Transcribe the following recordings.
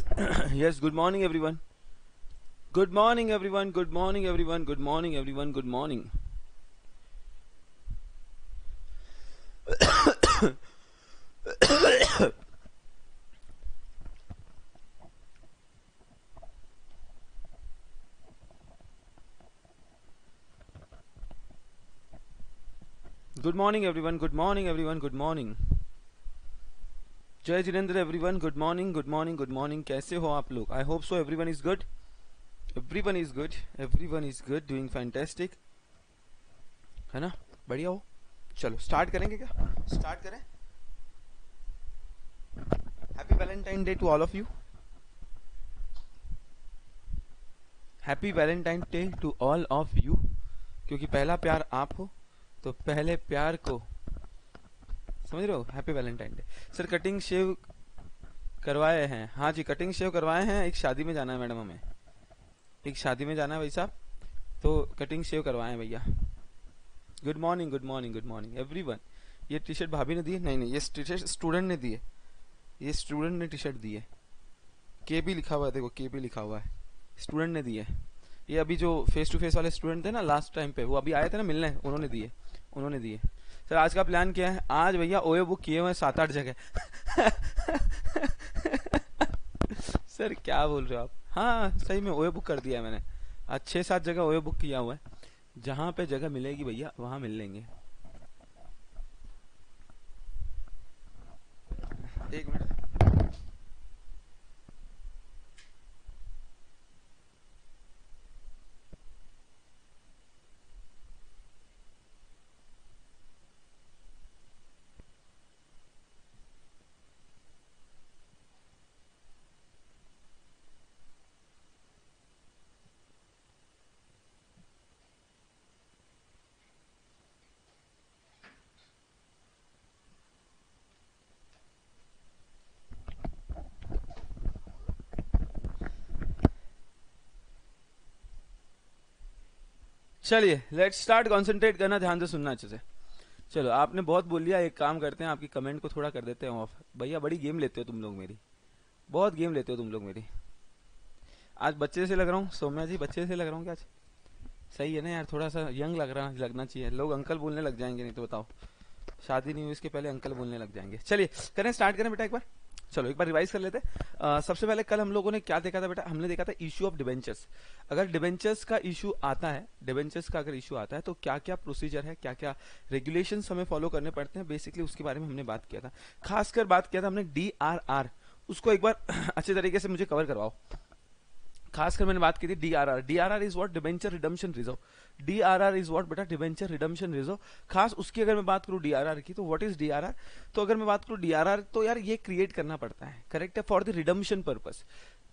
Yes, good morning everyone. Good morning everyone. Good morning everyone. Good morning everyone. Good morning. Good morning everyone. Good morning everyone. Good morning. जय Jinendra everyone. Good morning, good morning, good morning. कैसे हो आप लोग? I hope so everyone is good. Everyone is good. Everyone is good. Doing fantastic. है ना? बढ़िया हो. चलो स्टार्ट करेंगे क्या? स्टार्ट करें. Happy Valentine day to all of you. Happy Valentine day to all of you. क्योंकि पहला प्यार आप हो, तो पहले प्यार को समझ रहे हो. Happy Valentine day. Sir cutting shave करवाए हैं? हाँ जी, कटिंग शेव करवाए हैं. एक शादी में जाना है मैडम, हमें एक शादी में जाना है भाई साहब, तो कटिंग शेव करवाए हैं भैया. Good morning, good morning, good morning everyone. ये टी शर्ट भाभी ने दी है? नहीं नहीं, ये टी शर्ट स्टूडेंट ने दी है. ये स्टूडेंट ने टी शर्ट दी है. के बी लिखा हुआ है, देखो के बी लिखा हुआ है. स्टूडेंट ने दी है. ये अभी जो फेस टू फेस वाले स्टूडेंट थे ना लास्ट टाइम पे, वो अभी आए थे ना मिलने, उन्होंने दिए. उन्होंने दिए. सर आज का प्लान क्या है? आज भैया ओयो बुक किए हुए हैं 7-8 जगह. सर क्या बोल रहे हो आप? हाँ सही में ओयो बुक कर दिया है मैंने. आज 6-7 जगह ओयो बुक किया हुआ है. जहां पे जगह मिलेगी भैया वहां मिल लेंगे. एक मिनट. चलिए लेट्स स्टार्ट. कॉन्सेंट्रेट करना, ध्यान से सुनना अच्छे से. चलो आपने बहुत बोल लिया. एक काम करते हैं, आपकी कमेंट को थोड़ा कर देते हैं ऑफ. भैया बड़ी गेम लेते हो तुम लोग मेरी, बहुत गेम लेते हो तुम लोग मेरी. आज बच्चे से लग रहा हूँ सौम्या जी, बच्चे से लग रहा हूँ क्या आज? सही है ना यार, थोड़ा सा यंग लगना चाहिए. लोग अंकल बोलने लग जाएंगे नहीं तो बताओ. शादी नहीं हुई इसके पहले अंकल बोलने लग जाएंगे. चलिए करें, स्टार्ट करें बेटा एक बार. चलो एक बार रिवाइज कर लेते हैं. सबसे पहले कल हम लोगों ने क्या देखा था बेटा? हमने देखा था इश्यू ऑफ डिबेंचर्स. अगर डिबेंचर्स का इशू आता है, डिबेंचर्स का अगर इशू आता है तो क्या क्या प्रोसीजर है, क्या क्या रेगुलेशंस हमें फॉलो करने पड़ते हैं, बेसिकली उसके बारे में हमने बात किया था. खासकर बात किया था हमने DRR. उसको एक बार अच्छे तरीके से मुझे कवर करवाओ. खासकर मैंने बात की थी DRR. DRR is what? Debenture redemption reserve. DRR is what बेटा? Debenture redemption reserve. खास उसकी अगर मैं बात करूं DRR की, तो व्हाट इज DRR? तो अगर मैं बात करूं DRR, तो यार ये क्रिएट करना पड़ता है, करेक्ट है, फॉर द रिडम्पशन पर्पस.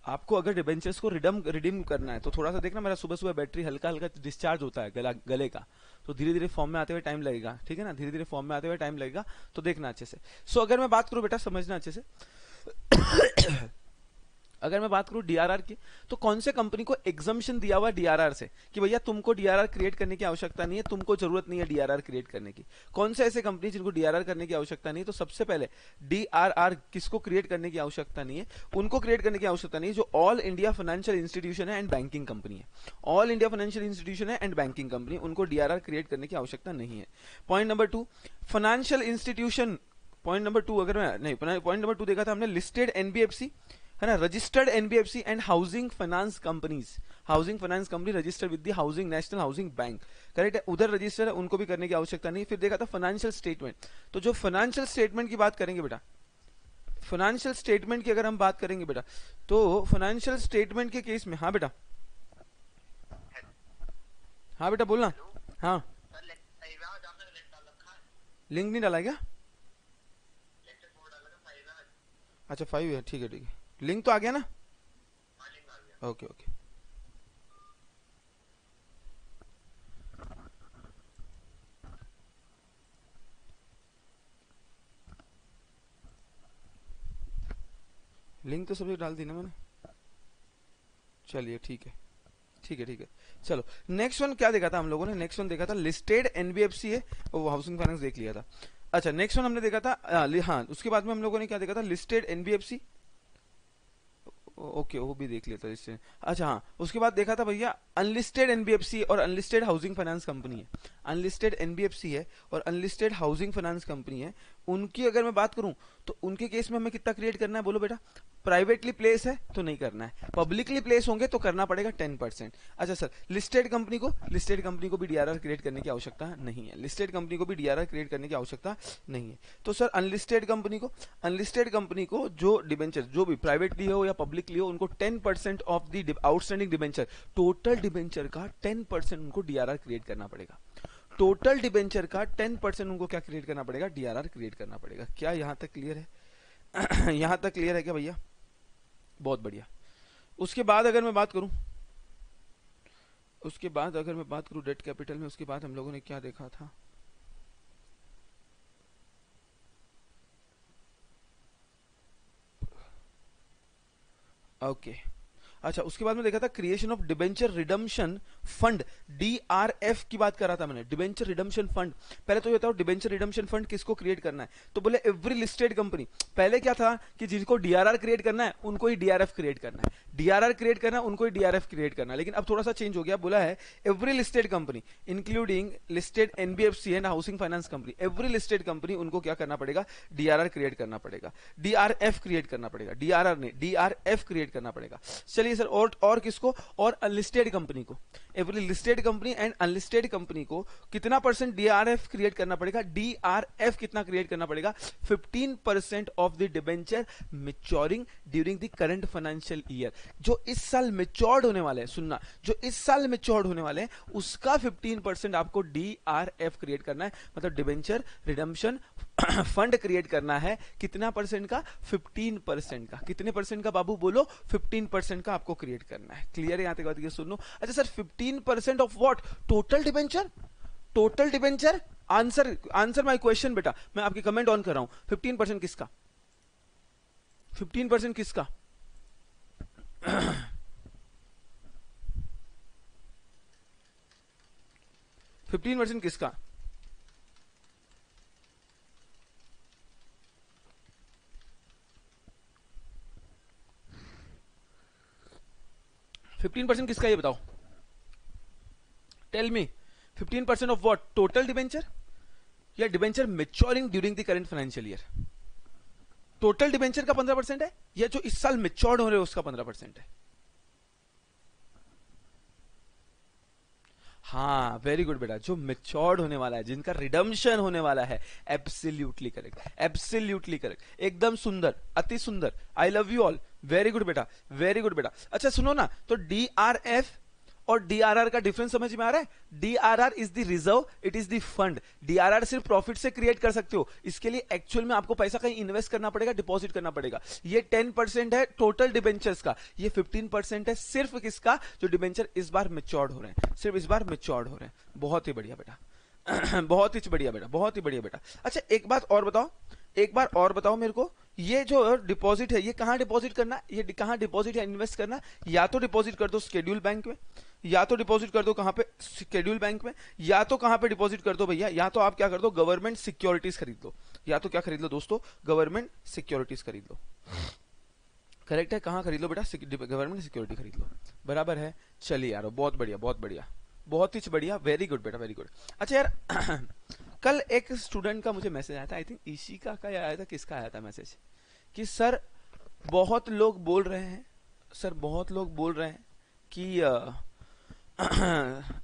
आपको अगर डिबेंचर्स को रिडीम करना है तो थोड़ा सा देखना, मेरा सुबह सुबह बैटरी हल्का हल्का डिस्चार्ज होता है गले का, तो धीरे धीरे फॉर्म में आते हुए टाइम लगेगा. ठीक है ना, धीरे धीरे फॉर्म में आते हुए टाइम लगेगा, तो देखना अच्छे से. सो अगर मैं बात करूं बेटा, समझना अच्छे से. अगर मैं बात करूं डीआरआर की, तो कौन से कंपनी को एग्जम्पशन दिया हुआ है डीआरआर से कि भैया तुमको डीआरआर क्रिएट करने की आवश्यकता नहीं है, तुमको जरूरत नहीं है डीआरआर क्रिएट करने की? कौन से ऐसे कंपनी जिनको डीआरआर करने की आवश्यकता नहीं है? तो सबसे पहले डीआरआर किसको क्रिएट करने की आवश्यकता नहीं है? उनको क्रिएट करने की आवश्यकता नहीं है जो ऑल इंडिया फाइनेंशियल इंस्टीट्यूशन है एंड बैंकिंग कंपनी है. ऑल इंडिया फाइनेंशियल इंस्टीट्यूशन है एंड बैंकिंग कंपनी, उनको डीआरआर क्रिएट करने की आवश्यकता नहीं है. Point number 2, financial institution. Point number 2 अगर मैं नहीं, पॉइंट नंबर 2 देखा था हमने, लिस्टेड एनबीएफसी है ना, registered NBFC and housing finance companies. Housing finance company registered with the housing national housing bank, correct है, उधर रजिस्टर्ड है, उनको भी करने की आवश्यकता नहीं. फिर देखा था फाइनेंशियल स्टेटमेंट. तो जो फाइनेंशियल स्टेटमेंट की बात करेंगे बेटा, फाइनेंशियल स्टेटमेंट की अगर हम बात करेंगे बेटा, तो फाइनेंशियल स्टेटमेंट के केस में, हाँ बेटा, हाँ बेटा बोलना. हाँ लिंक नहीं डाला क्या? अच्छा 5 है, ठीक है ठीक है. लिंक तो आ गया ना? Okay okay. लिंक तो सभी डाल दी ना मैंने. चलिए ठीक है ठीक है ठीक है. चलो नेक्स्ट वन क्या देखा था हम लोगों ने? नेक्स्ट वन देखा था लिस्टेड एनबीएफसी है, वो हाउसिंग फाइनेंस देख लिया था. अच्छा नेक्स्ट वन हमने देखा था हाँ, उसके बाद में हम लोगों ने क्या देखा था? Listed NBFC. ओके, वो भी देख लेता इससे। अच्छा हाँ, उसके बाद देखा था भैया अनलिस्टेड एनबीएफसी और अनलिस्टेड हाउसिंग फाइनेंस कंपनी है। अनलिस्टेड एनबीएफसी है और अनलिस्टेड हाउसिंग फाइनेंस कंपनी है, उनकी अगर मैं बात करूं तो उनके केस में हमें कितना क्रिएट करना है बोलो बेटा? प्राइवेटली प्लेस है तो नहीं करना है, पब्लिकली प्लेस होंगे तो करना पड़ेगा 10%। अच्छा सर, लिस्टेड कंपनी को भी डीआरआर क्रिएट करने की आवश्यकता नहीं है, लिस्टेड कंपनी को भी डीआरआर क्रिएट करने की आवश्यकता नहीं है। तो सर अनलिस्टेड कंपनी को जो डिबेंचर जो भी प्राइवेटली हो या पब्लिकली हो, उनको 10% of the outstanding debenture, total debenture का 10% उनको डीआरआर क्रिएट करना पड़ेगा। टोटल डिबेंचर का 10% उनको क्या क्रिएट करना पड़ेगा? डीआरआर क्रिएट करना पड़ेगा। क्या यहां तक क्लियर है? यहां तक क्लियर है क्या भैया? बहुत बढ़िया। उसके बाद अगर मैं बात करूं डेट कैपिटल में, उसके बाद हम लोगों ने क्या देखा था? ओके अच्छा, उसके बाद में देखा था creation of debenture redemption fund, DRF की बात कर रहा था मैंने, डिबेंचर रिडम्पशन फंड। पहले तो ये बताओ डिबेंचर रिडम्पशन फंड किसको क्रिएट करना है? तो बोले एवरी लिस्टेड कंपनी। पहले क्या था कि जिसको डीआरआर क्रिएट करना है उनको ही डीआरएफ क्रिएट करना है, डीआरआर क्रिएट करना है उनको ही डीआरएफ क्रिएट करना है। लेकिन अब थोड़ा सा चेंज हो गया, बोला है every listed company including listed NBFC and housing finance company, every listed company उनको क्या करना पड़ेगा? डीआरआर क्रिएट करना पड़ेगा, डीआरएफ क्रिएट करना पड़ेगा, डीआरआर नहीं डीआरएफ क्रिएट करना पड़ेगा। चलिए सर, और किसको? और अनलिस्टेड कंपनी को, every listed company and unlisted company को कितना परसेंट डीआरएफ क्रिएट करना पड़ेगा? डीआरएफ कितना क्रिएट करना पड़ेगा? 15% of the debenture maturing during the current financial year. जो इस साल मैच्योर्ड होने वाले हैं, सुनना, जो इस साल मैच्योर्ड होने वाले हैं उसका 15% आपको डीआरएफ क्रिएट करना है, मतलब डिबेंचर रिडम्पशन फंड क्रिएट करना है। कितना परसेंट का? 15% का। कितने परसेंट का बाबू बोलो? 15% का आपको क्रिएट करना है। क्लियर है? यहां तक बात ये सुन लो। अच्छा sir, 15% of what? Total debenture, total debenture. Answer my question बेटा, मैं आपके कमेंट ऑन कर रहा हूं। 15% किसका? 15% किसका? 15% किसका? 15% किसका ये बताओ? Tell me, 15% of what? Total debenture या debenture maturing during the current financial year? Total debenture का 15% है या जो इस साल मैच्योर्ड हो रहे हैं उसका 15% है? हाँ वेरी गुड बेटा, जो मैच्योर्ड होने वाला है, जिनका रिडम्पशन होने वाला है। एब्सोल्युटली करेक्ट, एब्सोल्युटली करेक्ट, एकदम सुंदर, अति सुंदर। आई love you all, very good बेटा, वेरी गुड बेटा। अच्छा सुनो ना, तो डीआरएफ और डीआरआर का डिफरेंस समझ में आ रहा है? DRR is the reserve, it is the fund. DRR सिर्फ प्रॉफिट से क्रिएट कर सकते हो, इसके लिए एक्चुअल में आपको पैसा कहीं इन्वेस्ट करना पड़ेगा, डिपॉजिट करना पड़ेगा। ये 10% है टोटल डिबेंचर्स का, ये 15% है सिर्फ किसका? जो डिबेंचर इस बार मैच्योर्ड हो रहे हैं, सिर्फ इस बार मैच्योर्ड हो रहे हैं। बहुत ही बढ़िया बेटा, बहुत ही बढ़िया बेटा, बहुत ही बढ़िया बेटा। अच्छा एक बात और बताओ, एक बार और बताओ मेरे को, ये जो डिपॉजिट है ये कहां डिपॉजिट करना? ये कहां डिपॉजिट या इन्वेस्ट करना? या तो डिपॉजिट कर दो शेड्यूल बैंक में, या तो डिपॉजिट कर दो कहां पे? शेड्यूल बैंक में। या तो कहां पे डिपॉजिट कर दो भैया? या तो आप क्या कर दो? गवर्नमेंट सिक्योरिटीज खरीद लो। या तो क्या खरीद लो दोस्तों? गवर्नमेंट सिक्योरिटीज खरीद लो। करेक्ट है, कहां खरीद लो बेटा? गवर्नमेंट सिक्योरिटी खरीद लो, बराबर है। चलिए यार, बहुत बढ़िया, बहुत बढ़िया, बहुत ही बढ़िया, वेरी गुड बेटा, वेरी गुड। अच्छा यार कल एक स्टूडेंट का मुझे मैसेज आया था, आई थिंक ईशिका का या आया था, किसका आया था मैसेज, कि सर बहुत लोग बोल रहे हैं, सर बहुत लोग बोल रहे हैं कि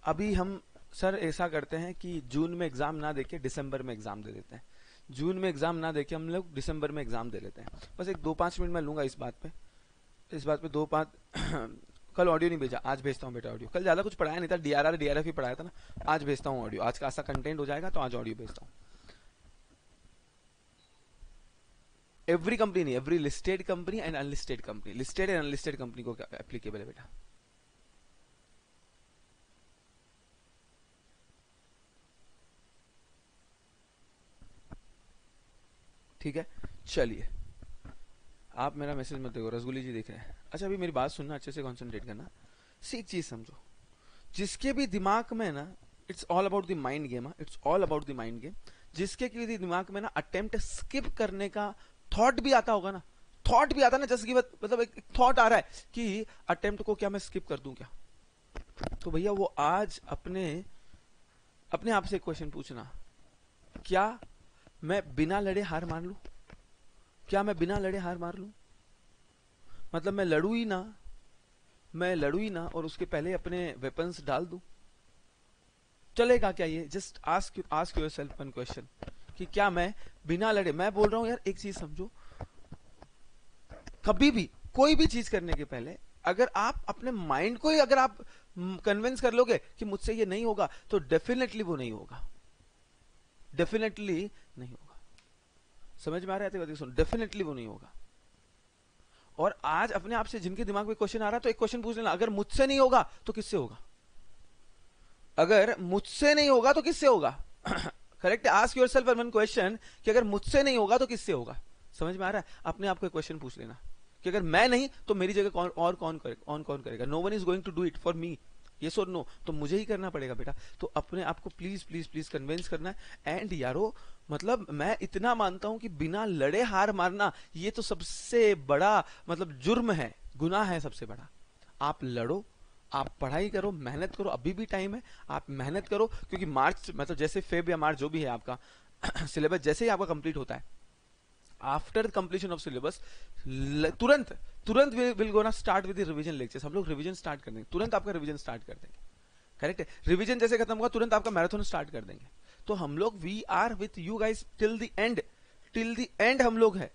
अभी हम सर ऐसा करते हैं कि जून में एग्जाम ना देके दिसंबर में एग्जाम दे देते हैं। जून में एग्जाम ना देके हम लोग दिसंबर में एग्जाम दे लेते हैं। बस एक 2-5 मिनट मैं लूंगा इस बात पे, इस बात पे 2-5 कल ऑडियो नहीं भेजा, आज भेजता हूँ बेटा ऑडियो। कल ज्यादा कुछ पढ़ाया नहीं था, डीआरआर डीआरएफ ही पढ़ाया था ना, आज भेजता हूँ ऑडियो। आज का ऐसा कंटेंट हो जाएगा तो आज ऑडियो भेजता हूँ। एवरी कंपनी नहीं, every listed company and unlisted company, listed and unlisted company को एप्लीकेबल है बेटा। ठीक है, चलिए आप मेरा मैसेज मत देखो, रसगुल्ली जी देख रहे हैं। अच्छा अभी मेरी बात सुनना, अच्छे से कंसंट्रेट करना। सी एक चीज समझो, जिसके भी दिमाग में ना, it's all about the mind game, it's all about the mind game. जिसके भी दिमाग में ना अटेम्प्ट स्किप करने का थॉट भी आता होगा ना, थॉट भी आता है ना, जस्ट गिव मतलब एक थॉट आ रहा है कि अटेम्प्ट को क्या मैं स्किप कर दूं क्या, तो भैया वो आज अपने अपने आप से एक क्वेश्चन पूछना, क्या मैं बिना लड़े हार मान लूं, क्या मैं बिना लड़े हार मार लूं, मतलब मैं लड़ू ही ना, मैं लड़ू ही ना और उसके पहले अपने वेपन्स डाल दूं, चलेगा क्या ये? Just ask yourself one question कि क्या मैं बिना लड़े, मैं बोल रहा हूं यार एक चीज समझो, कभी भी कोई भी चीज करने के पहले अगर आप अपने माइंड को ही अगर आप कन्विंस कर लोगे कि मुझसे ये नहीं होगा, तो डेफिनेटली वो नहीं होगा, डेफिनेटली नहीं होगा। समझ में आ रहा है? सुन, डेफिनेटली वो नहीं होगा। और आज अपने आप से जिनके दिमाग में क्वेश्चन आ रहा है, तो एक क्वेश्चन पूछ लेना, अगर मुझसे नहीं होगा तो किससे होगा, अगर मुझसे नहीं होगा तो किससे होगा? Correct, ask yourself one question कि अगर मुझसे नहीं होगा तो किससे होगा। समझ में आ रहा है? अपने आप को एक क्वेश्चन पूछ लेना कि अगर मैं नहीं तो मेरी जगह कौन करेगा। No one is going to do it for me, ये और नो, तो मुझे ही करना पड़ेगा बेटा। तो अपने आप को प्लीज प्लीज प्लीज कन्विंस करना है। एंड यारो मतलब मैं इतना मानता हूं कि बिना लड़े हार मारना ये तो सबसे बड़ा मतलब जुर्म है, गुनाह है सबसे बड़ा। आप लड़ो, आप पढ़ाई करो, मेहनत करो, अभी भी टाइम है, आप मेहनत करो, क्योंकि मार्च मतलब जैसे फेब या मार्च जो भी है आपका सिलेबस जैसे ही आपका कंप्लीट होता है, आफ्टर कंप्लीशन ऑफ सिलेबस तुरंत तुरंत will gonna start with revision lectures. हम लोग रिवीजन स्टार्ट कर देंगे, तुरंत आपका रिवीजन स्टार्ट कर देंगे। करेक्ट है, रिवीजन जैसे खत्म होगा तुरंत आपका मैराथन स्टार्ट कर देंगे। तो हम लोग we are with you guys till the end, till the end हम लोग है,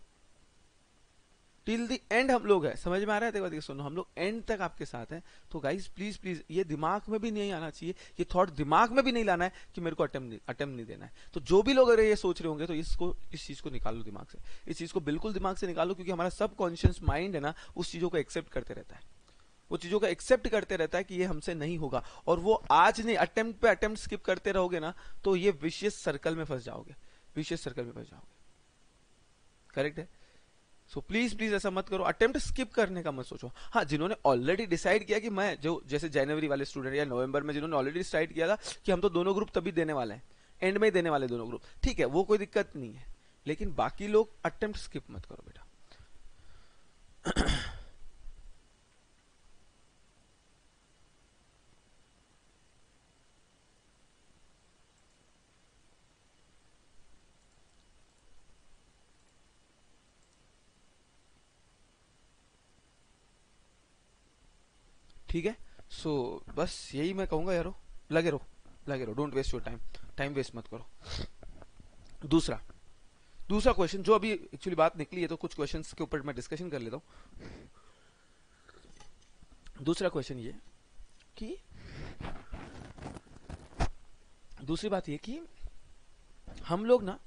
टिल द एंड हम लोग है। समझ में आ रहा है? देखो सुनो, हम लोग एंड तक आपके साथ हैं। तो गाइस प्लीज प्लीज ये दिमाग में भी नहीं आना चाहिए, ये थॉट दिमाग में भी नहीं लाना है कि मेरे को अटेम्प्ट नहीं देना है। तो जो भी लोग अगर ये सोच रहे होंगे तो इस चीज को निकाल लो दिमाग से, इस चीज को बिल्कुल दिमाग से निकालो, क्योंकि हमारा सब कॉन्शियस माइंड है ना, उस चीजों को एक्सेप्ट करते रहता है, वो चीजों को एक्सेप्ट करते रहता है कि ये हमसे नहीं होगा। और वो आज नहीं, अटेम्प्ट पे अटेम्प्ट स्किप करते रहोगे ना, तो ये विशियस सर्कल में फंस जाओगे, विशियस सर्कल में फंस जाओगे। करेक्ट है? सो प्लीज प्लीज ऐसा मत करो, अटेम्प्ट स्किप करने का मत सोचो। हाँ, जिन्होंने ऑलरेडी डिसाइड किया कि मैं जो जैसे जनवरी वाले स्टूडेंट या नवंबर में जिन्होंने ऑलरेडी डिसाइड किया था कि हम तो दोनों ग्रुप तभी देने वाले हैं, एंड में ही देने वाले दोनों ग्रुप, ठीक है, वो कोई दिक्कत नहीं है। लेकिन बाकी लोग अटेम्प्ट स्किप मत करो बेटा। ठीक है, सो बस यही मैं कहूंगा यारो, लगे रहो, लगे रहो, don't waste your time, time waste मत करो। दूसरा दूसरा क्वेश्चन जो अभी एक्चुअली बात निकली है, तो कुछ क्वेश्चंस के ऊपर मैं डिस्कशन कर लेता हूं। दूसरा क्वेश्चन ये कि दूसरी बात ये कि हम लोग ना,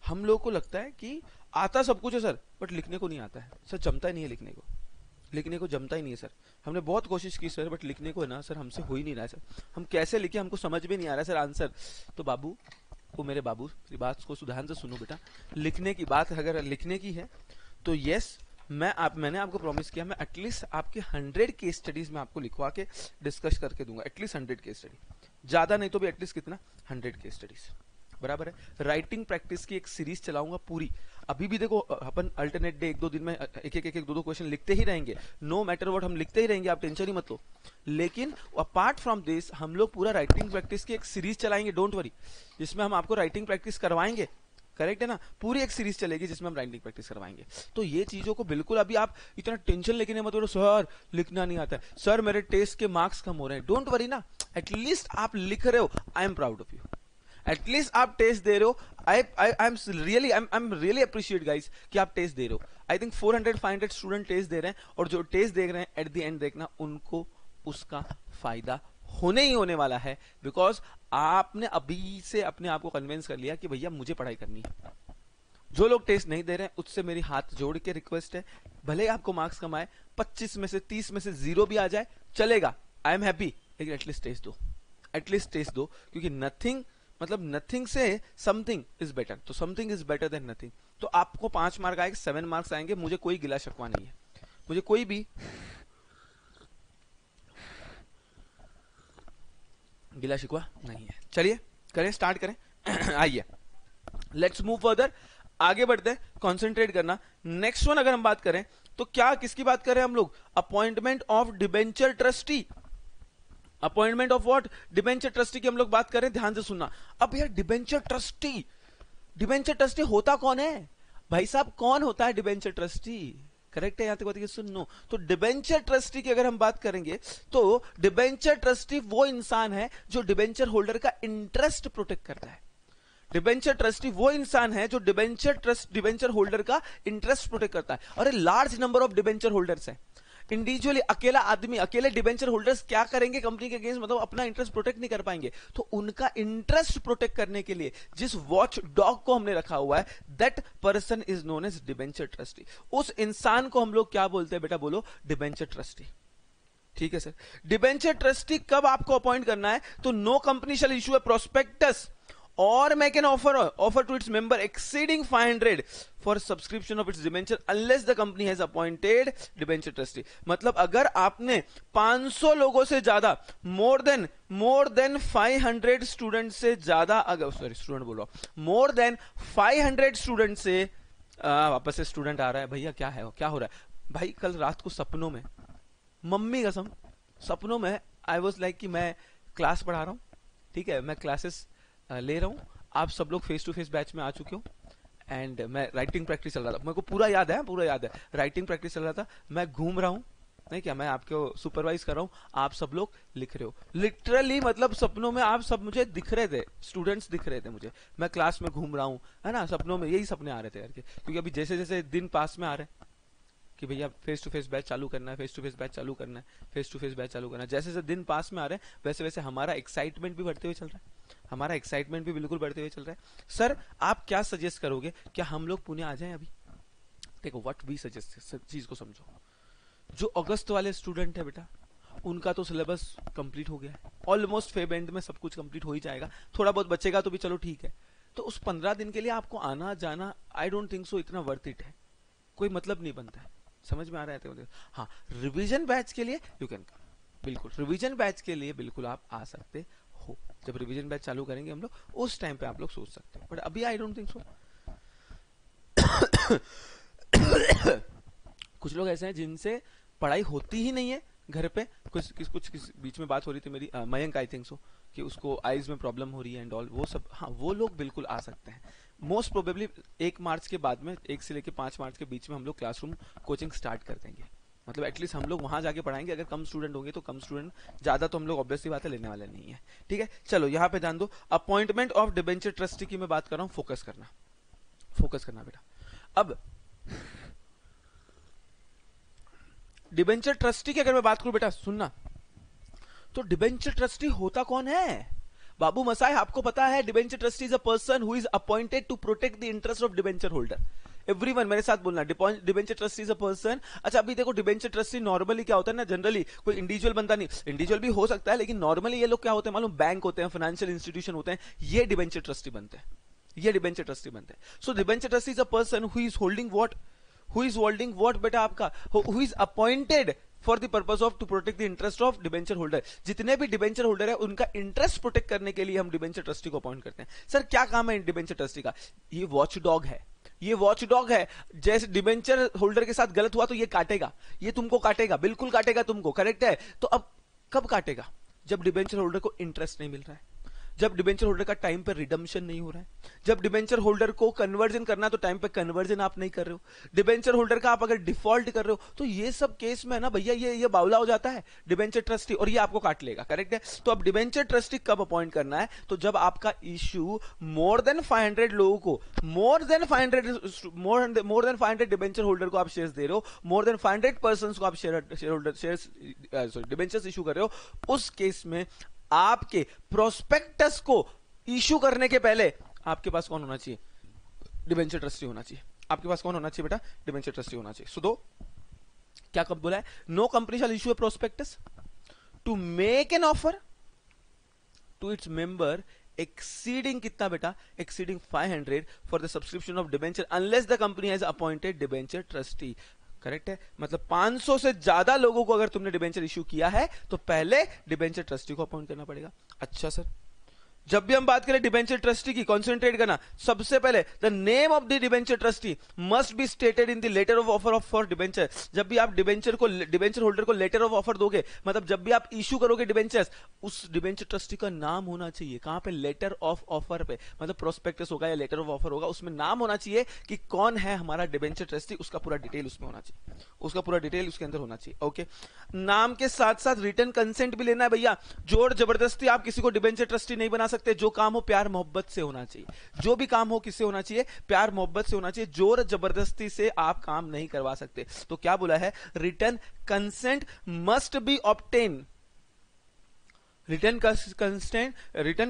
हम लोग को लगता है कि आता सब कुछ है सर, बट लिखने को नहीं आता है सर, जमता ही नहीं है लिखने को, लिखने को जमता ही नहीं है सर। हमने बहुत कोशिश की सर, बट लिखने को है ना सर हमसे हो ही नहीं रहा है सर, हम कैसे लिखे हमको समझ में नहीं आ रहा है सर आंसर। तो बाबू, वो मेरे बाबू की बात को सुधार से सुनो बेटा। लिखने की बात अगर लिखने की है तो यस, मैंने आपको प्रॉमिस किया, मैं एटलीस्ट आपके 100 केस स्टडीज में आपको लिखवा के डिस्कस करके दूंगा, एटलीस्ट 100 केस स्टडी, ज्यादा नहीं तो भी एटलीस्ट कितना 100 केस स्टडीज, बराबर है। राइटिंग प्रैक्टिस की एक सीरीज चलाऊंगा पूरी। अभी भी देखो अपन अल्टरनेट डे 1-2 दिन में एक दो क्वेश्चन लिखते ही रहेंगे, नो मैटर व्हाट हम लिखते ही रहेंगे, आप टेंशन ही मत लो। लेकिन अपार्ट फ्रॉम दिस हम लोग पूरा राइटिंग प्रैक्टिस की एक सीरीज चलाएंगे, डोंट वरी, जिसमें हम आपको राइटिंग प्रैक्टिस करवाएंगे। करेक्ट है ना? पूरी एक सीरीज चलेगी जिसमें हम राइटिंग प्रैक्टिस करवाएंगे। तो ये चीजों को बिल्कुल अभी आप इतना टेंशन लेके मत करो, सर लिखना नहीं आता है, सर मेरे टेस्ट के मार्क्स कम हो रहे हैं, डोंट वरी ना, एटलीस्ट आप लिख रहे हो, I am proud of you, at least आप टेस्ट दे रहे हो। I am really appreciate guys कि आप टेस्ट दे रहे हो। आई थिंक 400-500 स्टूडेंट टेस्ट दे रहे हैं, और जो टेस्ट देख रहे हैं एट द एंड देखना उनको उसका फायदा होने ही होने वाला है, बिकॉज आपने अभी से अपने आप को कन्विंस कर लिया कि भैया मुझे पढ़ाई करनी है। जो लोग टेस्ट नहीं दे रहे हैं उससे मेरी हाथ जोड़ के रिक्वेस्ट है, भले ही आपको मार्क्स कम आए, 25 में से 30 में से 0 भी आ जाए चलेगा, आई एम हैप्पी, लेकिन एटलीस्ट टेस्ट दो, एटलीस्ट टेस्ट दो, क्योंकि नथिंग मतलब नथिंग से समथिंग इज बेटर, तो something is better than nothing. तो आपको 5 मार्क आएंगे, 7 मार्क्स आएंगे, मुझे कोई गिला शिकवा नहीं है, मुझे कोई भी गिला शिकवा नहीं है। चलिए करें, स्टार्ट करें। आइए लेट्स मूव फर्दर। आगे बढ़ते हैं, कॉन्सेंट्रेट करना। नेक्स्ट वन अगर हम बात करें तो क्या किसकी बात कर रहे हैं हम लोग? Appointment of debenture trustee. Appointment of what? Debenture trustee की हम लोग बात करें, ध्यान से सुनना। अब यार डिबेंचर ट्रस्टी होता कौन है भाई साहब? कौन होता है डिबेंचर ट्रस्टी? करेक्ट है, यहां तक बात सुन लो। तो डिबेंचर ट्रस्टी की अगर हम बात करेंगे तो डिबेंचर ट्रस्टी वो इंसान है जो डिबेंचर होल्डर का इंटरेस्ट प्रोटेक्ट करता है। डिबेंचर ट्रस्टी वो इंसान है जो डिबेंचर होल्डर का इंटरेस्ट प्रोटेक्ट करता है। और large number of debenture holders है। इंडिविजुअली अकेला आदमी, अकेले डिबेंचर होल्डर्स क्या करेंगे कंपनी के अगेंस्ट? मतलब अपना इंटरेस्ट प्रोटेक्ट नहीं कर पाएंगे। तो उनका इंटरेस्ट प्रोटेक्ट करने के लिए जिस वॉच डॉग को हमने रखा हुआ है, that person is known as debenture trustee. उस इंसान को हम लोग क्या बोलते हैं बेटा? बोलो, डिबेंचर ट्रस्टी। ठीक है सर। डिबेंचर ट्रस्टी कब आपको अपॉइंट करना है? तो no company shall issue a prospectus or make an offer to its member exceeding 500 for subscription of its debenture unless the company has appointed debenture trustee। मतलब अगर आपने 500 लोगों से ज्यादा more than 500 स्टूडेंट से ज्यादा, अगर सॉरी स्टूडेंट बोल रहा हूं, more than 500 स्टूडेंट से वापस से स्टूडेंट आ रहा है। भैया क्या है, क्या हो रहा है भाई? कल रात को सपनों में, मम्मी कसम, सपनों में आई वाज लाइक कि मैं क्लास पढ़ा रहा हूं, ठीक है, मैं क्लासेस ले रहा हूं, आप सब लोग फेस टू फेस बैच में आ चुके हो, एंड मैं राइटिंग प्रैक्टिस चल रहा था, मेरे को पूरा याद है, राइटिंग प्रैक्टिस चल रहा था, मैं घूम रहा हूं, नहीं क्या, मैं आपको सुपरवाइज कर रहा हूं, आप सब लोग लिख रहे हो। लिटरली मतलब सपनों में आप सब मुझे दिख रहे थे, स्टूडेंट्स दिख रहे थे मुझे, मैं क्लास में घूम रहा हूं, है ना, सपनों में यही सपने आ रहे थे करके। क्योंकि अभी जैसे जैसे दिन पास में आ रहे हैं कि भैया फेस टू फेस बैच चालू करना है, फेस टू फेस बैच चालू करना है, फेस टू फेस बैच चालू करना है, जैसे जैसे दिन पास में आ रहे हैं वैसे वैसे हमारा एक्साइटमेंट भी बढ़ते हुए चल रहा है, हमारा एक्साइटमेंट भी बिल्कुल बढ़ते हुए चल रहा है। सर आप क्या सजेस्ट करोगे, क्या हम लोग पुणे आ जाएं अभी? देखो व्हाट वी सजेस्ट, चीज को समझो। जो अगस्त वाले स्टूडेंट है बेटा, उनका तो सिलेबस कंप्लीट हो गया है, ऑलमोस्ट फेब एंड में सब कुछ कंप्लीट हो ही जाएगा, थोड़ा बहुत बचेगा तो भी चलो ठीक है। तो उस 15 दिन के लिए आपको आना जाना, आई डोंट थिंक सो इतना वर्थ इट है, कोई मतलब नहीं बनता है। समझ में आ रहा है तो? हाँ, रिवीजन बैच के लिए यू कैन कम, बिल्कुल रिवीजन बैच के लिए बिल्कुल आप आ सकते हो। जब रिवीजन बैच चालू करेंगे हम लोग, उस टाइम पे आप लोग सोच सकते हो, बट अभी आई डोंट थिंक सो। कुछ लोग ऐसे हैं जिनसे पढ़ाई होती ही नहीं है घर पे, कुछ बीच में बात हो रही थी मेरी, मयंक आई थिंक सो, कि उसको आईज में प्रॉब्लम हो रही है एंड ऑल, वो सब, हाँ वो लोग बिल्कुल आ सकते हैं। मोस्ट प्रोबेबली 1 मार्च के बाद में, 1 से लेकर 5 मार्च के बीच में हम लोग क्लासरूम कोचिंग स्टार्ट कर देंगे। मतलब एटलीस्ट हम लोग वहां जाके पढ़ाएंगे, अगर कम स्टूडेंट होंगे तो कम स्टूडेंट, ज्यादा तो हम लोग ऑब्वियसली बात है लेने वाले नहीं है। ठीक है, चलो यहाँ पे ध्यान दो। अपॉइंटमेंट ऑफ डिबेंचर ट्रस्टी की मैं बात कर रहा हूँ, फोकस करना बेटा। अब डिबेंचर ट्रस्टी की अगर मैं बात करूं बेटा, सुनना, तो डिबेंचर ट्रस्टी होता कौन है? बाबू मसाई, आपको पता है debenture trustee is a person who is appointed to protect the interest of debenture holder. Everyone मेरे साथ बोलना, debenture trustee is a person. अच्छा अभी देखो, डिबेंचर ट्रस्टी नॉर्मली क्या होता है ना, जनरली कोई इंडिविजुअल बनता नहीं, इंडिविजुअल भी हो सकता है, लेकिन नॉर्मली ये लोग क्या होते हैं मालूम, बैंक होते हैं, फाइनेंशियल इंस्टीट्यूशन होते हैं, ये डिबेंचर ट्रस्टी बनते हैं, so debenture trustee is a person who is holding what बेटा आपका, who is appointed for the purpose of to protect the interest of debenture holder. जितने भी डिबेंचर होल्डर है उनका इंटरेस्ट प्रोटेक्ट करने के लिए हम डिबेंचर ट्रस्टी को अपॉइंट करते हैं। सर क्या काम है डिबेंचर ट्रस्टी का? ये वॉच डॉग है, जैसे डिबेंचर होल्डर के साथ गलत हुआ तो ये काटेगा, ये तुमको काटेगा, बिल्कुल काटेगा तुमको, करेक्ट है। तो अब कब काटेगा? जब डिबेंचर होल्डर को इंटरेस्ट नहीं मिल रहा है, जब डिबेंचर होल्डर का टाइम पे रिडम्पशन नहीं हो रहा है, जब डिबेंचर होल्डर को कन्वर्जन करना तो टाइम पे कन्वर्जन आप नहीं कर रहे हो, डिबेंचर होल्डर का आप अगर डिफॉल्ट कर रहे हो, तो ये सब केस में ना भैया ये बावला हो जाता है डिबेंचर ट्रस्टी, और ये आपको काट लेगा, करेक्ट है। तो अब डिबेंचर ट्रस्टी कब अपॉइंट करना है? तो जब आपका इश्यू मोर देन 500 लोगों को, मोर देन 500 डिबेंचर होल्डर को आप शेयर्स दे रहे हो, मोर देन 500 पर्सन को आप डिबेंचर्स इशू कर रहे हो, उस केस में आपके प्रोस्पेक्टस को इशू करने के पहले आपके पास कौन होना चाहिए? डिबेंचर ट्रस्टी होना चाहिए। आपके पास कौन होना चाहिए बेटा? डिबेंचर ट्रस्टी होना चाहिए। सो दो क्या कब बोला है? No company shall issue a prospectus to make an offer to its member exceeding कितना बेटा? Exceeding 500 for the subscription of debenture unless the company has appointed debenture trustee. Correct है, मतलब 500 से ज्यादा लोगों को अगर तुमने डिबेंचर इश्यू किया है तो पहले डिबेंचर ट्रस्टी को अपॉइंट करना पड़ेगा। अच्छा सर, जब भी हम बात करें डिबेंचर ट्रस्टी की, कॉन्सेंट्रेट करना, सबसे पहले the name of the debenture trustee must be stated in the letter of offer of for debenture. जब भी आप डिबेंचर होल्डर को लेटर ऑफ ऑफर दोगे, मतलब जब भी आप इशू करोगे डिबेंचर्स, उस डिबेंचर ट्रस्टी का नाम होना चाहिए। कहां पे? लेटर ऑफ ऑफर पे, मतलब प्रोस्पेक्टस होगा या लेटर ऑफ ऑफर होगा, उसमें नाम होना चाहिए कि कौन है हमारा डिबेंचर ट्रस्टी, उसका पूरा डिटेल उसमें होना चाहिए, उसका पूरा डिटेल उसके अंदर होना चाहिए। ओके, नाम के साथ साथ रिटर्न कंसेंट भी लेना है भैया। जोर जबरदस्ती आप किसी को डिबेंचर ट्रस्टी नहीं बना सकते। जो काम हो प्यार मोहब्बत से होना चाहिए। जो भी काम हो किससे होना चाहिए? प्यार मोहब्बत से होना चाहिए। जोर जबरदस्ती से आप काम नहीं करवा सकते। तो क्या बोला है? Written consent must be obtain, written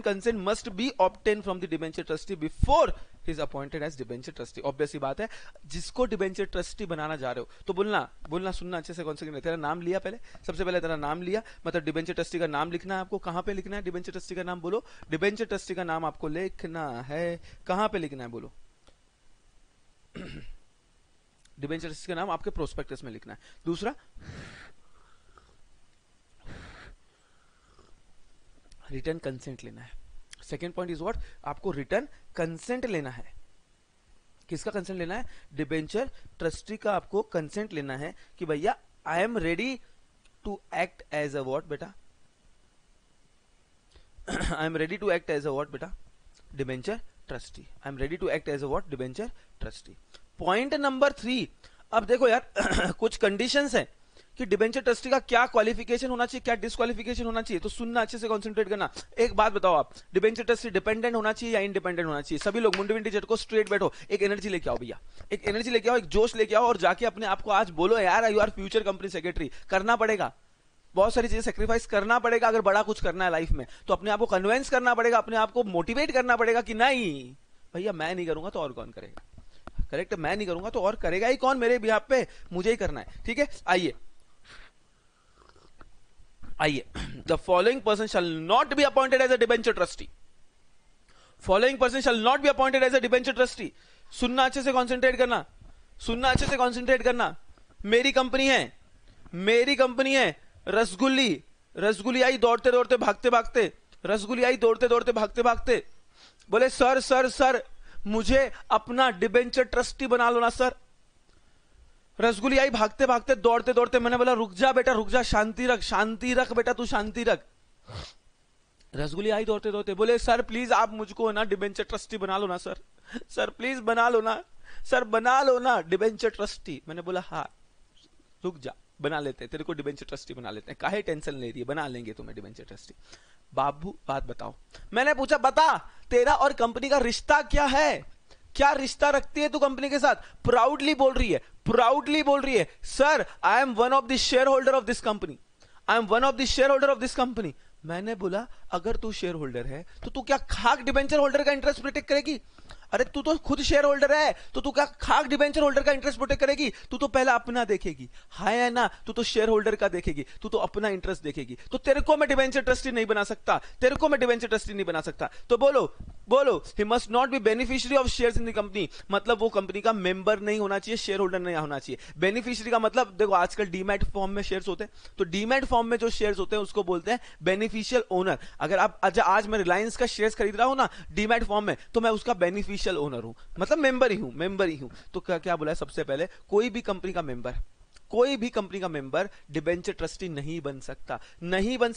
consent must be obtain from the debenture trustee before he is appointed as debenture trustee. Obvious ही बात है, जिसको डिबेंचर ट्रस्टी बनाना जा रहे हो, तो बोलना सुनना अच्छे से, कौन से तेरा नाम लिया पहले, सबसे पहले तेरा नाम लिया, मतलब डिबेंचर ट्रस्टी का नाम लिखना है आपको। कहां पे लिखना है डिबेंचर ट्रस्टी का नाम? बोलो। डिबेंचर ट्रस्टी का नाम आपको लिखना है, कहां पे लिखना है? बोलो। डिबेंचर ट्रस्टी का नाम आपके प्रोस्पेक्टस में लिखना है। दूसरा, रिटर्न कंसेंट लेना है। Second point is what? आपको रिटर्न कंसेंट लेना है। किसका कंसेंट लेना है? डिबेंचर ट्रस्टी का आपको कंसेंट लेना है कि भैया I am ready to act as a what बेटा? I am ready to act as a what बेटा? Debenture trustee. I am ready to act as a what? Debenture trustee. Point number 3, अब देखो यार कुछ कंडीशंस हैं कि debenture trustee का क्या क्वालिफिकेशन होना चाहिए, क्या डिस्क्वालिफिकेशन होना चाहिए। तो सुनना, अच्छे से कंसंट्रेट करना। एक बात बताओ आप, डिबेंचर ट्रस्टी डिपेंडेंट होना चाहिए या इंडिपेंडेंट होना चाहिए? सभी लोग मुंडी विंडी झटको, स्ट्रेट बैठो, एक एनर्जी लेके आओ भैया, एक एनर्जी लेके आओ, एक जोश लेके आओ और जाके अपने आप को आज बोलो यार you are future company secretary. करना पड़ेगा, बहुत सारी चीजें सेक्रीफाइस करना पड़ेगा। अगर बड़ा कुछ करना है लाइफ में तो अपने आप को कन्विंस करना पड़ेगा, अपने आप को मोटिवेट करना पड़ेगा कि नहीं भैया मैं नहीं करूंगा तो और कौन करेगा। करेक्ट, मैं नहीं करूंगा तो और करेगा ही कौन मेरे बिहाफ पे? मुझे ही करना है। ठीक है, आइए the following person shall not be appointed as a debenture trustee. Following person shall not be appointed as a debenture trustee. सुनना, अच्छे से कंसंट्रेट करना, सुनना, अच्छे से कंसंट्रेट करना। मेरी कंपनी है रसगुल्ली आई दौड़ते दौड़ते भागते भागते, रसगुल्ली आई दौड़ते दौड़ते भागते भागते, बोले सर सर सर मुझे अपना डिबेंचर ट्रस्टी बना लो ना सर। रसगुल्ली आई भागते भागते दौड़ते दौड़ते, मैंने बोला रुक जा बेटा रुक जा, शांति रख बेटा, तू शांति रख। रसगुल्ली आई दौड़ते दौड़ते, बोले सर प्लीज आप मुझको ना डिबेंचर ट्रस्टी बना लो ना सर, सर प्लीज बना लो ना सर, बना लो ना डिबेंचर ट्रस्टी। मैंने बोला हाँ रुक जा, बना लेते हैं तेरे को डिबेंचर ट्रस्टी बना लेते हैं, काहे टेंशन ले रही है, बना लेंगे तुम्हें डिबेंचर ट्रस्टी। बाबू बात बताओ, मैंने पूछा बता तेरा और कंपनी का रिश्ता क्या है, क्या रिश्ता रखती है तू कंपनी के साथ? प्राउडली बोल रही है sir I am one of the share holder of this company, I am one of the share holder of this company. मैंने बोला अगर तू शेयर होल्डर है तो तू क्या खाक डिबेंचर होल्डर का इंटरेस्ट प्रोटेक्ट करेगी? अरे तू तो खुद शेयर होल्डर है तो तू क्या खाक डिबेंचर होल्डर का इंटरेस्ट प्रोटेक्ट करेगी? तू तो पहला अपना देखेगी, हाय है ना, तू तो शेयर होल्डर का देखेगी, तू तो अपना इंटरेस्ट देखेगी। तो तेरे को मैं डिबेंचर ट्रस्टी नहीं बना सकता, तेरे को मैं डिबेंचर ट्रस्टी नहीं बना सकता। तो बोलो ही must not be beneficiary of shares in the company, मतलब वो कंपनी का मेंबर नहीं होना चाहिए, शेयर होल्डर नहीं होना चाहिए। बेनिफिशियरी का मतलब देखो आजकल डीमैट फॉर्म में शेयर्स होते हैं, तो डीमैट फॉर्म में जो शेयर्स होते हैं उसको बोलते हैं बेनिफिशियल ओनर। अगर आप आज मैं रिलायंस का शेयर्स खरीद रहा हूं ना डीमैट फॉर्म में, तो मैं उसका बेनिफिशियल ओनर हूं, मतलब मेंबर ही हूं। तो क्या बोला है सबसे पहले, कोई भी कंपनी का मेंबर डिबेंचर ट्रस्टी नहीं बन सकता, नहीं बन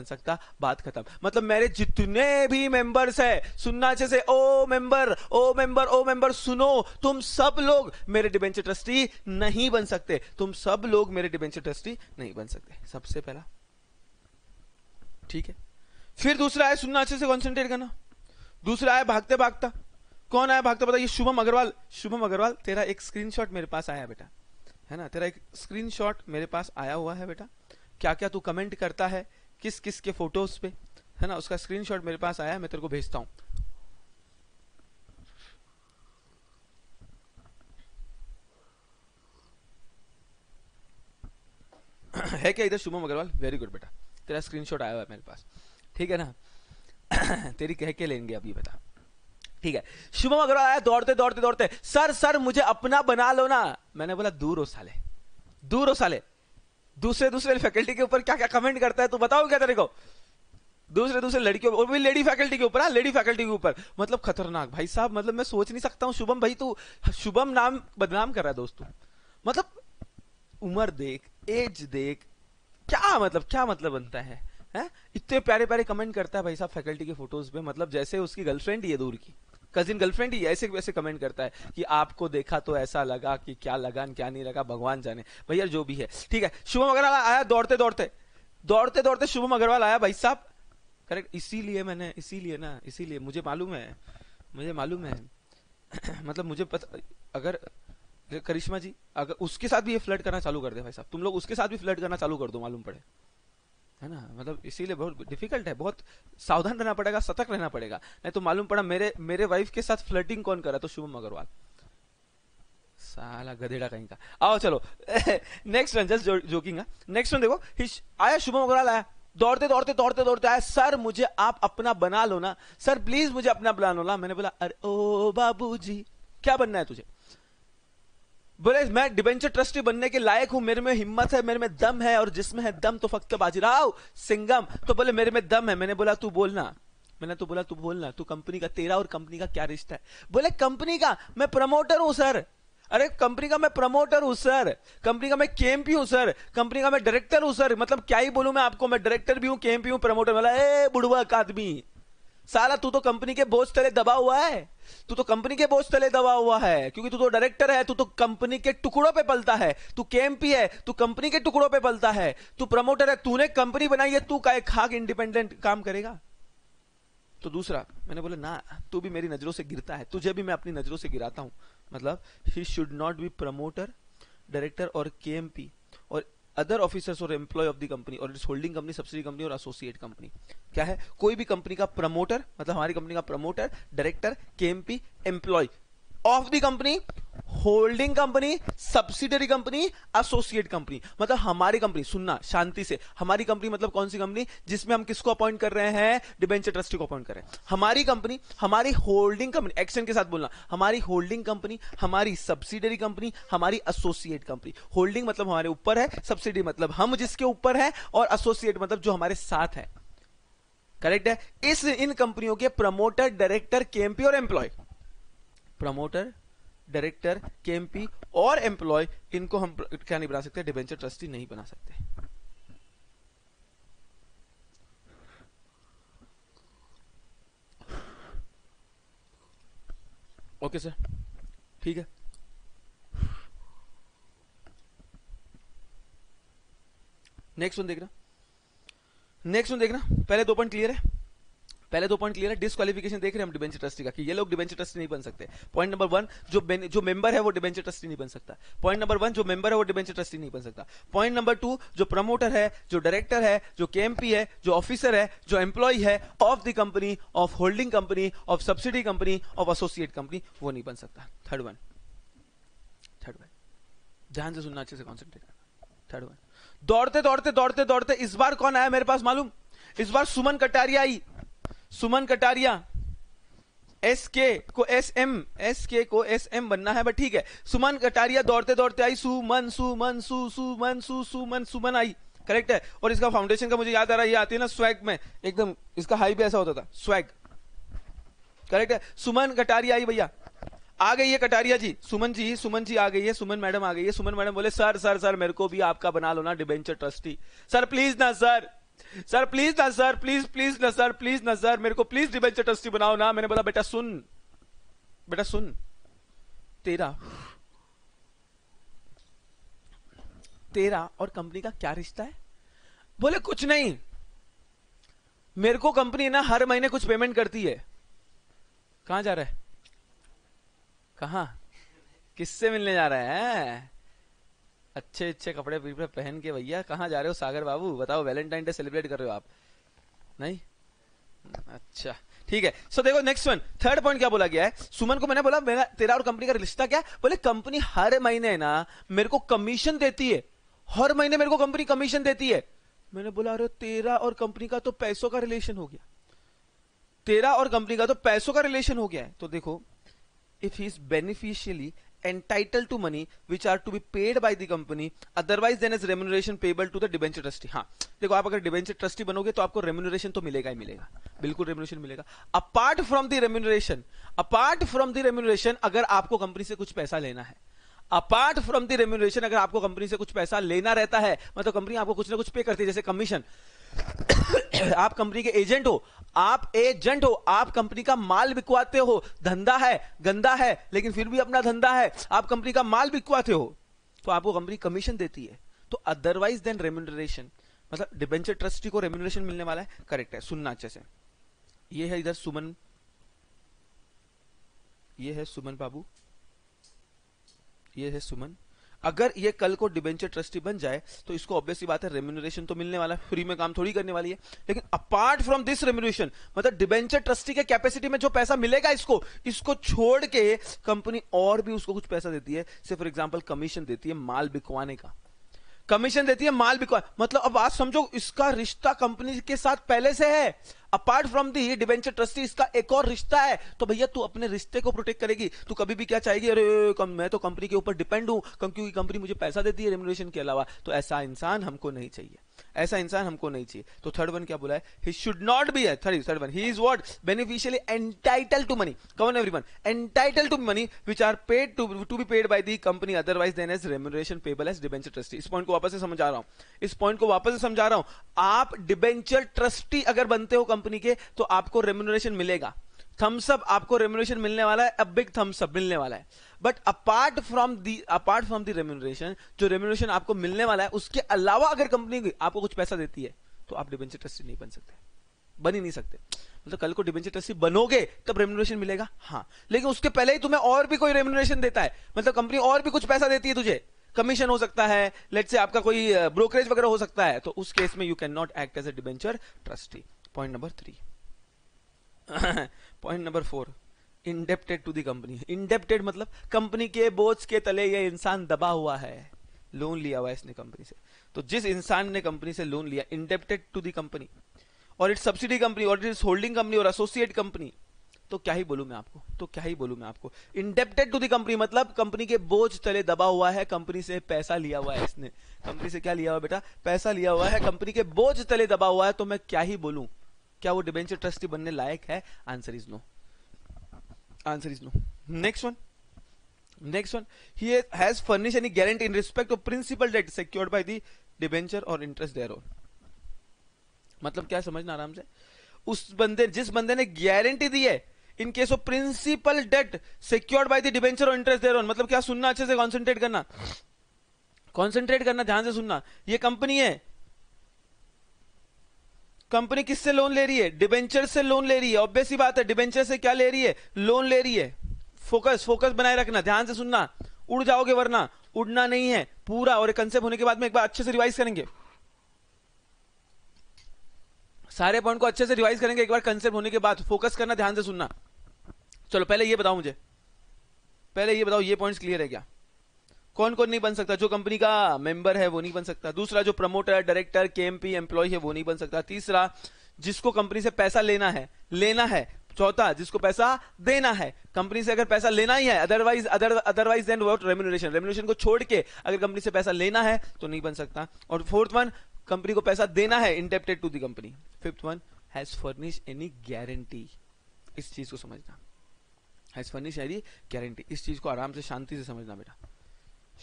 सकता, बात खत्म। मतलब मेरे जितने भी मेंबर्स है, सुनना अच्छे से, ओ मेंबर सुनो, तुम सब लोग मेरे डिबेंचर ट्रस्टी नहीं बन सकते, तुम सब लोग मेरे डिबेंचर ट्रस्टी नहीं बन सकते, सबसे पहला। ठीक है, फिर दूसरा है, सुनना अच्छे से, कंसंट्रेट करना। दूसरा है भागते भागता, कौन आया भागते बताइए? शुभम अग्रवाल, तेरा एक स्क्रीनशॉट मेरे पास आया बेटा, है ना, तेरा एक स्क्रीनशॉट मेरे पास आया हुआ है बेटा। क्या क्या तू कमेंट करता है किस किस के फोटोज पे, है ना, उसका स्क्रीनशॉट मेरे पास आया है, मैं तेरे को भेजता हूं। है क्या इधर शुभम अग्रवाल? वेरी गुड बेटा, तेरा स्क्रीनशॉट आया हुआ है मेरे पास, ठीक है ना। तेरी कह के लेंगे अभी बेटा, ठीक है। शुभम अग्रवाल आया दौड़ते, सर मुझे अपना बना लो ना। मैंने बोला दूर हो साले, दूसरे फैकल्टी के ऊपर क्या क्या कमेंट करता है तू बताओ क्या तेरे को? दूसरे दूसरे लड़कियों और भी लेडी फैकल्टी के ऊपर, हाँ लेडी फैकल्टी के ऊपर, मतलब खतरनाक भाई साहब, मतलब मैं सोच नहीं सकता हूँ। शुभम भाई तू शुभम नाम बदनाम कर रहा है दोस्तों, मतलब उम्र देख, एज देख, क्या मतलब बनता है, हैं? इतने प्यारे प्यारे कमेंट करता है भाई साहब फैकल्टी के फोटोज पे, मतलब जैसे उसकी गर्लफ्रेंड ही है, दूर की कजिन गर्लफ्रेंड ही, ऐसे वैसे कमेंट करता है कि आपको देखा तो ऐसा लगा कि क्या लगा क्या नहीं लगा भगवान जाने। भैया जो भी है ठीक है। शुभम अग्रवाल आया दौड़ते दौड़ते शुभम अग्रवाल आया भाई साहब, करेक्ट। इसीलिए मुझे मालूम है मतलब मुझे पता, अगर करिश्मा जी अगर उसके साथ भी ये फ्लर्ट करना चालू कर दे भाई साहब, तुम लोग उसके साथ भी फ्लर्ट करना चालू कर दो, मालूम पड़े, है ना, मतलब इसीलिए बहुत डिफिकल्ट है, बहुत सावधान रहना पड़ेगा, सतर्क रहना पड़ेगा, नहीं तो मालूम पड़ा मेरे वाइफ के साथ फ्लर्टिंग कौन करा, तो शुभम अग्रवाल, साला गधेड़ा कहीं का। आओ चलो next one, just joking. Next one देखो, आया शुभम अग्रवाल आया दौड़ते आया, सर मुझे आप अपना बना लो ना, सर प्लीज मुझे अपना बना लो ना। मैंने बोला अरे ओ बाबूजी क्या बनना है तुझे? बोले मैं डिबेंचर ट्रस्टी बनने के लायक हूं, मेरे में हिम्मत है, मेरे में दम है, और जिसमें है दम तो फक्त बाजीराव सिंघम। तो बोले मेरे में दम है। मैंने बोला तू बोलना, तू कंपनी का, तेरा और कंपनी का क्या रिश्ता है? बोले कंपनी का मैं प्रमोटर हूं सर। अरे कंपनी का मैं प्रमोटर हूं सर, कंपनी का मैं केएमपी हूं सर, कंपनी का मैं डायरेक्टर हूं सर, मतलब क्या ही बोलूं मैं आपको, मैं डायरेक्टर भी हूं, केएमपी हूं, प्रमोटर। बोला ए बुढ़वा का आदमी, साला तू तो कंपनी के बोझ तले दबा हुआ है, क्योंकि तू तो डायरेक्टर है, तू तो कंपनी के टुकड़ों पे पलता है, तू केएमपी है, तू कंपनी के टुकड़ों पे पलता है, तू प्रमोटर है, तूने कंपनी बनाई है, तू का एक खाक इंडिपेंडेंट काम करेगा? तो दूसरा मैंने बोला ना, तू भी मेरी नजरों से गिरता है, तुझे भी मैं अपनी नजरों से गिराता हूं, मतलब ही should not B promoter, director और केएमपी और अदर ऑफिसर्स और एम्प्लॉय ऑफ द कंपनी और it's holding company, subsidy company और एसोसिएट कंपनी। क्या है? कोई भी कंपनी का प्रमोटर, मतलब हमारी कंपनी का promoter, director, KMP, employee of the company, holding company, subsidiary company, associate company, मतलब हमारी कंपनी। सुनना शांति से, हमारी कंपनी मतलब कौन सी कंपनी? जिसमें हम किसको अपॉइंट कर रहे हैं? डिबेंचर ट्रस्टी को अपॉइंट कर रहे हैं। हमारी कंपनी, हमारी होल्डिंग कंपनी, एक्शन के साथ बोलना, हमारी होल्डिंग कंपनी, हमारी सब्सिडरी कंपनी, हमारी एसोसिएट कंपनी। होल्डिंग मतलब हमारे ऊपर है, सब्सिडी मतलब हम जिसके ऊपर है, और एसोसिएट मतलब जो हमारे साथ है। करेक्ट है? इन कंपनियों के प्रमोटर, डायरेक्टर, केएमपी और एम्प्लॉय, प्रमोटर, डायरेक्टर, केएमपी और एम्प्लॉय, इनको हम क्या नहीं बना सकते? डिबेंचर ट्रस्टी नहीं बना सकते। ओके सर, ठीक है। नेक्स्ट वन देखना, पहले 2 पॉइंट क्लियर है, डिस्क्वालिफिकेशन देख रहे हैं हम डिबेंचर ट्रस्टी का, कि ये लोग डिबेंचर ट्रस्टी नहीं बन सकते। पॉइंट नंबर 1, जो मेंबर है वो डिबेंचर ट्रस्टी नहीं बन सकता। पॉइंट नंबर 1, जो मेंबर है वो डिबेंचर ट्रस्टी नहीं बन सकता। पॉइंट नंबर 2, जो प्रमोटर है, जो डायरेक्टर है, जो केएमपी है, जो ऑफिसर है, जो एम्प्लॉय है of the company, of holding company, of subsidy company, of associate company, वो नहीं बन सकता। थर्ड वन, ध्यान से सुनना, अच्छे से कॉन्सेंट्रेट करना। थर्ड वन, दौड़ते इस बार कौन आया मेरे पास मालूम? इस बार सुमन कटारिया आई। सुमन कटारिया, एसके को एसएम बनना है, बट ठीक है। सुमन कटारिया दौड़ते आई, सुमन आई, करेक्ट है। और इसका फाउंडेशन का मुझे याद आ रहा है, ये आती है ना स्वैग में, एकदम इसका हाई भी ऐसा होता था, स्वैग, करेक्ट है। सुमन कटारिया आई भैया, आ गई है कटारिया जी, सुमन जी आ गई है, सुमन मैडम आ गई है। सुमन मैडम बोले सर मेरे को भी आपका बना लो ना डिबेंचर ट्रस्टी, सर प्लीज ना सर, प्लीज ना सर, मेरे को प्लीज डिबेंचर ट्रस्टी बनाओ ना। मैंने बोला बेटा सुन, तेरा और कंपनी का क्या रिश्ता है? बोले कुछ नहीं, मेरे को कंपनी ना हर महीने कुछ पेमेंट करती है। कहां जा रहा है? कहां? किससे मिलने जा रहा है? अच्छे कपड़े पहन के भैया कहां जा रहे हो सागर बाबू? बताओ, वैलेंटाइन डे सेलिब्रेट कर रहे हो आप? नहीं? अच्छा ठीक है। सो देखो नेक्स्ट वन, थर्ड पॉइंट क्या बोला गया है? सुमन को मैंने बोला मेरा तेरा और कंपनी का रिश्ता क्या? बोले कंपनी हर महीने ना मेरे को कमीशन देती है, हर महीने मेरे को कंपनी कमीशन देती है। मैंने बोला अरे तेरा और कंपनी का तो पैसों का रिलेशन हो गया, तो देखो, if he is beneficially entitled to money which are to be paid by the company otherwise than as remuneration payable to the debenture trustee. हाँ देखो, आप अगर डिबेंचर ट्रस्टी बनोगे तो आपको रेम्यूनरेशन तो मिलेगा ही मिलेगा, बिल्कुल रेम्यूनरेशन मिलेगा. अपार्ट फ्रॉम द रेम्यूनरेशन अगर आपको कंपनी से कुछ पैसा लेना है, अपार्ट फ्रॉम द रेम्यूनरेशन अगर आपको कंपनी से कुछ पैसा लेना रहता है, मतलब कंपनी आपको कुछ ना कुछ पे करती है, जैसे कमीशन. आप कंपनी के एजेंट हो, आप कंपनी का माल बिकवाते हो, धंधा है गंदा है लेकिन फिर भी अपना धंधा है, आप कंपनी का माल बिकवाते हो तो आपको कंपनी कमीशन देती है. तो अदरवाइज देन रेम्यूनरेशन, मतलब डिबेंचर ट्रस्टी को रेम्यूनरेशन मिलने वाला है. करेक्ट है, सुनना अच्छे से. ये है इधर सुमन, ये है सुमन बाबू, ये है सुमन. अगर ये कल को डिबेंचर ट्रस्टी बन जाए तो इसको ऑब्वियसली बात है रेम्यूनरेशन तो मिलने वाला है, फ्री में काम थोड़ी करने वाली है. लेकिन अपार्ट फ्रॉम दिस रेम्यूनरेशन, मतलब डिबेंचर ट्रस्टी के कैपेसिटी में जो पैसा मिलेगा इसको छोड़ के कंपनी और भी उसको कुछ पैसा देती है. से फॉर एग्जांपल कमीशन देती है माल बिकवाने का, कमीशन देती है माल बिकवा, मतलब अब बात समझो, इसका रिश्ता कंपनी के साथ पहले से है. Apart from the debenture trustee इसका एक और रिश्ता है. तो भैया तू अपने रिश्ते को प्रोटेक्ट करेगी, तू कभी भी क्या चाहेगी, अरे मैं तो कंपनी के ऊपर डिपेंड हूं क्योंकि कंपनी मुझे पैसा देती है रेम्यूनरेशन के अलावा. तो ऐसा इंसान हमको नहीं चाहिए, ऐसा इंसान हमको नहीं चाहिए. तो थर्ड वन क्या बोला है, he should not be, third one, he is what, beneficially entitled to money. Come on everyone, entitled to money which are paid to be paid by the company otherwise than as remuneration payable as debenture trustee. इस point को वापस से समझा रहा हूं, आप debenture trustee अगर बनते हो कंपनी के तो आपको रेम्यूनरेशन मिलेगा. थम्स अप, आपको रेम्यूनरेशन मिलने वाला है, अ बिग थम्स अप मिलने वाला है. But apart from the remuneration, जो रेम्यूनरेशन आपको मिलने वाला है उसके अलावा अगर कंपनी आपको कुछ पैसा देती है तो आप डिबेंचर ट्रस्टी नहीं बन सकते, बन ही नहीं सकते. मतलब कल को डिबेंचर ट्रस्टी बनोगे तब रेम्यूनरेशन मिलेगा, हाँ, लेकिन उसके पहले ही तुम्हें और भी कोई रेम्यूनरेशन देता है, मतलब कंपनी और भी कुछ पैसा देती है तुझे, कमीशन हो सकता है, लेट्स से आपका कोई ब्रोकरेज वगैरह हो सकता है, तो उस केस में you can not act as a debenture trustee. Point number 3. Point number 4, indebted to the company. Indebted मतलब कंपनी के बोझ के तले ये इंसान दबा हुआ है, लोन लिया हुआ है इसने कंपनी से. तो जिस इंसान ने कंपनी से लोन लिया, इंडेप्टेड टू द कंपनी और इट्स सब्सिडी कंपनी और इट्स होल्डिंग कंपनी और एसोसिएट कंपनी, तो क्या ही बोलूं मैं आपको, इंडेप्टेड टू द कंपनी मतलब कंपनी के बोझ तले दबा हुआ है, कंपनी से पैसा लिया हुआ है इसने. कंपनी से क्या लिया हुआ बेटा, पैसा लिया हुआ है, कंपनी के बोझ तले दबा हुआ है. तो मैं क्या ही बोलूं, क्या वो डिबेंचर ट्रस्टी बनने लायक है? Answer is no. Next one, he has furnish any guarantee in respect of principal debt secured by the debenture or interest thereon. मतलब क्या, समझना आराम से, जिस बंदे ने गारंटी दी है in case of principal debt secured by the debenture or interest thereon. मतलब क्या, सुनना अच्छे से, कंसंट्रेट करना, ध्यान से सुनना. ये कंपनी है, कंपनी किससे लोन ले रही है? डिबेंचर से लोन ले रही है. ऑब्वियस सी बात है, डिबेंचर से क्या ले रही है? लोन ले रही है. फोकस बनाए रखना, ध्यान से सुनना, उड़ जाओगे वरना. उड़ना नहीं है पूरा. और कंसेप्ट होने के बाद में एक बार अच्छे से रिवाइज करेंगे, सारे पॉइंट को अच्छे से रिवाइज करेंगे एक बार कंसेप्ट होने के बाद. फोकस करना, ध्यान से सुनना. चलो पहले ये बताओ मुझे, ये पॉइंट्स क्लियर है क्या? कौन कौन नहीं बन सकता? जो कंपनी का मेंबर है वो नहीं बन सकता. दूसरा, जो प्रमोटर, डायरेक्टर, केएमपी एम्प्लॉय है वो नहीं बन सकता. तीसरा, जिसको कंपनी से पैसा लेना है. चौथा, जिसको पैसा देना है. कंपनी से अगर पैसा लेना ही है, अदरवाइज देन व्हाट, रेम्यूनरेशन को छोड़ के अगर कंपनी से पैसा लेना है तो नहीं बन सकता. और फोर्थ वन, कंपनी को पैसा देना है, indebted to the company. Fifth one, has furnish any guarantee. इस चीज को समझना, हैज फर्निश एनी गारंटी. इस चीज को आराम से शांति से समझना बेटा,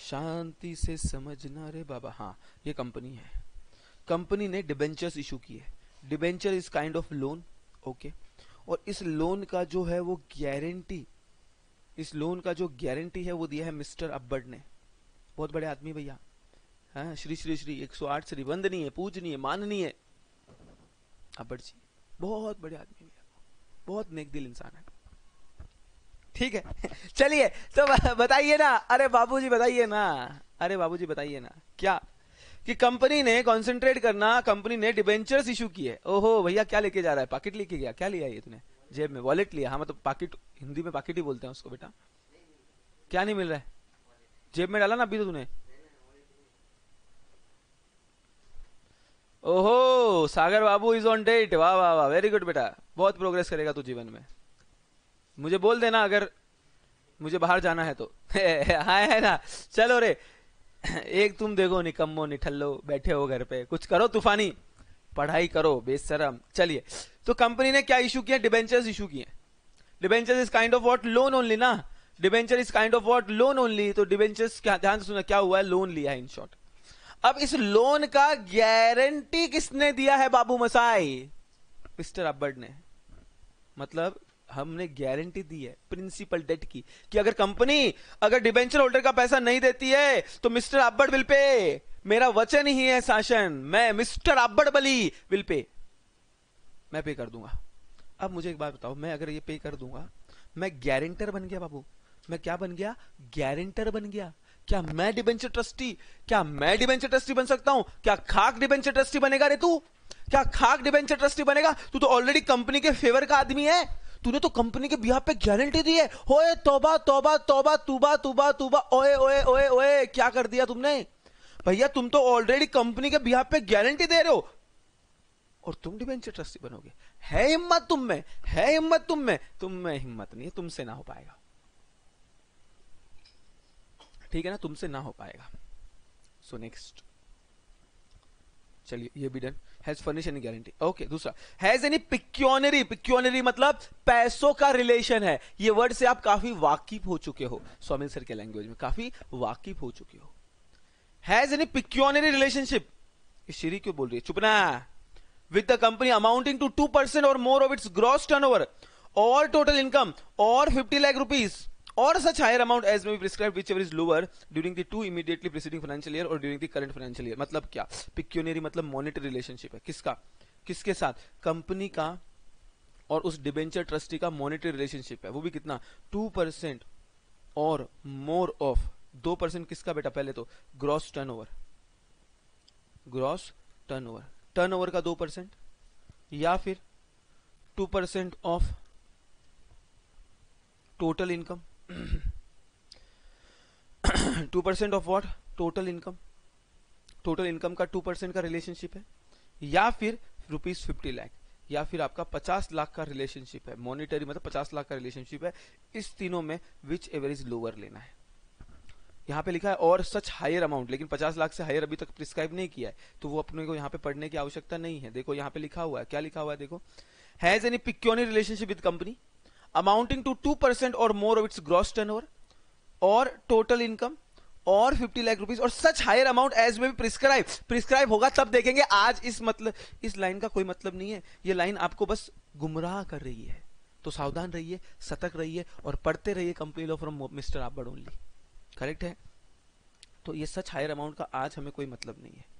शांति से समझना रे बाबा. हाँ, ये कंपनी है, कंपनी ने डिबेंचर्स इशू किए. Debenture is kind of loan, okay. और इस लोन का जो है वो गारंटी, है वो दिया है मिस्टर अब्बड़ ने. बहुत बड़े आदमी भैया, हाँ, श्री 108 श्री, वंदनीय, पूजनीय, माननीय अब्बड़ जी. बहुत बड़े आदमी भैया, बहुत नेक दिल इंसान है. ठीक है. चलिए तो बताइए ना, अरे बाबूजी बताइए ना, क्या कि कंपनी ने, कंसंट्रेट करना, कंपनी ने डिबेंचर्स इशू किए. ओहो भैया, क्या लेके जा रहा है? पाकिट लेके गया? क्या लिया ये तूने? जेब में वॉलेट लिया? हाँ, मतलब पाकिट, हिंदी में पाकिट ही बोलते हैं उसको बेटा. क्या नहीं मिल रहा है? जेब में डाला ना अभी तो तूने. ओहो, सागर बाबू इज ऑन डेट. वाह वाह वाह, वेरी गुड बेटा, बहुत प्रोग्रेस करेगा तू जीवन में. मुझे बोल देना अगर मुझे बाहर जाना है तो हाँ है ना। चलो रे, एक तुम देखो निकम्मो निठल्लो बैठे हो घर पे, कुछ करो तूफानी, पढ़ाई करो बेशरम। चलिए, तो कंपनी ने क्या इशू किया? डिबेंचर्स इशू किए। Debentures is kind of what? Loan only ना। Debenture is kind of what? Loan only. तो डिबेंचर्स क्या, ध्यान से सुना, क्या हुआ है? लोन लिया है इन शॉर्ट। अब इस लोन का गारंटी किसने दिया है बाबू मसाई? मिस्टर अब्बर्ड ने। मतलब हमने गारंटी दी है प्रिंसिपल डेट की, कि अगर कंपनी अगर डिबेंचर होल्डर का पैसा नहीं देती है तो मिस्टर अब्बर्ड विल पे। मेरा वचन ही है शासन, मैं मिस्टर अब्बर्ड बली विल पे, मैं पे कर दूंगा। अब मुझे एक बात बताओ, मैं अगर ये पे कर दूंगा, मैं गारंटर बन गया बाबू। मैं क्या बन गया? गारंटर बन गया। क्या मैं डिबेंचर ट्रस्टी, क्या मैं डिबेंचर ट्रस्टी बन सकता हूं? क्या खाक डिबेंचर ट्रस्टी बनेगा रे तू? क्या खाक डिबेंचर ट्रस्टी बनेगा? तू तो ऑलरेडी कंपनी के फेवर का आदमी है। तूने तो कंपनी के बिहाफ पे गारंटी दी है। ओए तौबा तौबा तौबा, तूबा तूबा तूबा, ओए ओए ओए ओए, क्या कर दिया तुमने भैया? तुम तो ऑलरेडी कंपनी के बिहाफ पे गारंटी दे रहे हो और तुम डिबेंचर ट्रस्टी बनोगे। है हिम्मत तुम में, है हिम्मत तुम में। तुम में हिम्मत नहीं है, तुमसे ना हो पाएगा। ठीक है ना, तुमसे ना हो पाएगा। सो नेक्स्ट, चलिए ये भी done. Has furnish any guarantee, okay. दूसरा, हैज एनी पिक्योनरी। पिक्योनरी मतलब पैसों का रिलेशन है। ये वर्ड से आप काफी वाकिफ हो चुके हो, स्वामी सर के लैंग्वेज में काफी वाकिफ हो चुके हो। Has any pecuniary relationship, Shri क्यों बोल रही है? चुप ना। With the company amounting to 2% और more of its gross turnover और टोटल इनकम और 50 lakh rupees or such higher amount as may be prescribed whichever is lower during the two immediately preceding financial year or during the current financial year। मतलब क्या? Pecuniary मतलब monetary relationship है। किसका? किसके साथ? Company का और उस डिबेंचर ट्रस्टी का मॉनेटरी रिलेशनशिप है। वो भी कितना? 2% और मोर ऑफ 2%। किसका बेटा? पहले तो gross turnover, gross turnover, turnover का 2% या फिर 2% of total income. 2% of what? Total income. Total income का 2% का रिलेशनशिप है, या फिर ₹50 लाख, या फिर आपका 50 लाख का रिलेशनशिप है। मॉनिटरी मतलब 50 लाख का रिलेशनशिप है। इस तीनों में विच एवर इज लोअर लेना है। यहाँ पे लिखा है और सच हायर अमाउंट, लेकिन 50 लाख से हायर अभी तक प्रिस्क्राइब नहीं किया है, तो वो अपने को यहाँ पे पढ़ने की आवश्यकता नहीं है। देखो यहाँ पे लिखा हुआ है, क्या लिखा हुआ है देखो। Has any pecuniary relationship with company amounting to 2% और more of its gross turnover और टोटल इनकम और 50 लाख रुपीज और सच हायर अमाउंट एज में भी प्रिस्क्राइब। प्रिस्क्राइब होगा तब देखेंगे। आज इस मतलब इस लाइन का कोई मतलब नहीं है। ये लाइन आपको बस गुमराह कर रही है, तो सावधान रहिए, सतर्क रहिए और पढ़ते रहिए कंपनी लॉ फ्रॉम मिस्टर अब्बर्ड ओनली। करेक्ट है? तो ये सच हायर अमाउंट का आज हमें कोई मतलब नहीं है।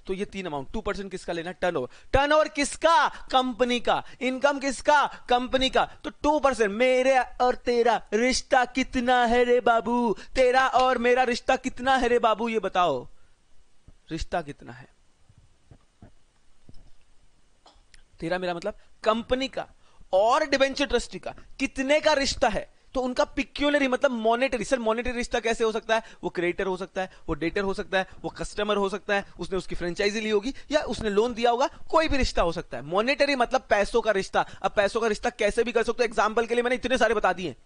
तो ये 3 अमाउंट, 2% किसका लेना? टर्नओवर। टर्नओवर किसका? कंपनी का। इनकम किसका? कंपनी का। तो 2% मेरे और तेरा रिश्ता कितना है रे बाबू? तेरा और मेरा रिश्ता कितना है रे बाबू? ये बताओ, रिश्ता कितना है? तेरा मेरा मतलब कंपनी का और डिबेंचर ट्रस्टी का कितने का रिश्ता है? तो उनका पिक्यूलरी मतलब मॉनेटरी। सर मॉनेटरी रिश्ता कैसे हो सकता है? वो क्रेडिटर हो सकता है, वो डेटर हो सकता है, वो कस्टमर हो सकता है, उसने उसकी फ्रेंचाइजी ली होगी या उसने लोन दिया होगा, कोई भी रिश्ता हो सकता है। मॉनेटरी मतलब पैसों का रिश्ता। अब पैसों का रिश्ता कैसे भी कर सकते हो, एग्जाम्पल के लिए मैंने इतने सारे बता दिए।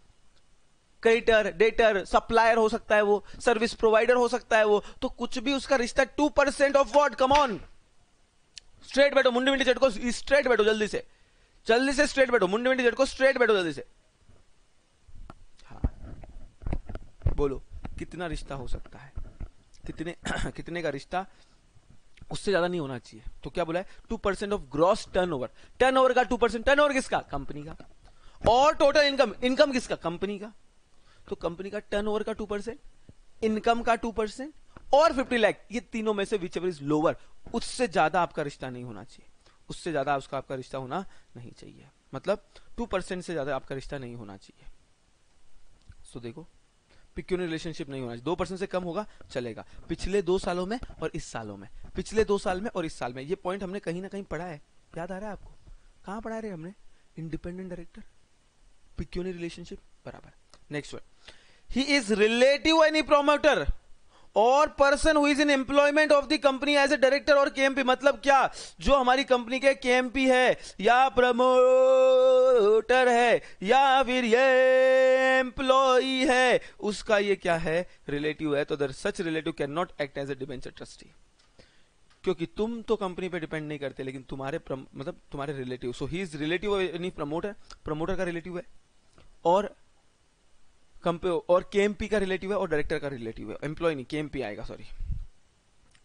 क्रेडिटर, डेटर, सप्लायर हो सकता है, वो सर्विस प्रोवाइडर हो सकता है, वो तो कुछ भी उसका रिश्ता। 2% of what? Come on, straight बैठो, मुंडी मुंडी झटको, स्ट्रेट बैठो, जल्दी से स्ट्रेट बैठो, मुंडी मुंडी झटको, स्ट्रेट बैठो जल्दी से। बोलो कितना रिश्ता हो सकता है? कितने कितने का रिश्ता? उससे ज्यादा नहीं होना चाहिए। तो क्या बोला है? 2% ऑफ ग्रॉस टर्नओवर। टर्नओवर का 2%। टर्नओवर किसका? कंपनी का। और टोटल इनकम, इनकम किसका? कंपनी का। तो कंपनी का टर्नओवर का 2%, इनकम का 2% और 50 लाख, ये तीनों में से विच एवर इज लोअर, उससे ज्यादा आपका रिश्ता नहीं होना चाहिए। उससे ज्यादा उसका आपका रिश्ता होना नहीं चाहिए। मतलब 2% से ज्यादा आपका रिश्ता नहीं होना चाहिए। सो देखो, पिक्यूनरी रिलेशनशिप नहीं होना चाहिए। 2% से कम होगा चलेगा। पिछले 2 सालों में और इस सालों में, पिछले 2 साल में और इस साल में, ये पॉइंट हमने कहीं ना कहीं पढ़ा है। याद आ रहा है आपको? कहां पढ़ा रहे हमने? इंडिपेंडेंट डायरेक्टर, पिक्यूनरी रिलेशनशिप, बराबर। Next one, he is relative any promoter और person who is in employment of the company as a director और केएमपी। मतलब क्या? जो हमारी कंपनी के केएमपी है या प्रमोटर प्रमोटर है या फिर ये एम्प्लॉई है, उसका ये क्या है, रिलेटिव है, तो दर such relative can not act as a debenture trustee, क्योंकि तुम तो कंपनी पे डिपेंड नहीं करते, लेकिन तुम्हारे मतलब तुम्हारे relative, so he is relative यानी प्रमोटर, प्रमोटर का रिलेटिव है, और केएमपी का रिलेटिव है, और डायरेक्टर का रिलेटिव है, एम्प्लॉय नहीं, केएमपी आएगा, सॉरी,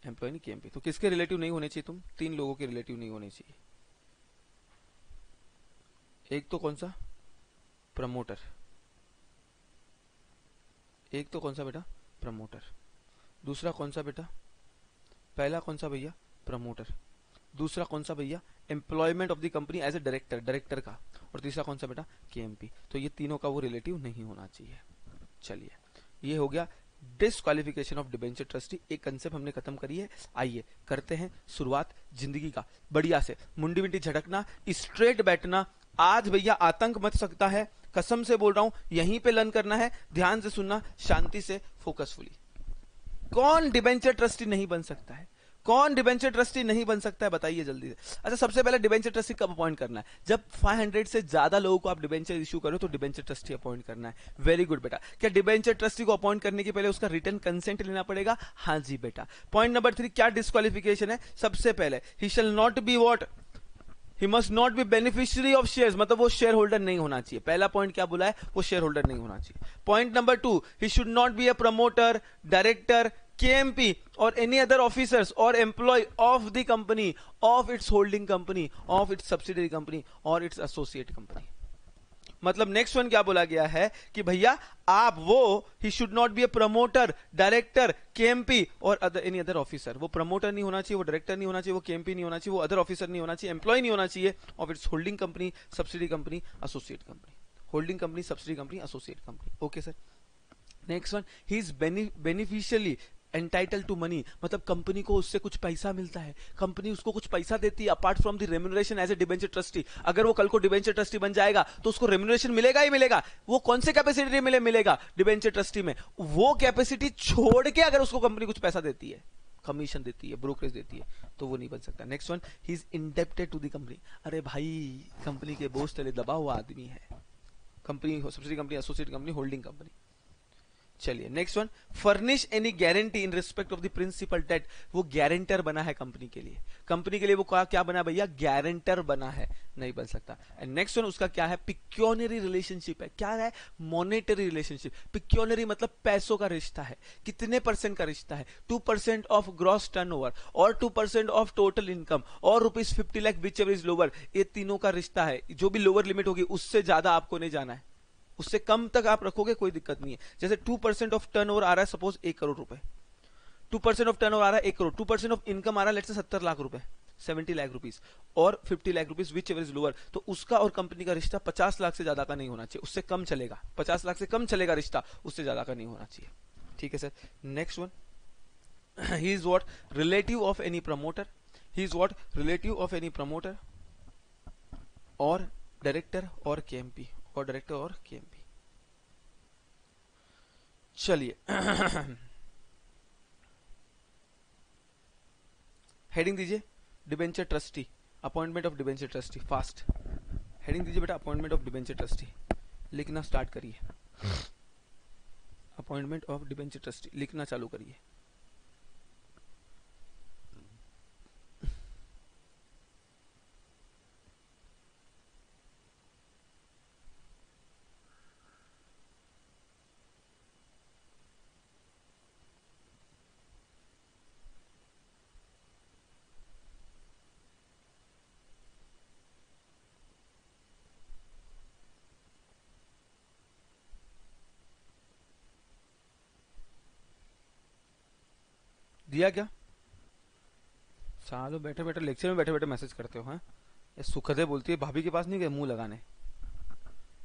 एम्प्लॉय नहीं केएमपी। तो किसके रिलेटिव नहीं होने चाहिए, तुम तीन लोगों के रिलेटिव नहीं होने चाहिए। एक तो कौन सा, प्रमोटर, एक तो कौन सा बेटा, प्रमोटर, दूसरा कौन सा बेटा, पहला कौन सा भैया, प्रमोटर, दूसरा कौन सा भैया, employment of the company as a director, director का, और तीसरा कौन सा बेटा, केएमपी। तो ये तीनों का वो रिलेटिव नहीं होना चाहिए। चलिए, ये हो गया डिस्क्वालिफिकेशन ऑफ डिबेंचर ट्रस्टी। एक कंसेप्ट हमने खत्म करी है। आइए करते हैं शुरुआत जिंदगी का बढ़िया से, मुंडी विंडी झटकना, स्ट्रेट बैठना। आज भैया आतंक मच सकता है, कसम से बोल रहा हूं, यहीं पे लर्न करना है, ध्यान से सुनना, शांति से, फोकसफुली। कौन डिबेंचर ट्रस्टी नहीं बन सकता है, कौन डिबेंचर ट्रस्टी नहीं बन सकता है, बताइए जल्दी से। अच्छा, सबसे पहले डिबेंचर ट्रस्टी कब अपॉइंट करना है, जब 500 से ज्यादा लोगों को आप डिबेंचर इशू करो तो डिबेंचर ट्रस्टी अपॉइंट करना है। वेरी गुड बेटा। क्या डिबेंचर ट्रस्टी को अपॉइंट करने के पहले उसका रिटर्न कंसेंट लेना पड़ेगा? हाँ जी बेटा। पॉइंट नंबर 3, क्या डिस्क्वालिफिकेशन है? सबसे पहले ही shall not be what, he must not be beneficiary of shares, मतलब वो शेयर होल्डर नहीं होना चाहिए। पहला पॉइंट क्या बोला है, वो शेयर होल्डर नहीं होना चाहिए। Point number 2, he should not be a promoter, director, KMP or any other officers or employee of the company, of its holding company, of its subsidiary company or its associate company। मतलब next one क्या बोला गया है कि भैया आप वो, ही should not B A promoter, director, KMP और एनी अदर ऑफिसर। वो प्रमोटर नहीं होना चाहिए, वो डायरेक्टर नहीं होना चाहिए, वो KMP नहीं होना चाहिए, वो अदर ऑफिसर नहीं होना चाहिए, एम्प्लॉय नहीं होना चाहिए, of its holding company, subsidy company, associate company. Holding company, subsidy company, associate company. Okay sir. Next one, he is beneficially entitle to money, मतलब कंपनी को उससे कुछ पैसा मिलता है, कंपनी उसको कुछ पैसा देती है apart from the remuneration as a debenture trustee. अगर वो कल को डिबेंचर ट्रस्टी बन जाएगा तो उसको रेम्यूनरेशन मिलेगा ही मिलेगा। वो कौन से कैपेसिटी में मिलेगा? डिबेंचर ट्रस्टी में। वो कैपेसिटी छोड़ के अगर उसको कंपनी कुछ पैसा देती है, कमीशन देती है, ब्रोकरेज देती है, तो वो नहीं बन सकता। Next one, he is indebted to the company. अरे भाई, कंपनी के बोझ तले दबा हुआ आदमी है, company, subsidy company, associate company, holding company. चलिए next one, furnish any guarantee in respect of the principal debt. वो गारंटर बना है कंपनी के लिए, कंपनी के लिए वो क्या बना भैया? गारंटर बना है, नहीं बन सकता। एंड नेक्स्ट वन, उसका क्या है? पिक्योनरी रिलेशनशिप है। क्या है? Monetary relationship. पिक्योनरी मतलब पैसों का रिश्ता है। कितने परसेंट का रिश्ता है? 2% ऑफ ग्रॉस टर्नओवर और 2% ऑफ टोटल इनकम और ₹50 lakh whichever is lower. ये तीनों का रिश्ता है। जो भी लोअर लिमिट होगी उससे ज्यादा आपको नहीं जाना है, उससे कम तक आप रखोगे कोई दिक्कत नहीं है। जैसे 2% ऑफ टर्नओवर आ रहा है, सपोज 1 करोड़ रुपए, 2% ऑफ टर्नओवर आ रहा है 1 करोड़, 2% ऑफ इनकम आ रहा है लेट्स से 70 लाख रुपए, 70 लाख रुपीस, और 50 lakh rupees which ever is lower, तो उसका और कंपनी का रिश्ता 50 लाख से ज्यादा का नहीं होना चाहिए, उससे कम चलेगा। 50 लाख से कम चलेगा रिश्ता, उससे ज्यादा का नहीं होना चाहिए। ठीक है sir. Next one, he is what? Relative of any promoter, he is what? Relative of any promoter और डायरेक्टर और KMP, और डायरेक्टर और KMP। चलिए हेडिंग दीजिए, debenture trustee, appointment of debenture trustee. Fast heading दीजिए बेटा, अपॉइंटमेंट ऑफ डिबेंचर ट्रस्टी। लिखना start करिए, अपॉइंटमेंट ऑफ डिबेंचर ट्रस्टी लिखना चालू करिए। दिया क्या? सालों बैठे बैठे लेक्चर में बैठे बैठे मैसेज करते हो। हाँ, ये सुखदे बोलती है भाभी के पास नहीं गए मुंह लगाने,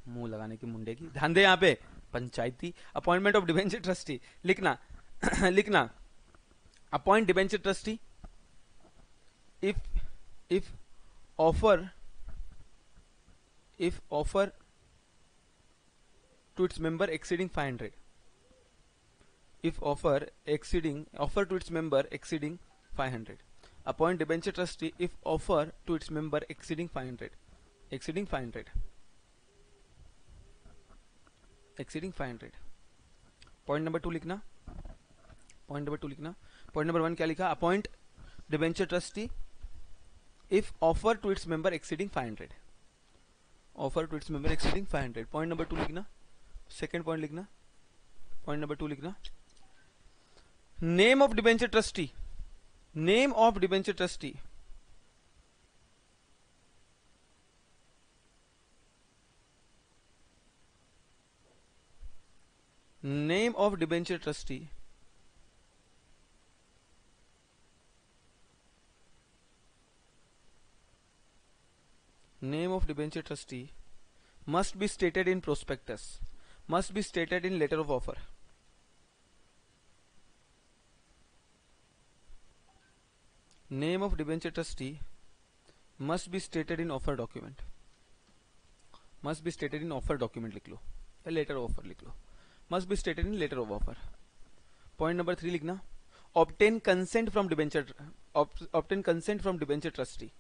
मुंह लगाने की मुंडे की। ध्यान दे यहाँ पे, पंचायती। अपॉइंटमेंट ऑफ डिबेंचर ट्रस्टी लिखना लिखना, appoint debenture trustee if offer to its member exceeding 500, if offer to its member exceeding 500. Appoint debenture trustee if offer to its member exceeding 500, exceeding 500। Point number 2 लिखना, point number 2 लिखना। Point number 1 क्या लिखा? Appoint debenture trustee if offer to its member exceeding 500, offer to its member exceeding 500। Point number 2 लिखना, second point लिखना, point number 2 लिखना। Name of debenture trustee, name of debenture trustee, name of debenture trustee name of debenture trustee must be stated in prospectus, must be stated in letter of offer, name of debenture trustee must be stated in offer document, must be stated in offer document लिख लो या letter of offer लिख लो, must be stated in letter of offer। point number 3 लिखना, obtain consent from debenture, obtain consent from debenture trustee,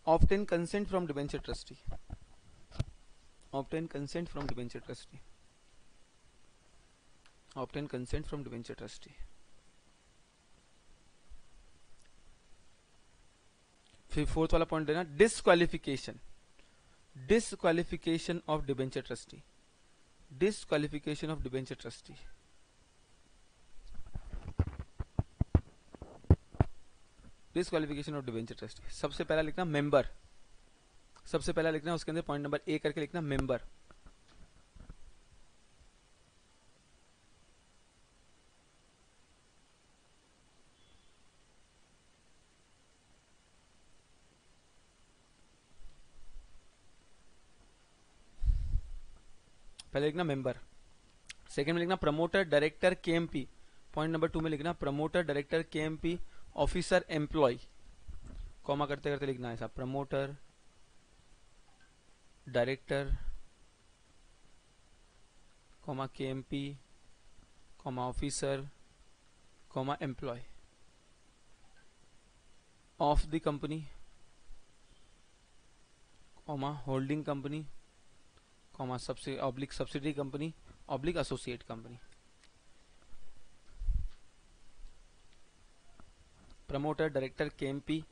obtain consent from debenture trustee, obtain consent from debenture trustee, obtain consent from debenture trustee। फिर fourth वाला point देना, disqualification, disqualification of debenture trustee, disqualification of debenture trustee. Disqualification of debenture trustee, सबसे पहला लिखना member, सबसे पहला लिखना, उसके अंदर पॉइंट नंबर ए करके लिखना मेंबर। पहले लिखना मेंबर, सेकंड में लिखना promoter director KMP, point number 2 में लिखना promoter director KMP officer employee, comma करते करते लिखना है साहब, promoter director comma KMP comma officer comma employee of the company comma holding company comma oblique subsidiary company oblique associate company. Promoter director KMP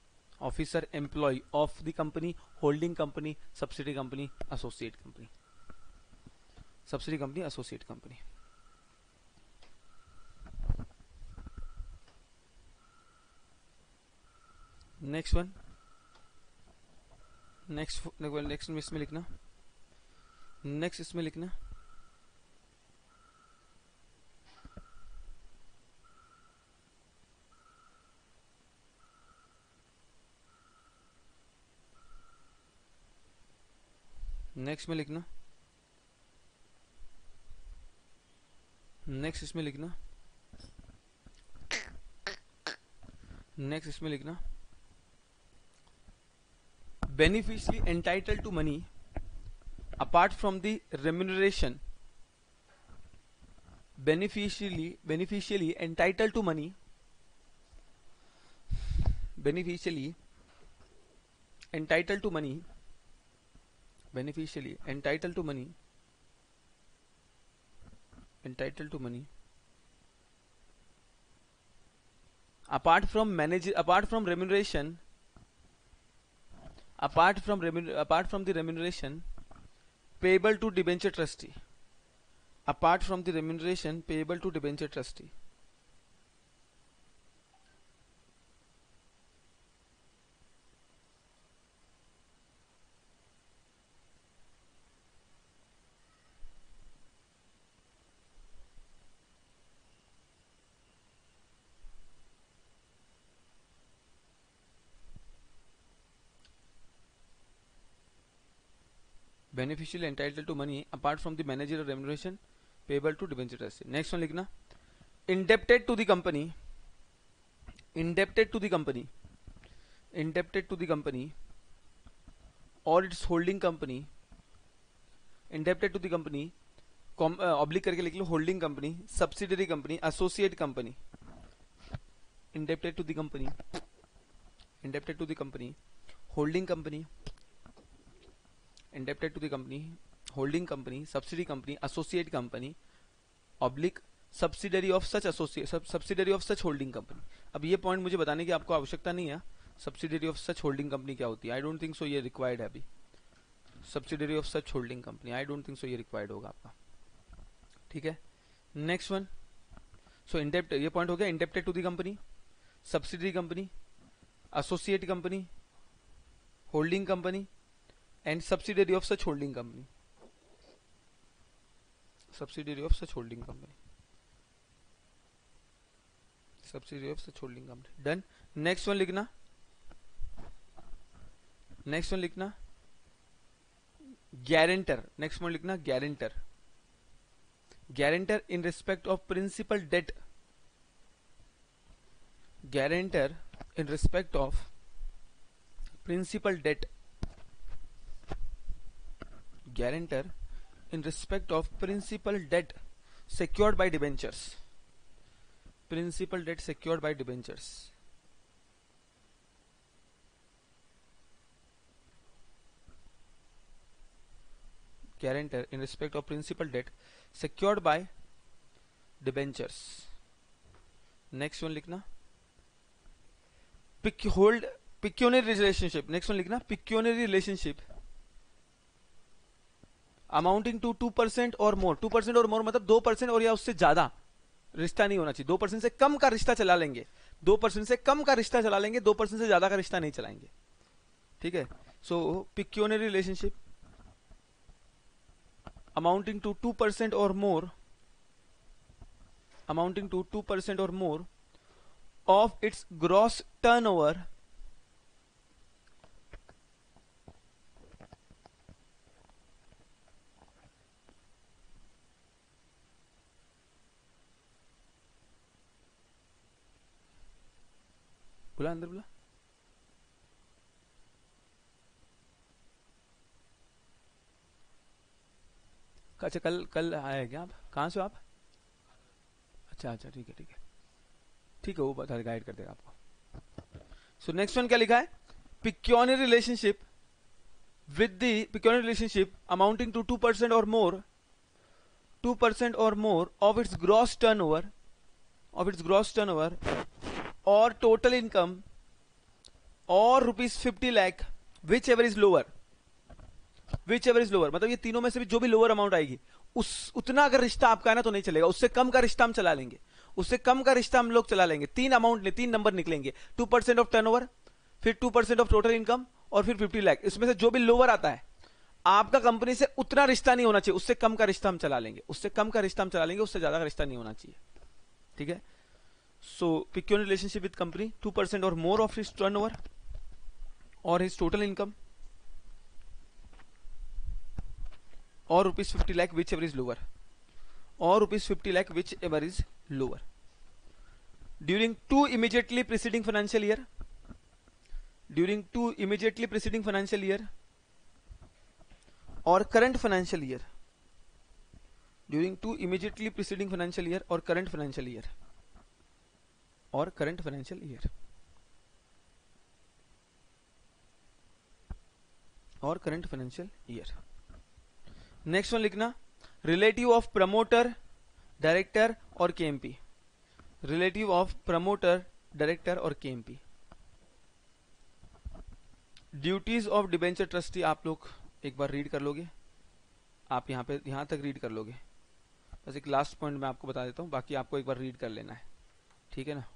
officer employee of the company holding company subsidiary company associate company, subsidiary company associate company. Next one, next इसमें लिखना, next इसमें लिखना next में लिखना, next इसमें लिखना, next इसमें लिखना beneficially entitled to money apart from the remuneration, beneficially entitled to money, beneficially entitled to money, beneficially entitled to money, entitled to money apart from remuneration, apart from the remuneration payable to debenture trustee, apart from the remuneration payable to debenture trustee। beneficially entitled to money apart from the managerial remuneration payable to debenture trustee। next one लिखना indebted to the company, indebted to the company, indebted to the company or its holding company, indebted to the company oblique करके लिख लो holding company subsidiary company associate company, indebted to the company, indebted to the company holding company, indebted to the company holding company, subsidy company, associate company oblique subsidiary of such associate, subsidiary of such holding company. अब ये point मुझे बताने की आपको आवश्यकता नहीं है, subsidiary of such holding company क्या होती है। आई डोंट थिंक सो ये रिक्वायर्ड है अभी। Subsidiary of such holding company, I don't think so ये रिक्वायर्ड होगा आपका, ठीक है। नेक्स्ट वन, सो इंडेप्ट, ये पॉइंट हो गया indebted to the company, subsidiary company, associate company, holding company and subsidiary of such holding company, subsidiary of such holding company, subsidiary of such holding company. Done. Next one लिखना, next one लिखना guarantor, next one लिखना guarantor, guarantor in respect of principal debt, guarantor in respect of principal debt, guarantor in respect of principal debt secured by debentures, principal debt secured by debentures, guarantor in respect of principal debt secured by debentures। next one लिखना hold pecuniary relationship, next one लिखना pecuniary relationship amounting to 2% और more, 2% और मोर मतलब 2% और या उससे ज्यादा रिश्ता नहीं होना चाहिए। 2% से कम का रिश्ता चला लेंगे, 2% से कम का रिश्ता चला लेंगे, 2% से ज्यादा का रिश्ता नहीं चलाएंगे, ठीक है। सो पिक्यूनरी रिलेशनशिप अमाउंटिंग टू 2% और मोर, अमाउंटिंग टू 2% और more of its gross turnover बुला अंदर बुला। अच्छा कल कल आए क्या आप, कहाँ से हो आप? अच्छा अच्छा ठीक है ठीक है ठीक है, वो बता गाइड कर देगा आपको। सो नेक्स्ट वन क्या लिखा है, pecuniary relationship with the pecuniary relationship amounting to 2% और मोर, 2% और more of its gross turnover, of its gross turnover और टोटल इनकम और ₹50 lakh whichever is lower, whichever is lower मतलब ये तीनों में से भी जो भी लोअर अमाउंट आएगी उस उतना अगर रिश्ता आपका है ना तो नहीं चलेगा, उससे कम का रिश्ता हम चला लेंगे, उससे कम का रिश्ता हम लोग चला लेंगे। तीन अमाउंट तीन नंबर निकलेंगे, 2% ऑफ टर्नओवर, फिर 2% ऑफ टोटल इनकम और फिर 50 लाख। इसमें से जो भी लोअर आता है आपका कंपनी से उतना रिश्ता नहीं होना चाहिए, उससे कम का रिश्ता हम चला लेंगे, उससे कम का रिश्ता हम चला लेंगे, उससे ज्यादा का रिश्ता नहीं होना चाहिए, ठीक है। So pecuniary relationship with company 2% or more of his turnover or his total income or ₹50 lakh whichever is lower, or ₹50 lakh whichever is lower during two immediately preceding financial year, during two immediately preceding financial year or current financial year, during two immediately preceding financial year or current financial year, और current financial year, और current financial year. Next one लिखना relative of promoter, director और KMP, relative of promoter, director और KMP. Duties of debenture trustee आप लोग एक बार read कर लोगे, आप यहां तक रीड कर लोगे, बस एक लास्ट पॉइंट मैं आपको बता देता हूं, बाकी आपको एक बार रीड कर लेना है, ठीक है ना,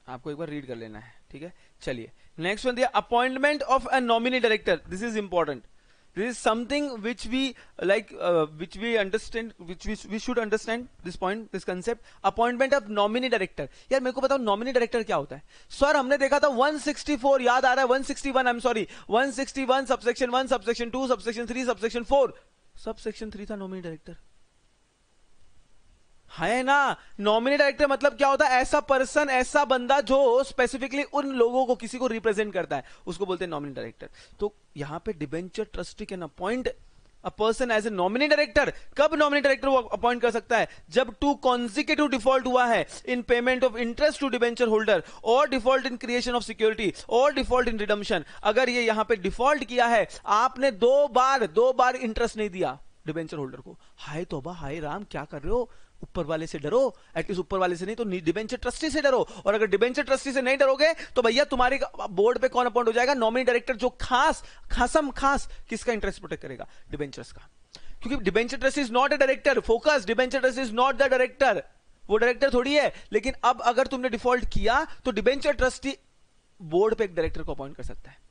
आपको एक बार रीड कर लेना है, ठीक है। चलिए नेक्स्ट वन दिया appointment of a nominee director, this is important, this is something which we like which we understand, which we should understand this point, this concept, appointment of nominee director. यार मेरे को बताओ nominee director क्या होता है sir? हमने देखा था 164, याद आ रहा है 161, आई am sorry 161 subsection 1 subsection 2 subsection 3 subsection 4, subsection 3 था नॉमिनी डायरेक्टर, है ना। नॉमिनी डायरेक्टर मतलब क्या होता है? ऐसा पर्सन, ऐसा बंदा जो स्पेसिफिकली उन लोगों को, किसी को रिप्रेजेंट करता है, उसको बोलते हैं नॉमिनी डायरेक्टर। तो यहां पे debenture trustee can appoint a person as a nominee director. कब नॉमिनी डायरेक्टर वो अपॉइंट कर सकता है? जब 2 कॉन्जिक्यूटिव डिफॉल्ट हुआ है in payment of interest to debenture holder, और default in creation of security, और डिफॉल्ट इन रिडम्पशन। अगर ये यहां पे डिफॉल्ट किया है, आपने दो बार इंटरेस्ट नहीं दिया डिबेंचर होल्डर को, हाय तौबा हाय राम, क्या कर रहे हो? ऊपर वाले से डरो, एटलीस्ट ऊपर वाले से नहीं तो डिबेंचर ट्रस्टी से डरो। और अगर डिबेंचर ट्रस्टी से नहीं डरोगे तो भैया तुम्हारे बोर्ड पे कौन अपॉइंट हो जाएगा? नॉमिनी डायरेक्टर, जो खास किसका इंटरेस्ट प्रोटेक्ट करेगा? डिबेंचर्स का। क्योंकि debenture trustee is not a director, focus, debenture trustee is not the director, वो डायरेक्टर थोड़ी है। लेकिन अब अगर तुमने डिफॉल्ट किया तो डिबेंचर ट्रस्टी बोर्ड पे एक डायरेक्टर को अपॉइंट कर सकता है।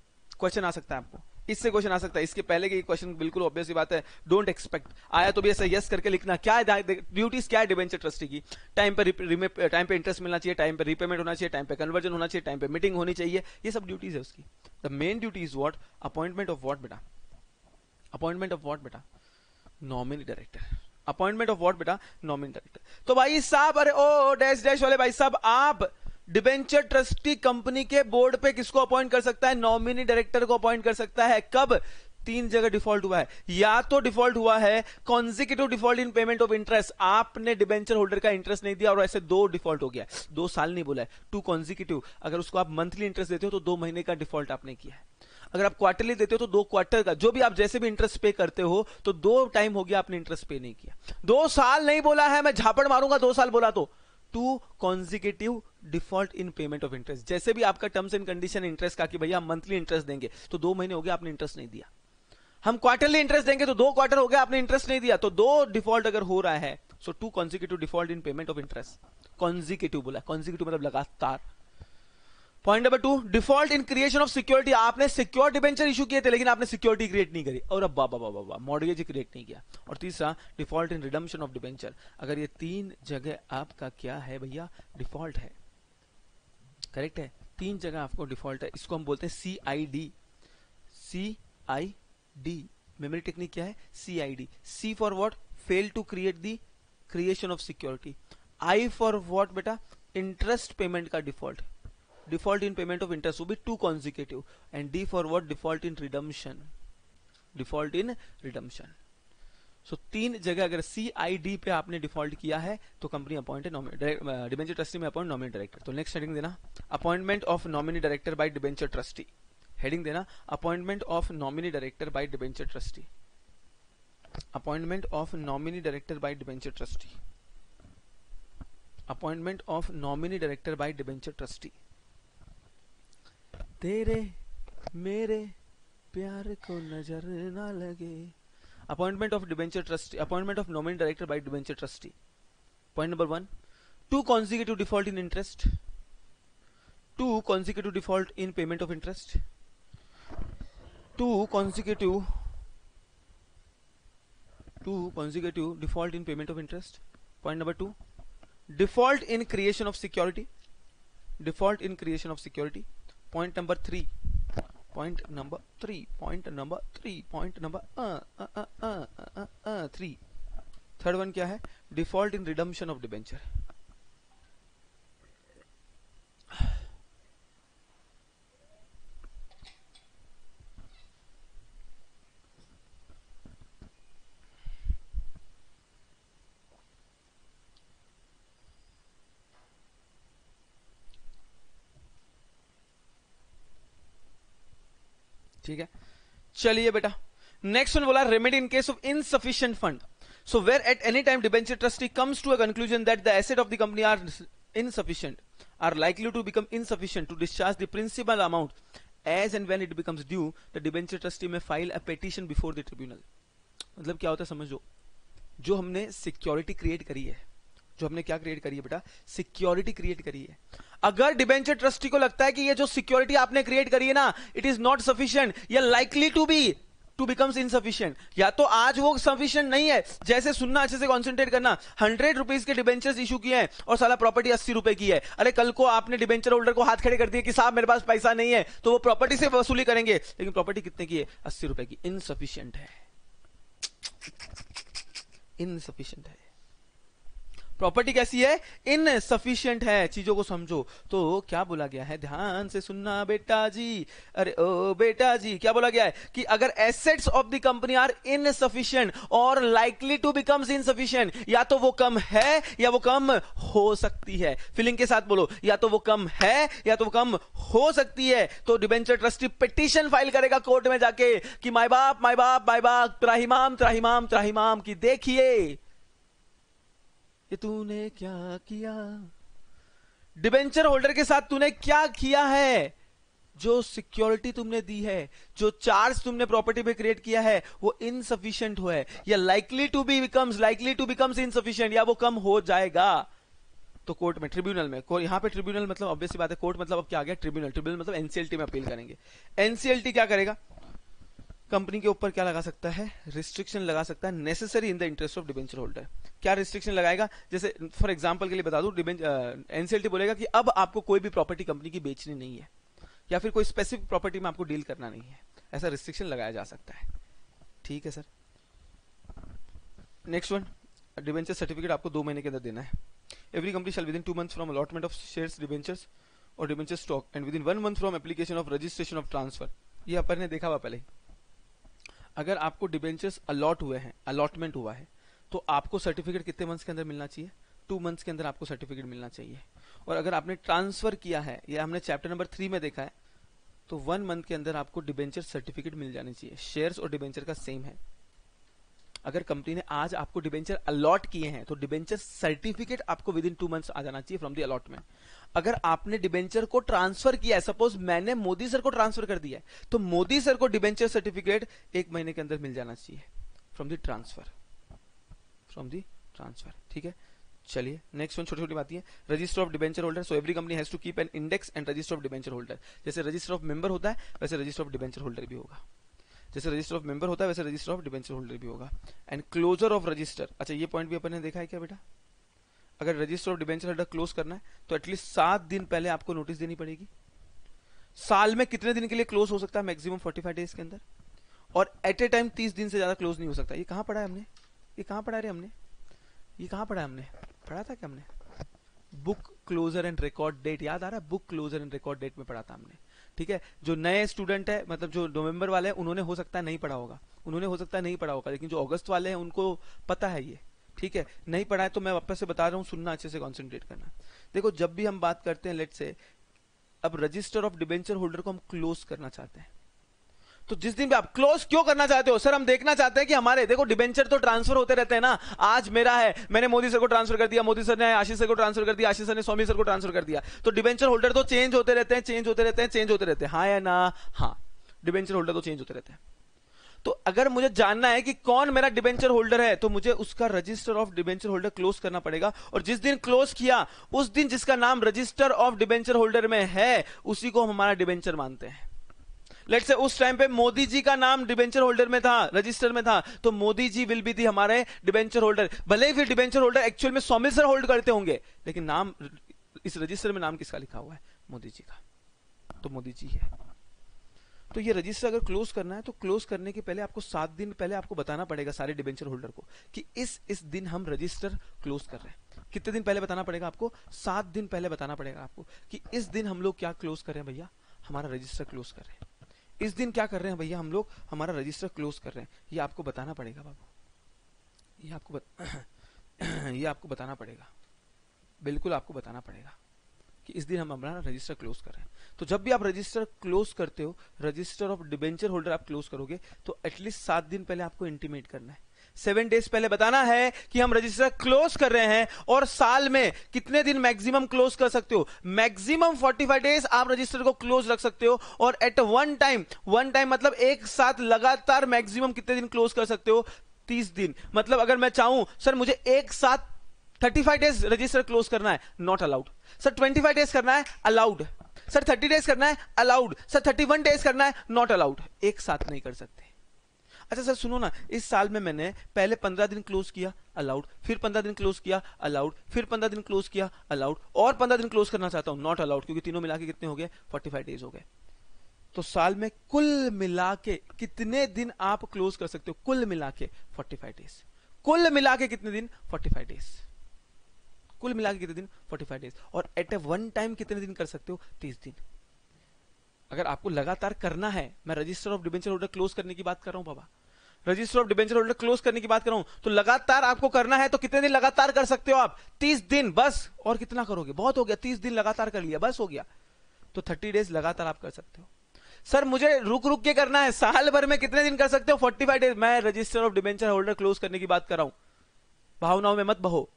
क्वेश्चन आ सकता है आपको, इससे क्वेश्चन आ सकता है। इसके पहले के क्वेश्चन बिल्कुल ऑब्वियस ही बात है, डोंट एक्सपेक्ट। आया तो भी ऐसा यस करके लिखना। क्या है ड्यूटीज, क्या है डिबेंचर ट्रस्टी की? टाइम पे इंटरेस्ट मिलना चाहिए, टाइम पे रीपेमेंट होना चाहिए, टाइम पे कन्वर्जन होना चाहिए, टाइम पे मीटिंग होनी चाहिए, ये सब ड्यूटीज है उसकी। The main duty is what? Appointment of what बेटा? अपॉइंटमेंट ऑफ व्हाट बेटा? Nominee director. Appointment of what बेटा? Nominee director. तो भाई साहब, अरे ओ डैश डैश वाले भाई साहब, आप डिबेंचर ट्रस्टी कंपनी के बोर्ड पे किसको अपॉइंट कर सकता है? नॉमिनी डायरेक्टर को अपॉइंट कर सकता है। कब? 3 जगह डिफॉल्ट हुआ है। या तो डिफॉल्ट हुआ है consecutive default in payment of interest, आपने डिबेंचर होल्डर का इंटरेस्ट नहीं दिया और ऐसे 2 डिफॉल्ट हो गया। 2 साल नहीं बोला है, 2 कॉन्जिक्यूटिव। अगर उसको आप मंथली इंटरेस्ट देते हो तो 2 महीने का डिफॉल्ट आपने किया है। अगर आप क्वार्टरली देते हो तो 2 क्वार्टर का, जो भी आप जैसे भी इंटरेस्ट पे करते हो, तो 2 टाइम हो गया आपने इंटरेस्ट पे नहीं किया। 2 साल नहीं बोला है, मैं झापड़ मारूंगा 2 साल बोला तो। 2 consecutive default in payment of interest, जैसे भी आपका टर्म्स एंड कंडीशन इंटरेस्ट का कि भैया हम मंथली इंटरेस्ट देंगे, तो 2 महीने हो गए आपने इंटरेस्ट नहीं दिया। हम क्वार्टरली इंटरेस्ट देंगे तो 2 क्वार्टर हो गया आपने इंटरेस्ट नहीं दिया, तो 2 डिफॉल्ट अगर हो रहा है, सो 2 consecutive default in payment of interest. Consecutive बोला, कॉन्जिक्यूटिव मतलब लगातार। Point number 2, default in creation of security. आपने सिक्योर डिबेंचर इशू किए थे लेकिन आपने सिक्योरिटी क्रिएट नहीं करी, और अब बाबा मॉर्गेज क्रिएट नहीं किया। और तीसरा, default in redemption of debenture. अगर ये 3 जगह आपका क्या है भैया? डिफॉल्ट है। करेक्ट है, 3 जगह आपको डिफॉल्ट है। इसको हम बोलते हैं CID। CID मेमोरी टेक्निक क्या है? CID। C for what? Fail to create the creation of security. I for what बेटा? इंटरेस्ट पेमेंट का डिफॉल्ट। Default in payment of interest, वो भी 2 consecutive. And D for what? Default in redemption. Default in redemption. So 3 जगह अगर CID पे आपने default किया है तो कंपनी अपॉइंट है debenture trustee may appoint nominee director. तो नेक्स्ट हेडिंग देना, appointment of nominee director by debenture trustee. Heading देना, appointment of nominee director by debenture trustee. Appointment of nominee director by debenture trustee. Appointment of nominee director by debenture trustee. तेरे मेरे प्यार को नजर ना लगे। Appointment of debenture trustee, appointment of nominee director by debenture trustee. Point number 1, 2 consecutive default in interest, 2 consecutive default in payment of interest, 2 consecutive default in payment of interest. Point number 2, default in creation of security, default in creation of security. Point number 3, point number 3, point number 3, point number 3. Third one क्या है? Default in redemption of debenture. ठीक है, चलिए बेटा next one बोला remedy in case of insufficient fund. So where at any time debenture trustee comes to a conclusion that the asset of the company are insufficient, are likely to become insufficient to discharge the principal amount as and when it becomes due, the debenture trustee may file a petition before the tribunal. मतलब क्या होता है समझो, जो हमने security create करी है, जो हमने क्या क्रिएट करी है बेटा, सिक्योरिटी क्रिएट करी है. अगर डिबेंचर ट्रस्टी को लगता है कि ये जो सिक्योरिटी आपने क्रिएट करी है ना, इट इज नॉट सफिशिएंट या लाइकली टू बिकम्स इनसफिशिएंट, या तो आज वो सफिशिएंट नहीं है. जैसे सुनना, अच्छे से कॉन्सेंट्रेट करना. 100 रुपीज के डिबेंचर्स इशू किए हैं और साला प्रॉपर्टी 80 रुपए की है. अरे कल को आपने डिबेंचर होल्डर को हाथ खड़े कर दिए कि साहब मेरे पास पैसा नहीं है, तो वो प्रॉपर्टी से वसूली करेंगे, लेकिन प्रॉपर्टी कितने की है? 80 रुपए की. इनसफिशिएंट है, इनसफिशिएंट है. प्रॉपर्टी कैसी है, इनसफिशिएंट है, चीजों को समझो। तो क्या बोला गया है, ध्यान से सुनना बेटा जी, अरे ओ बेटा जी, क्या बोला गया है कि अगर assets of the company are insufficient और लाइकली टू बिकम्स इनसफिशिएंट, या तो वो कम है या वो कम हो सकती है। फीलिंग के साथ बोलो, या तो वो कम है या तो वो कम हो सकती है। तो डिबेंचर ट्रस्टी पिटीशन फाइल करेगा कोर्ट में जाके कि माय बाप माय बाप माय बाप, त्राहिमाम त्राहिमाम त्राहिमाम, की देखिए ये तूने क्या किया, डिबेंचर होल्डर के साथ तूने क्या किया है। जो सिक्योरिटी तुमने दी है, जो चार्ज तुमने प्रॉपर्टी पे क्रिएट किया है, वो इनसफिशिएंट हुआ है, या लाइकली टू बिकम्स इनसफिशिएंट, या वो कम हो जाएगा। तो कोर्ट में, ट्रिब्यूनल में, यहां पे ट्रिब्यूनल मतलब ऑब्वियसली बात है, कोर्ट मतलब अब क्या आ गया, ट्रिब्यूनल। ट्रिब्यूनल मतलब एनसीएलटी में अपील करेंगे। एनसीएलटी क्या करेगा, कंपनी के ऊपर क्या लगा सकता है, रिस्ट्रिक्शन लगा सकता है, necessary in the interest of debenture holder. क्या रिस्ट्रिक्शन लगाएगा, जैसे फॉर एग्जांपल के लिए बता दूं, एनसीएलटी बोलेगा कि अब आपको कोई भी प्रॉपर्टी कंपनी की बेचनी नहीं है, या फिर कोई स्पेसिफिक प्रॉपर्टी में आपको डील करना नहीं है, ऐसा रिस्ट्रिक्शन लगाया जा सकता है। ठीक है sir. Next one, debenture certificate आपको 2 महीने के अंदर देना है। Every company shall within 2 months from allotment of shares, debentures और debenture stock and within 1 month from application of registration of transfer. ये अपन ने देखा हुआ पहले ही। अगर आपको डिबेंचर्स अलॉट हुए हैं, अलॉटमेंट हुआ है, तो आपको सर्टिफिकेट कितने मंथ्स के अंदर मिलना चाहिए, 2 months के अंदर आपको सर्टिफिकेट मिलना चाहिए। और अगर आपने ट्रांसफर किया है, ये हमने चैप्टर नंबर 3 में देखा है, तो 1 month के अंदर आपको डिबेंचर सर्टिफिकेट मिल जानी चाहिए। शेयर्स और डिबेंचर का सेम है। अगर कंपनी ने आज आपको डिबेंचर अलॉट किए हैं, तो डिबेंचर सर्टिफिकेट आपको विद इन 2 months आ जाना चाहिए फ्रॉम द अलॉटमेंट। अगर आपने डिबेंचर को ट्रांसफर किया है, सपोज मैंने मोदी सर को ट्रांसफर कर दिया है, तो मोदी सर को डिबेंचर सर्टिफिकेट 1 महीने के अंदर मिल जाना चाहिए फ्रॉम द ट्रांसफर, ठीक है। चलिए नेक्स्ट वन, छोटी छोटी बातें हैं। Register of debenture holder, so every company has to keep an index and register of debenture holder. जैसे रजिस्टर ऑफ मेंबर होता है, वैसे रजिस्टर ऑफ डिबेंचर होल्डर भी होगा। जैसे रजिस्टर ऑफ मेंबर होता है, वैसे रजिस्टर ऑफ डिबेंचर होल्डर भी होगा। एंड क्लोजर ऑफ रजिस्टर, अच्छा ये पॉइंट भी अपन ने देखा है क्या बेटा, अगर register of debenture holder close करना है तो एटलीस्ट 7 दिन पहले आपको नोटिस देनी पड़ेगी। साल में कितने दिन के लिए क्लोज हो सकता है, मैक्सिमम 45 डेज के अंदर, और एट ए टाइम 30 दिन से ज्यादा क्लोज नहीं हो सकता। ये कहां पढ़ा है हमने, ये कहां पढ़ा है हमने, ये कहां पढ़ा है हमने, पढ़ा था क्या हमने, book closure and record date याद आ रहा है, book closure and record date में पढ़ा था हमने। ठीक है, जो नए स्टूडेंट है, मतलब जो नवंबर वाले हैं, उन्होंने हो सकता है नहीं पढ़ा होगा, लेकिन जो अगस्त वाले हैं उनको पता है ये। ठीक है, नहीं पढ़ा है तो मैं वापस से बता रहा हूँ, सुनना, अच्छे से कॉन्सेंट्रेट करना। देखो जब भी हम बात करते हैं, लेट्स से अब रजिस्टर ऑफ डिबेंचर होल्डर को हम क्लोज करना चाहते हैं, तो जिस दिन भी आप क्लोज क्यों करना चाहते हो, सर हम देखना चाहते हैं कि हमारे, देखो डिबेंचर तो ट्रांसफर होते रहते हैं ना, आज मेरा है, मैंने मोदी सर को ट्रांसफर कर दिया, मोदी सर ने आशीष सर को ट्रांसफर कर दिया, आशीष सर ने स्वामी सर को ट्रांसफर कर दिया, तो डिबेंचर होल्डर तो चेंज होते रहते हैं, हाँ या ना, हाँ, डिबेंचर होल्डर तो चेंज होते रहते हैं। तो अगर मुझे जानना है कि कौन मेरा डिबेंचर होल्डर है, तो मुझे उसका register of debenture holder close करना पड़ेगा, और जिस दिन क्लोज किया उस दिन जिसका नाम रजिस्टर ऑफ डिबेंचर होल्डर में है, उसी को हम हमारा डिबेंचर मानते हैं। लेट्स से उस टाइम पे मोदी जी का नाम डिबेंचर होल्डर में था, रजिस्टर में था, तो मोदी जी विल बी थी हमारे डिबेंचर होल्डर। भले ही फिर डिबेंचर होल्डर एक्चुअल में स्वामी सर होल्ड करते होंगे, लेकिन नाम इस रजिस्टर में नाम किसका लिखा हुआ है, मोदी जी का, तो मोदी जी है। तो ये रजिस्टर अगर क्लोज करना है, तो क्लोज करने के पहले आपको 7 दिन पहले आपको बताना पड़ेगा सारे डिबेंचर होल्डर को कि इस दिन हम रजिस्टर क्लोज कर रहे हैं। कितने दिन पहले बताना पड़ेगा आपको, 7 दिन पहले बताना पड़ेगा आपको कि इस दिन हम लोग क्या क्लोज कर रहे हैं भैया, हमारा रजिस्टर क्लोज कर रहे हैं। इस दिन क्या कर रहे हैं भैया हम लोग, हमारा रजिस्टर क्लोज कर रहे हैं। ये आपको बताना पड़ेगा बाबू, ये आपको बताना पड़ेगा, बिल्कुल आपको बताना पड़ेगा कि इस दिन हम अपना रजिस्टर क्लोज कर रहे हैं। तो जब भी आप रजिस्टर क्लोज करते हो, रजिस्टर ऑफ डिबेंचर होल्डर आप क्लोज करोगे, तो एटलीस्ट 7 दिन पहले आपको इंटीमेट करना है, 7 डेज पहले बताना है कि हम रजिस्टर क्लोज कर रहे हैं। और साल में कितने दिन मैक्सिमम क्लोज कर सकते हो, मैक्सिमम 45 डेज आप रजिस्टर को क्लोज रख सकते हो। और एट वन टाइम मतलब एक साथ लगातार मैक्सिमम कितने दिन क्लोज कर सकते हो, 30 दिन। मतलब अगर मैं चाहूं सर मुझे एक साथ 35 डेज रजिस्टर क्लोज करना है, नॉट अलाउड। सर 25 डेज करना है, अलाउड। सर 30 डेज करना है, अलाउड। सर 31 डेज करना है, नॉट अलाउड। एक साथ नहीं कर सकते। अच्छा सर सुनो ना, इस साल में मैंने पहले 15 दिन क्लोज किया, अलाउड, फिर 15 दिन क्लोज किया, अलाउड, फिर 15 दिन क्लोज किया, अलाउड, और 15 दिन क्लोज करना चाहता हूं, नॉट अलाउड, क्योंकि तीनों मिला के कितने हो गए, 45 डेज हो गए। तो साल में कुल मिला के कितने दिन आप क्लोज कर सकते हो, कुल मिला के 45 डेज। कुल मिला के कितने दिन, 45 डेज। कुल मिला के कितने दिन, 45 डेज। और एट ए वन टाइम कितने दिन कर सकते हो, 30 दिन। अगर आपको लगातार करना है, मैं register of debenture holder close करने की बात कर रहा हूं बाबा, register of debenture holder close करने की बात कर रहा हूं, तो लगातार आपको करना है तो कितने दिन लगातार कर सकते हो आप, 30 दिन बस। और कितना करोगे, बहुत हो गया, 30 दिन लगातार कर लिया, बस हो गया। तो 30 डेज लगातार आप कर सकते हो। सर मुझे रुक रुक के करना है, साल भर में कितने दिन कर सकते हो, 45 डेज। मैं register of debenture holder close करने की बात कर रहा हूं, भावनाओं में मत बहो,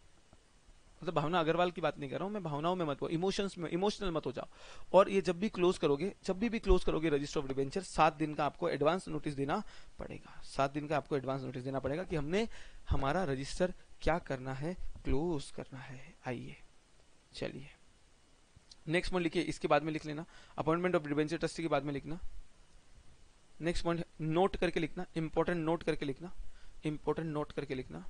मतलब भावना अग्रवाल की बात नहीं कर रहा हूं मैं, भावनाओं में मत हो, इमोशंस में इमोशनल मत हो जाओ। और ये जब भी क्लोज करोगे, जब भी क्लोज करोगे रजिस्टर ऑफ डिबेंचर, 7 दिन का आपको एडवांस नोटिस देना पड़ेगा, 7 दिन का आपको एडवांस नोटिस देना पड़ेगा कि हमने हमारा रजिस्टर क्या करना है, क्लोज करना है। आइए चलिए नेक्स्ट पॉइंट लिखिए, इसके बाद में लिख लेना अपॉइंटमेंट ऑफ डिबेंचर ट्रस्टी के बाद में लिखना। नेक्स्ट पॉइंट नोट करके लिखना, इंपॉर्टेंट नोट करके लिखना, इंपॉर्टेंट नोट करके लिखना।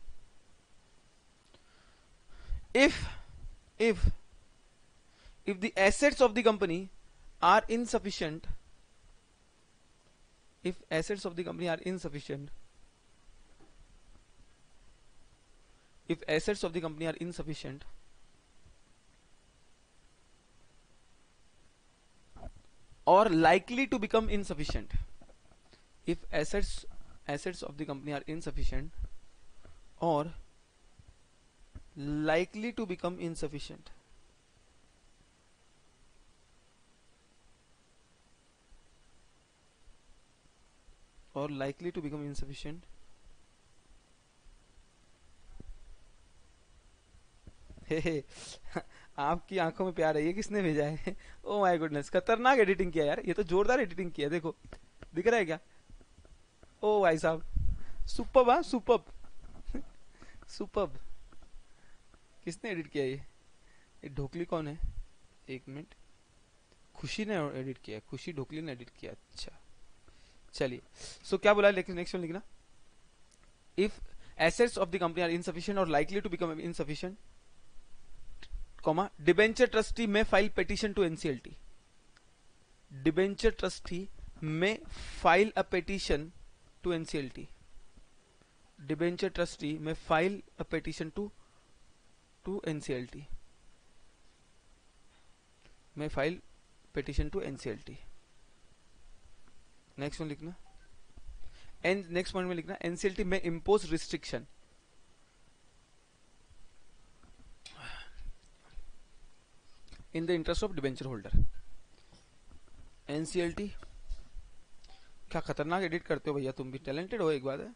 if if the assets of the company are insufficient, if assets of the company are insufficient, if assets of the company are insufficient or likely to become insufficient, if assets of the company are insufficient or likely to become insufficient, or likely to become insufficient, हे आपकी आंखों में प्यार है, ये किसने भेजा है, oh my goodness, खतरनाक एडिटिंग किया यार, ये तो जोरदार एडिटिंग किया, देखो दिख रहा है क्या, ओ भाई साहब सुपर्ब, हाँ सुपर्ब सुपर्ब। किसने एडिट किया ये ढोकली कौन है, एक मिनट, खुशी ने एडिट किया, खुशी ढोकली ने एडिट किया, अच्छा चलिए। सो क्या बोला, लेकिन नेक्स्ट वन लिखना, if assets of the company are insufficient और likely to become insufficient, comma debenture trustee may file petition to NCLT, debenture trustee may file a petition to NCLT, debenture trustee may file a petition to NCLT, may file petition to NCLT। Next one लिखना, next point में लिखना NCLT may impose restriction, in the interest of debenture holder. NCLT क्या खतरनाक edit करते हो भैया, तुम भी टैलेंटेड हो, एक बात है।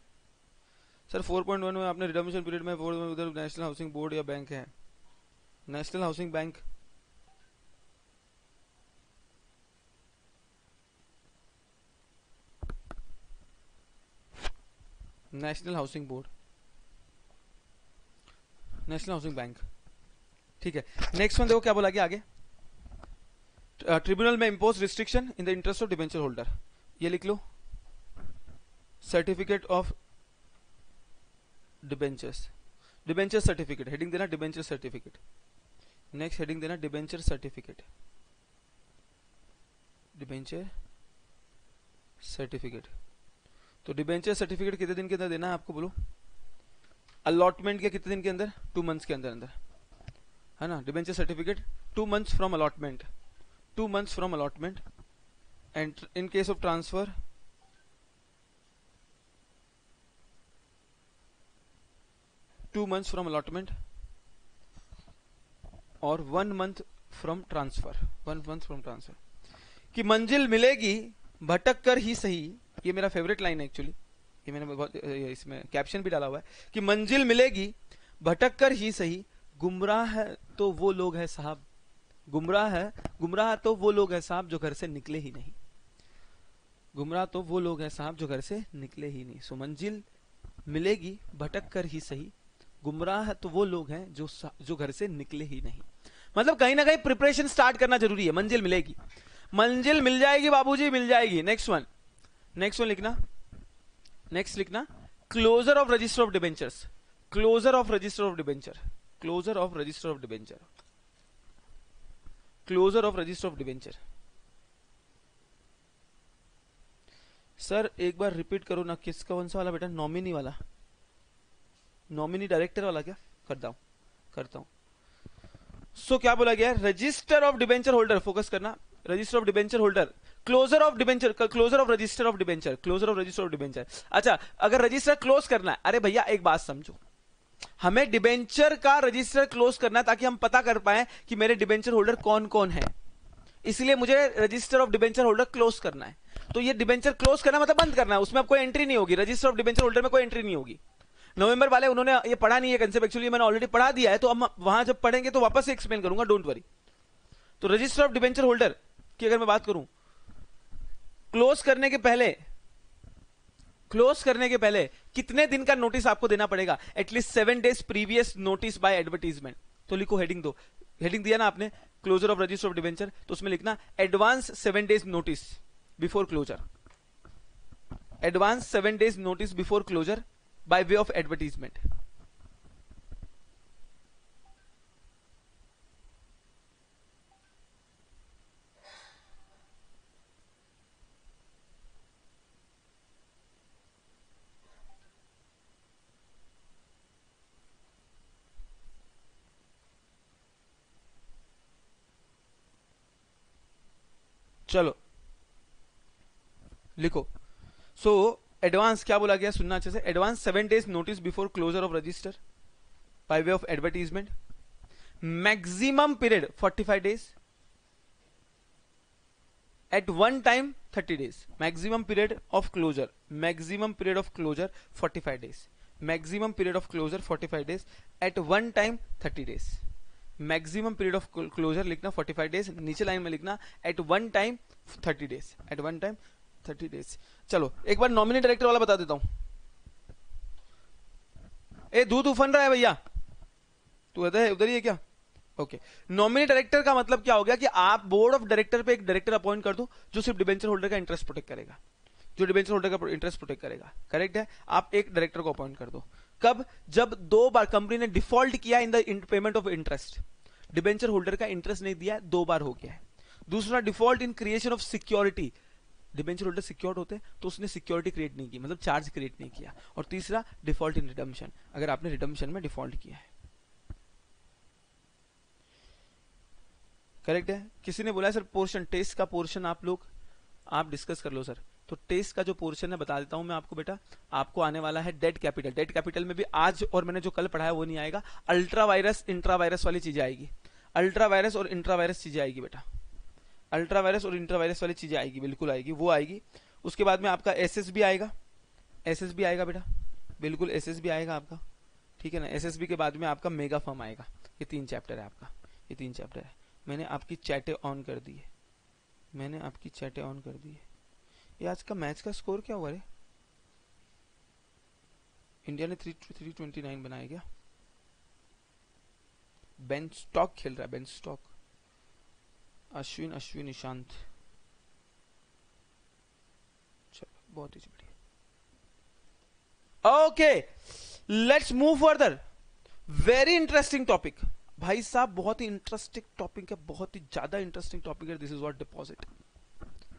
सर 4.1 में आपने रिडम्पशन पीरियड में उधर नेशनल हाउसिंग बोर्ड या बैंक है, national housing bank, national housing board, national housing bank, ठीक है। नेक्स्ट वन देखो क्या बोला, आगे tribunal may impose restriction in the interest of debenture holder, ये लिख लो, certificate of debentures, debenture certificate, heading देना डिबेंचर सर्टिफिकेट, नेक्स्ट हेडिंग देना डिबेंचर सर्टिफिकेट, डिबेंचर सर्टिफिकेट। तो डिबेंचर सर्टिफिकेट कितने दिन के अंदर देना है आपको, बोलो, अलॉटमेंट के कितने दिन के अंदर, 2 मंथ्स के अंदर अंदर, है ना। Debenture certificate 2 months from allotment, 2 months from allotment, and in case of transfer 2 months from allotment और 1 month from transfer, 1 month from transfer। कि मंजिल मिलेगी भटक कर ही सही, ये मेरा फेवरेट लाइन है एक्चुअली, ये मैंने बहुत इसमें कैप्शन भी डाला हुआ है, कि मंजिल मिलेगी भटक कर ही सही, गुमराह है तो वो लोग है साहब, गुमराह तो वो लोग है साहब जो घर से निकले ही नहीं, गुमराह तो वो लोग है साहब जो घर से निकले ही नहीं। सो मंजिल मिलेगी भटक कर ही सही, गुमराह तो वो लोग हैं जो घर से निकले ही नहीं। मतलब कहीं ना कहीं प्रिपरेशन स्टार्ट करना जरूरी है, मंजिल मिलेगी, मंजिल मिल जाएगी बाबूजी, मिल जाएगी। नेक्स्ट वन लिखना, नेक्स्ट लिखना, closure of register of debentures, closure of register of debenture, closure of register of debenture, closure of register of debenture. Sir एक बार रिपीट करो ना, किसका कौन सा वाला बेटा, नॉमिनी वाला, नॉमिनी डायरेक्टर वाला क्या, करता हूं सो क्या बोला गया है, register of debenture holder, focus करना, register of debenture holder, closure of debenture, closure of register of debenture, closure of register of debenture. अच्छा, अगर रजिस्टर क्लोज करना है, अरे भैया एक बात समझो, हमें डिबेंचर का रजिस्टर क्लोज करना है ताकि हम पता कर पाए कि मेरे डिबेंचर होल्डर कौन कौन है, इसलिए मुझे register of debenture holder close करना है। तो ये डिबेंचर क्लोज करना मतलब बंद करना है, उसमें अब कोई एंट्री नहीं होगी, रजिस्टर ऑफ डिबेंचर होल्डर में कोई एंट्री नहीं होगी। नवंबर वाले उन्होंने ये पढ़ा नहीं है कंसेप्ट, एक्चुअली मैंने ऑलरेडी पढ़ा दिया है, तो हम वहां जब पढ़ेंगे तो वापस से एक्सप्लेन करूंगा, डोंट वरी। तो रजिस्टर ऑफ डिबेंचर होल्डर की अगर मैं बात करूं, क्लोज करने के पहले कितने दिन का नोटिस आपको देना पड़ेगा, at least 7 days previous notice by advertisement. तो लिखो हेडिंग दो, हेडिंग दिया ना आपने closure of register of debenture, तो उसमें लिखना advance 7 days notice before closure, advance 7 days notice before closure by way of advertisement. चलो लिखो, सो एडवांस क्या बोला गया, सुनना अच्छे से, advance 7 days notice before closure of register by way of advertisement, maximum period 45 days, at one time 30 days, maximum period of closure, maximum period of closure 45 days, maximum period of closure 45 days, at one time 30 days, maximum period of closure लिखना 45 days, नीचे line में लिखना at one time 30 days, at one time 30 days। चलो एक बार nominee director वाला बता देता हूं। ए दूध उफन रहा है भैया, तू उधर ही है क्या? ओके, नॉमिनी डायरेक्टर का मतलब क्या हो गया कि आप बोर्ड ऑफ डायरेक्टर पे एक डायरेक्टर अपॉइंट कर दो जो सिर्फ डिबेंचर होल्डर का इंटरेस्ट प्रोटेक्ट करेगा, जो डिबेंचर होल्डर का इंटरेस्ट प्रोटेक्ट करेगा। करेक्ट है, आप एक डायरेक्टर को अपॉइंट कर दो। कब? जब 2 बार कंपनी ने डिफॉल्ट किया in the payment of interest, debenture holder का इंटरेस्ट नहीं दिया, 2 बार हो गया है। दूसरा, default in creation of security, debenture holder secured होते तो उसने सिक्योरिटी क्रिएट नहीं की, मतलब चार्ज क्रिएट नहीं किया। और तीसरा, डिफॉल्ट इन रिडम्पशन, अगर आपने रिडम्पशन में डिफॉल्ट किया है। करेक्ट है। किसी ने बोला है सर पोर्शन, टेस्ट का पोर्शन आप डिस्कस कर लो सर। तो टेस्ट का जो पोर्शन है बता देता हूं मैं आपको बेटा, आपको आने वाला है डेट कैपिटल। डेट कैपिटल में भी आज और मैंने जो कल पढ़ाया वो नहीं आएगा, अल्ट्रा वायरस इंट्रा वायरस वाली चीजें आएगी, अल्ट्रा वायरस और इंट्रा वायरस चीजें आएगी बेटा, अल्ट्रा वायरस और इंट्रा वायरस वाली चीजें आएगी, बिल्कुल आएगी, वो आएगी। उसके बाद में आपका एसएसबी आएगा, एसएसबी आएगा बेटा, बिल्कुल एसएसबी आएगा आपका, ठीक है ना। एसएसबी के बाद में आपका मेगा फर्म आएगा। ये 3 चैप्टर है आपका, ये 3 चैप्टर है। मैंने आपकी चैटें ऑन कर दी है, मैंने आपकी चैटें ऑन कर दी है। ये आज का मैच का स्कोर क्या हुआ रे? इंडिया ने 329 बनाया क्या? बेन स्टॉक खेल रहा है, बेन स्टॉक, अश्विन ईशांत, चलो बहुत ही बढ़िया। Okay, let's move further. Very interesting topic भाई साहब, बहुत ही इंटरेस्टिंग टॉपिक है, बहुत ही ज्यादा इंटरेस्टिंग टॉपिक है। This is what deposit,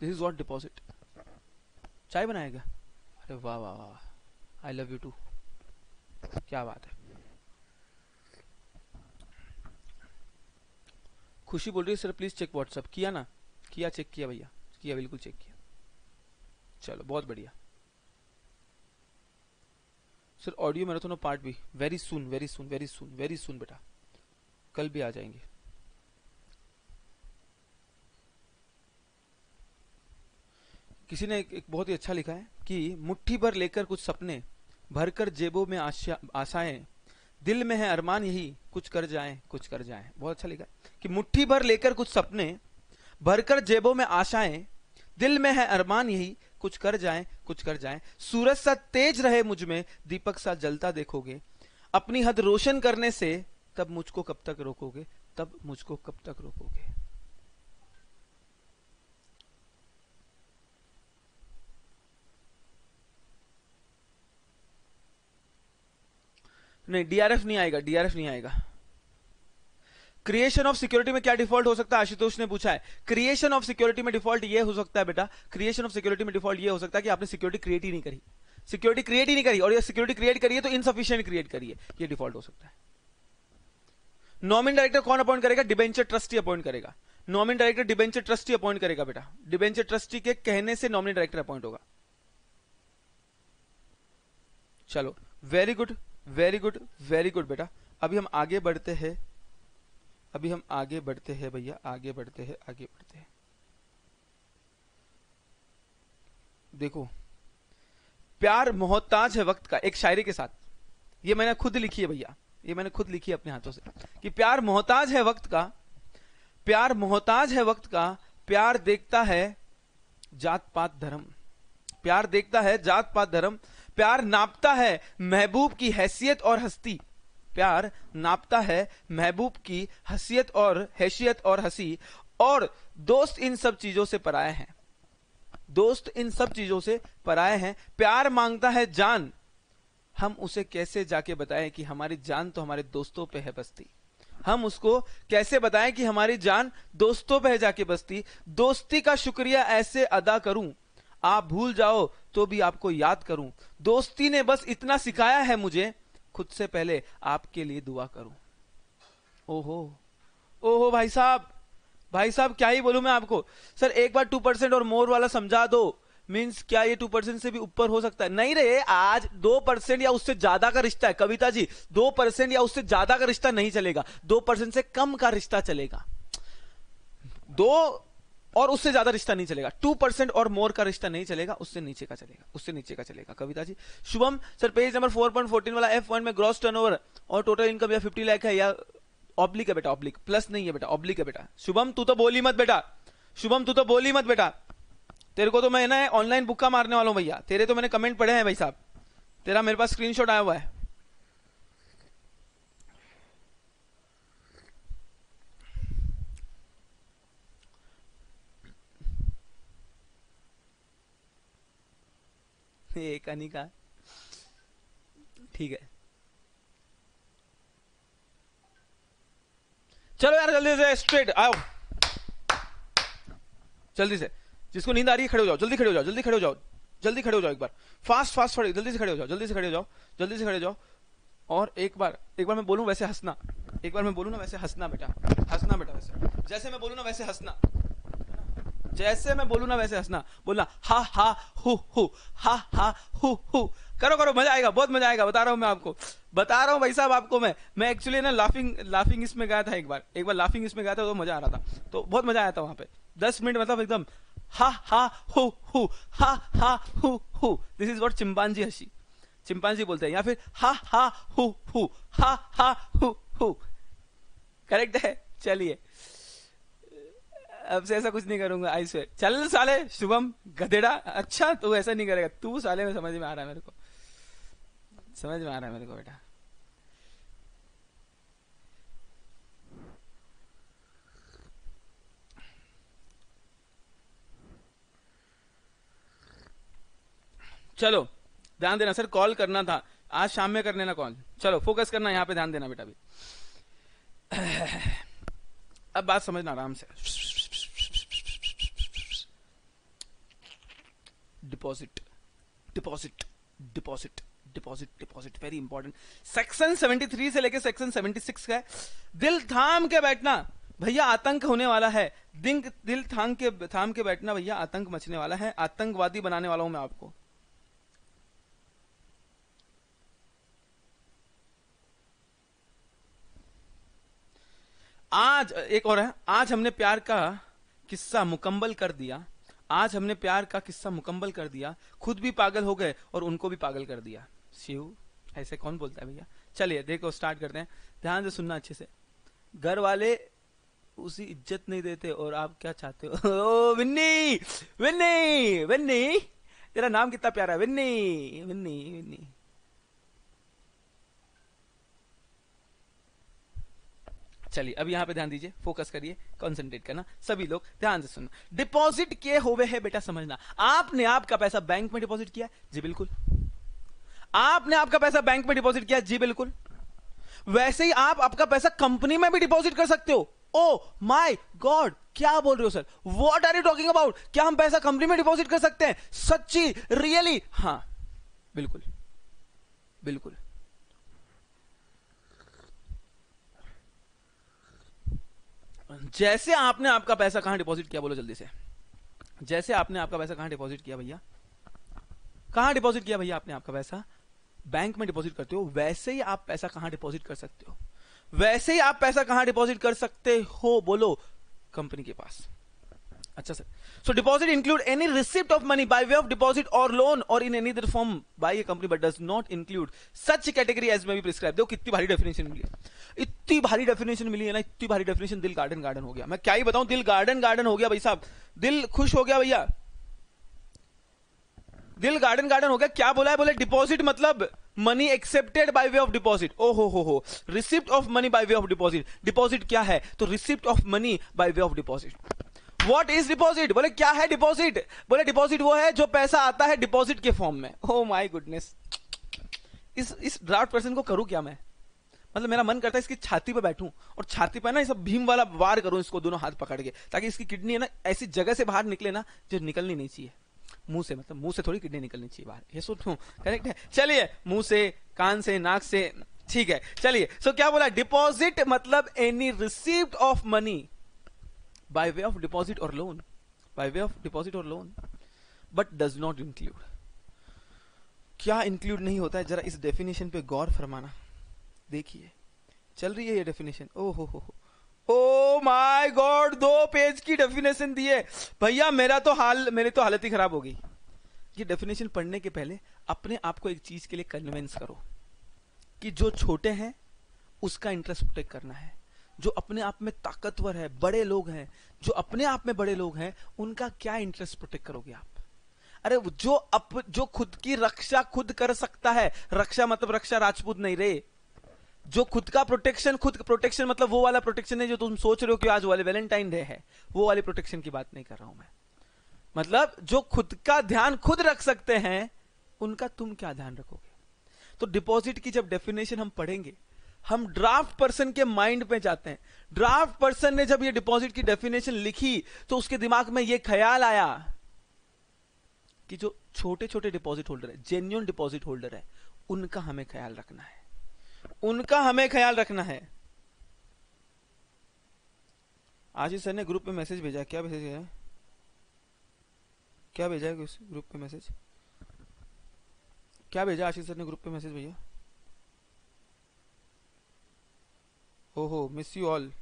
this is what deposit. चाय बनाएगा? अरे वाह वाह वाह, आई लव यू टू, क्या बात है। खुशी बोल रही है सर प्लीज चेक व्हाट्सएप। किया ना? किया, चेक किया भैया, किया, बिल्कुल चेक किया। चलो बहुत बढ़िया सर। ऑडियो मैराथन पार्ट भी very soon, very soon, very soon, very soon बेटा, कल भी आ जाएंगे। किसी ने एक बहुत ही अच्छा लिखा है कि मुट्ठी भर लेकर कुछ सपने, भरकर जेबों में आशाएं, दिल में है अरमान यही कुछ कर जाएं, कुछ कर जाएं। बहुत अच्छा लिखा है कि मुट्ठी भर लेकर कुछ सपने, भरकर जेबों में आशाएं, दिल में है अरमान यही कुछ कर जाएं, कुछ कर जाएं। सूरज सा तेज रहे मुझ में, दीपक सा जलता देखोगे, अपनी हद रोशन करने से तब मुझको कब तक रोकोगे, तब मुझको कब तक रोकोगे। नहीं, डीआरएफ नहीं आएगा, डीआरएफ नहीं आएगा। क्रिएशन ऑफ सिक्योरिटी में क्या डिफॉल्ट हो सकता है, आशुतोष ने पूछा है। क्रिएशन ऑफ सिक्योरिटी में डिफॉल्ट ये हो सकता है बेटा, क्रिएशन ऑफ सिक्योरिटी में डिफॉल्ट ये हो सकता है कि आपने सिक्योरिटी क्रिएट ही नहीं करी, सिक्योरिटी क्रिएट ही नहीं करी, और ये सिक्योरिटी क्रिएट करिए तो इनसफिशिएंट क्रिएट करिए, ये डिफॉल्ट हो सकता है। नॉमिनी डायरेक्टर कौन अपॉइंट करेगा? डिबेंचर ट्रस्टी अपॉइंट करेगा। Nominee director debenture trustee appoint करेगा बेटा, डिबेंचर ट्रस्टी के कहने से नॉमिनी डायरेक्टर अपॉइंट होगा। चलो very good very good very good बेटा। अभी हम आगे बढ़ते हैं, अभी हम आगे बढ़ते हैं भैया, आगे बढ़ते हैं, आगे बढ़ते हैं। देखो, प्यार मोहताज है वक्त का, एक शायरी के साथ, ये मैंने खुद लिखी है भैया, ये मैंने खुद लिखी है अपने हाथों से, कि प्यार मोहताज है वक्त का, प्यार मोहताज है वक्त का, प्यार देखता है जात पात धर्म, प्यार देखता है जात पात धर्म, प्यार नापता है महबूब की हैसियत और हस्ती, प्यार नापता है महबूब की हसीयत और हैसियत और हंसी, और दोस्त इन सब चीजों से पराये हैं, दोस्त इन सब चीजों से पराये हैं, प्यार मांगता है जान, हम उसे कैसे जाके बताएं कि हमारी जान तो हमारे दोस्तों पे है बसती, हम उसको कैसे बताएं कि हमारी जान दोस्तों पे है जाके बसती, दोस्ती का शुक्रिया ऐसे अदा करूं, आप भूल जाओ तो भी आपको याद करूं, दोस्ती ने बस इतना सिखाया है मुझे, खुद से पहले आपके लिए दुआ करूं। ओहो ओहो भाई साहब, भाई साहब क्या ही बोलूं मैं आपको। सर एक बार 2% और मोर वाला समझा दो, मींस क्या ये 2% से भी ऊपर हो सकता है? नहीं रे, आज 2% या उससे ज्यादा का रिश्ता है कविता जी, 2% या उससे ज्यादा का रिश्ता नहीं चलेगा, 2% से कम का रिश्ता चलेगा, 2 और उससे ज्यादा रिश्ता नहीं चलेगा, 2% और मोर का रिश्ता नहीं चलेगा, उससे नीचे का चलेगा, उससे नीचे का चलेगा Kavita ji. Shubham sir page number 4.14 वाला F1 में ग्रॉस टर्नओवर और टोटल इनकम या 50 लाख है या ऑब्लिक है बेटा, ऑब्लिक प्लस नहीं है बेटा, ऑब्लिक है बेटा। शुभम तू तो बोली मत बेटा, शुभम तू तो बोली मत बेटा, तेरे को तो मैं ना ऑनलाइन बुक्का मारने वाला हूं भैया, तेरे तो मैंने कमेंट पढ़े हैं भाई साहब, तेरा मेरे पास स्क्रीनशॉट आया हुआ है। एक नहीं का, ठीक है चलो यार जल्दी से स्ट्रेट आओ, जल्दी से, जिसको नींद आ रही है खड़े हो जाओ, जल्दी खड़े हो जाओ, जल्दी खड़े हो जाओ, जल्दी खड़े हो जाओ, एक बार फास्ट फास्ट खड़े, जल्दी से खड़े हो जाओ, जल्दी से खड़े हो जाओ, जल्दी से खड़े हो जाओ। और एक बार मैं बोलूं वैसे हंसना, एक बार मैं बोलूं ना वैसे हंसना बेटा, हंसना बेटा, वैसे जैसे मैं बोलूं ना वैसे हंसना, जैसे मैं बोलूं ना वैसे हंसना, बोलना हा हा हु हा हा हु, करो करो, मजा आएगा, बहुत मजा आएगा, बता रहा हूं मैं आपको, बता रहा हूं भाई साहब आपको। मैं एक्चुअली ना लाफिंग इसमें गया था, एक बार लाफिंग इसमें गया था, तो मजा आ रहा था, तो बहुत मजा आया था वहां पे, 10 मिनट मतलब एकदम हा हा हु हा हा who, this is what chimpanzee हंसी, चिंपांजी बोलते हैं, या फिर हा हा हु हा हा हु, करेक्ट है। चलिए अब से ऐसा कुछ नहीं करूंगा, आई स्वेयर। चल साले शुभम गधेड़ा, अच्छा तू ऐसा नहीं करेगा, तू साले में समझ में आ रहा है मेरे को, समझ में आ रहा है मेरे को बेटा। चलो ध्यान देना सर, कॉल करना था आज शाम में, कर लेना कॉल, चलो फोकस करना यहाँ पे, ध्यान देना बेटा भी। अब बात समझना आराम से। Deposit deposit deposit deposit deposit, very important. Section 73 से लेके सेक्शन 76 का है, दिल थाम के बैठना भैया, आतंक होने वाला है, दिल थाम के बैठना भैया, आतंक मचने वाला है, आतंकवादी बनाने वाला हूं मैं आपको। आज एक और है, आज हमने प्यार का किस्सा मुकम्मल कर दिया, आज हमने प्यार का किस्सा मुकम्मल कर दिया, खुद भी पागल हो गए और उनको भी पागल कर दिया। शिव ऐसे कौन बोलता है भैया? चलिए देखो स्टार्ट करते हैं, ध्यान से सुनना अच्छे से। घर वाले उसी इज्जत नहीं देते और आप क्या चाहते हो? ओ विन्नी विन्नी विन्नी, तेरा नाम कितना प्यारा है, विन्नी विन्नी विन्नी। चलिए अब यहाँ पे ध्यान दीजिए, फोकस करिए, कंसंट्रेट करना, सभी लोग ध्यान से सुनना। डिपॉजिट किए हुए है बेटा, समझना, आपने आपका पैसा बैंक में डिपॉजिट किया, जी बिल्कुल, आपने आपका पैसा बैंक में डिपॉजिट किया, जी बिल्कुल, वैसे ही आप आपका पैसा कंपनी में भी डिपॉजिट कर सकते हो। ओ माय गॉड, क्या बोल रहे हो sir, what are you talking about, क्या हम पैसा कंपनी में डिपॉजिट कर सकते हैं? सच्ची, रियली? हाँ बिल्कुल बिल्कुल। जैसे आपने आपका पैसा कहां डिपॉजिट किया, बोलो जल्दी से। जैसे आपने आपका पैसा कहां डिपॉजिट किया भैया, कहां डिपॉजिट किया भैया आपने आपका पैसा, बैंक में डिपॉजिट करते हो, वैसे ही आप पैसा कहां डिपॉजिट कर सकते हो, वैसे ही आप पैसा कहां डिपॉजिट कर सकते हो, बोलो कंपनी के पास। अच्छा sir, so deposit include any receipt of money by way of deposit और loan or in any other form by a company but does not include such category as may be prescribe. देखो कितनी भारी definition मिली है, इतनी भारी definition मिली है ना, इतनी भारी डेफिनेशन, दिल गार्डन गार्डन हो गया। मैं क्या ही बताऊं, दिल गार्डन गार्डन हो गया भाई साहब, दिल खुश हो गया भैया, दिल गार्डन गार्डन हो गया। क्या बोला है, बोले डिपॉजिट मतलब money accepted by way of deposit. ओ हो, receipt of money by way of deposit. Deposit क्या है, तो receipt of money by way of deposit. What is deposit, बोले क्या है डिपॉजिट, बोले डिपॉजिट वो है जो पैसा आता है डिपॉजिट के फॉर्म में। ओ माय गुडनेस, इस ड्राफ्ट पर्सन को करूं क्या मैं, मतलब मेरा मन करता है इसकी छाती पे बैठूं और छाती पे ना सब भीम वाला वार करूं इसको, दोनों हाथ पकड़ के, ताकि इसकी किडनी है ना ऐसी जगह से बाहर निकले ना जो निकलनी नहीं चाहिए। मुंह से, मतलब मुंह से थोड़ी किडनी निकलनी चाहिए बाहर, ये सोचूं, करेक्ट है। चलिए, मुंह से, कान से, नाक से, ठीक है। चलिए, सो क्या बोला, डिपॉजिट मतलब any received of money by way of deposit और loan, by way of deposit और loan, but does not include. क्या इंक्लूड नहीं होता है, जरा इस डेफिनेशन पे गौर फरमाना। देखिए चल रही है ये डेफिनेशन, ओ हो, ओ माय गॉड, 2 पेज की डेफिनेशन दी है भैया, मेरी तो हालत ही खराब हो गई। ये डेफिनेशन पढ़ने के पहले अपने आप को एक चीज के लिए कन्विंस करो कि जो छोटे हैं उसका इंटरेस्ट प्रोटेक्ट करना है, जो अपने आप में ताकतवर है, बड़े लोग हैं, जो अपने आप में बड़े लोग हैं, उनका क्या इंटरेस्ट प्रोटेक्ट करोगे आप। अरे जो खुद की रक्षा खुद कर सकता है, रक्षा मतलब रक्षा राजपूत नहीं रे, जो खुद का प्रोटेक्शन, खुद प्रोटेक्शन मतलब वो वाला प्रोटेक्शन है जो तुम सोच रहे हो कि आज वाले वैलेंटाइन डे है, वो वाली प्रोटेक्शन की बात नहीं कर रहा हूं मैं। मतलब जो खुद का ध्यान खुद रख सकते हैं, उनका तुम क्या ध्यान रखोगे। तो डिपॉजिट की जब डेफिनेशन हम पढ़ेंगे, हम ड्राफ्ट पर्सन के माइंड पे जाते हैं। ड्राफ्ट पर्सन ने जब ये डिपॉजिट की डेफिनेशन लिखी तो उसके दिमाग में ये ख्याल आया कि जो छोटे छोटे डिपॉजिट होल्डर है, जेन्युइन डिपॉजिट होल्डर है, उनका हमें ख्याल रखना है, उनका हमें ख्याल रखना है। आशीष सर ने ग्रुप पे मैसेज भेजा, क्या मैसेज है, क्या भेजा है उस ग्रुप पे मैसेज, क्या भेजा आशीष सर ने ग्रुप पे मैसेज भैया। ओहो, miss you all.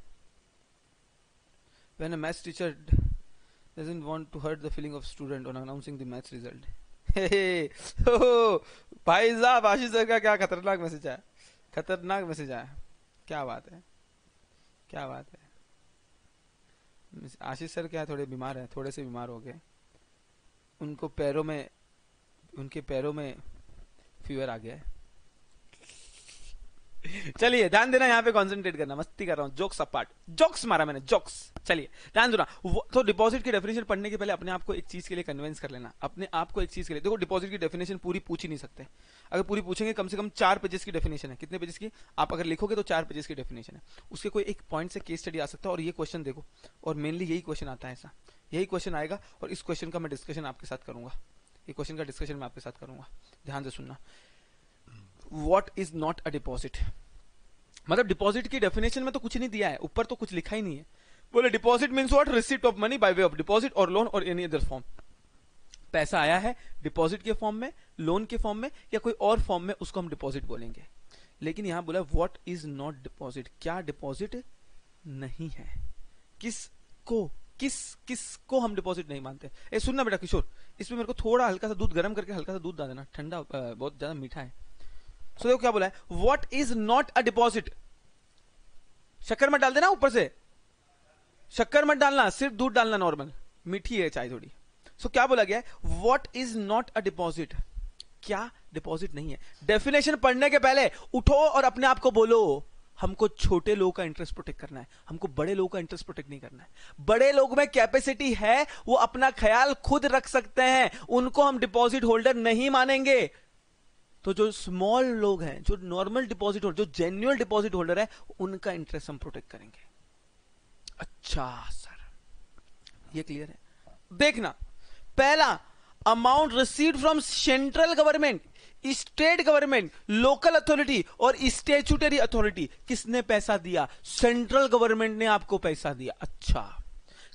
When a maths teacher doesn't want to hurt the feeling of student on announcing the maths result. भाई साहब, आशीष सर का क्या खतरनाक मैसेज आया, खतरनाक मैसेज आया, क्या बात है, क्या बात है। आशीष सर क्या थोड़े बीमार हैं, थोड़े से बीमार हो गए, उनको पैरों में, उनके पैरों में फीवर आ गया है। चलिए ध्यान देना, यहाँ पे कंसंट्रेट करना, मस्ती कर रहा हूँ, जोक्स अपार्ट, जोक्स मारा मैंने, जोक्स। चलिए ध्यान देना। तो डिपॉजिट की डेफिनेशन पढ़ने के पहले अपने आप को एक चीज के लिए कन्विंस कर लेना, अपने आप को एक चीज के लिए। देखो डिपॉजिट की डेफिनेशन पूरी पूछ ही नहीं सकते, अगर पूरी पूछेंगे कम से कम 4 पेजेस की डेफिनेशन है। कितने पेजेस की, आप अगर लिखोगे तो 4 पेजेस की डेफिनेशन है। उसके कोई एक पॉइंट से केस स्टडी आ सकता है, और ये क्वेश्चन देखो, और मेनली यही क्वेश्चन आता है, ऐसा यही क्वेश्चन आएगा, और इस क्वेश्चन का मैं डिस्कशन आपके साथ करूंगा, ये क्वेश्चन का डिस्कशन मैं आपके साथ करूंगा, ध्यान से सुनना। What is not a deposit, मतलब डिपॉजिट की डेफिनेशन में तो कुछ नहीं दिया है, ऊपर तो कुछ लिखा ही नहीं है। बोले deposit means what, receipt of money by way of deposit और लोन और एनी अदर फॉर्म। पैसा आया है डिपॉजिट के फॉर्म में, लोन के फॉर्म में, या कोई और फॉर्म में, उसको हम डिपॉजिट बोलेंगे। लेकिन यहां बोला व्हाट इज नॉट डिपॉजिट, क्या डिपॉजिट नहीं है, किसको हम डिपॉजिट नहीं मानते। ए सुनना बेटा किशोर, इसमें मेरे को थोड़ा हल्का सा दूध गर्म करके हल्का सा दूध डाल देना, ठंडा बहुत ज्यादा मीठा है। सो देखो क्या बोला है, what is not a deposit. शक्कर मत डाल देना ऊपर से, शक्कर मत डालना, सिर्फ दूध डालना नॉर्मल, मीठी है चाय थोड़ी। सो क्या बोला गया है, what is not a deposit, क्या डिपॉजिट नहीं है। डेफिनेशन पढ़ने के पहले उठो और अपने आप को बोलो, हमको छोटे लोगों का इंटरेस्ट प्रोटेक्ट करना है, हमको बड़े लोगों का इंटरेस्ट प्रोटेक्ट नहीं करना है। बड़े लोग में कैपेसिटी है, वो अपना ख्याल खुद रख सकते हैं, उनको हम डिपॉजिट होल्डर नहीं मानेंगे। तो जो स्मॉल लोग हैं, जो नॉर्मल डिपॉजिट होल्डर, जो जेन्युइन डिपॉजिट होल्डर है, उनका इंटरेस्ट हम प्रोटेक्ट करेंगे। अच्छा सर, ये क्लियर है। देखना, पहला amount received from central government, state government, local authority और स्टैट्यूटरी अथॉरिटी। किसने पैसा दिया? सेंट्रल गवर्नमेंट ने आपको पैसा दिया। अच्छा,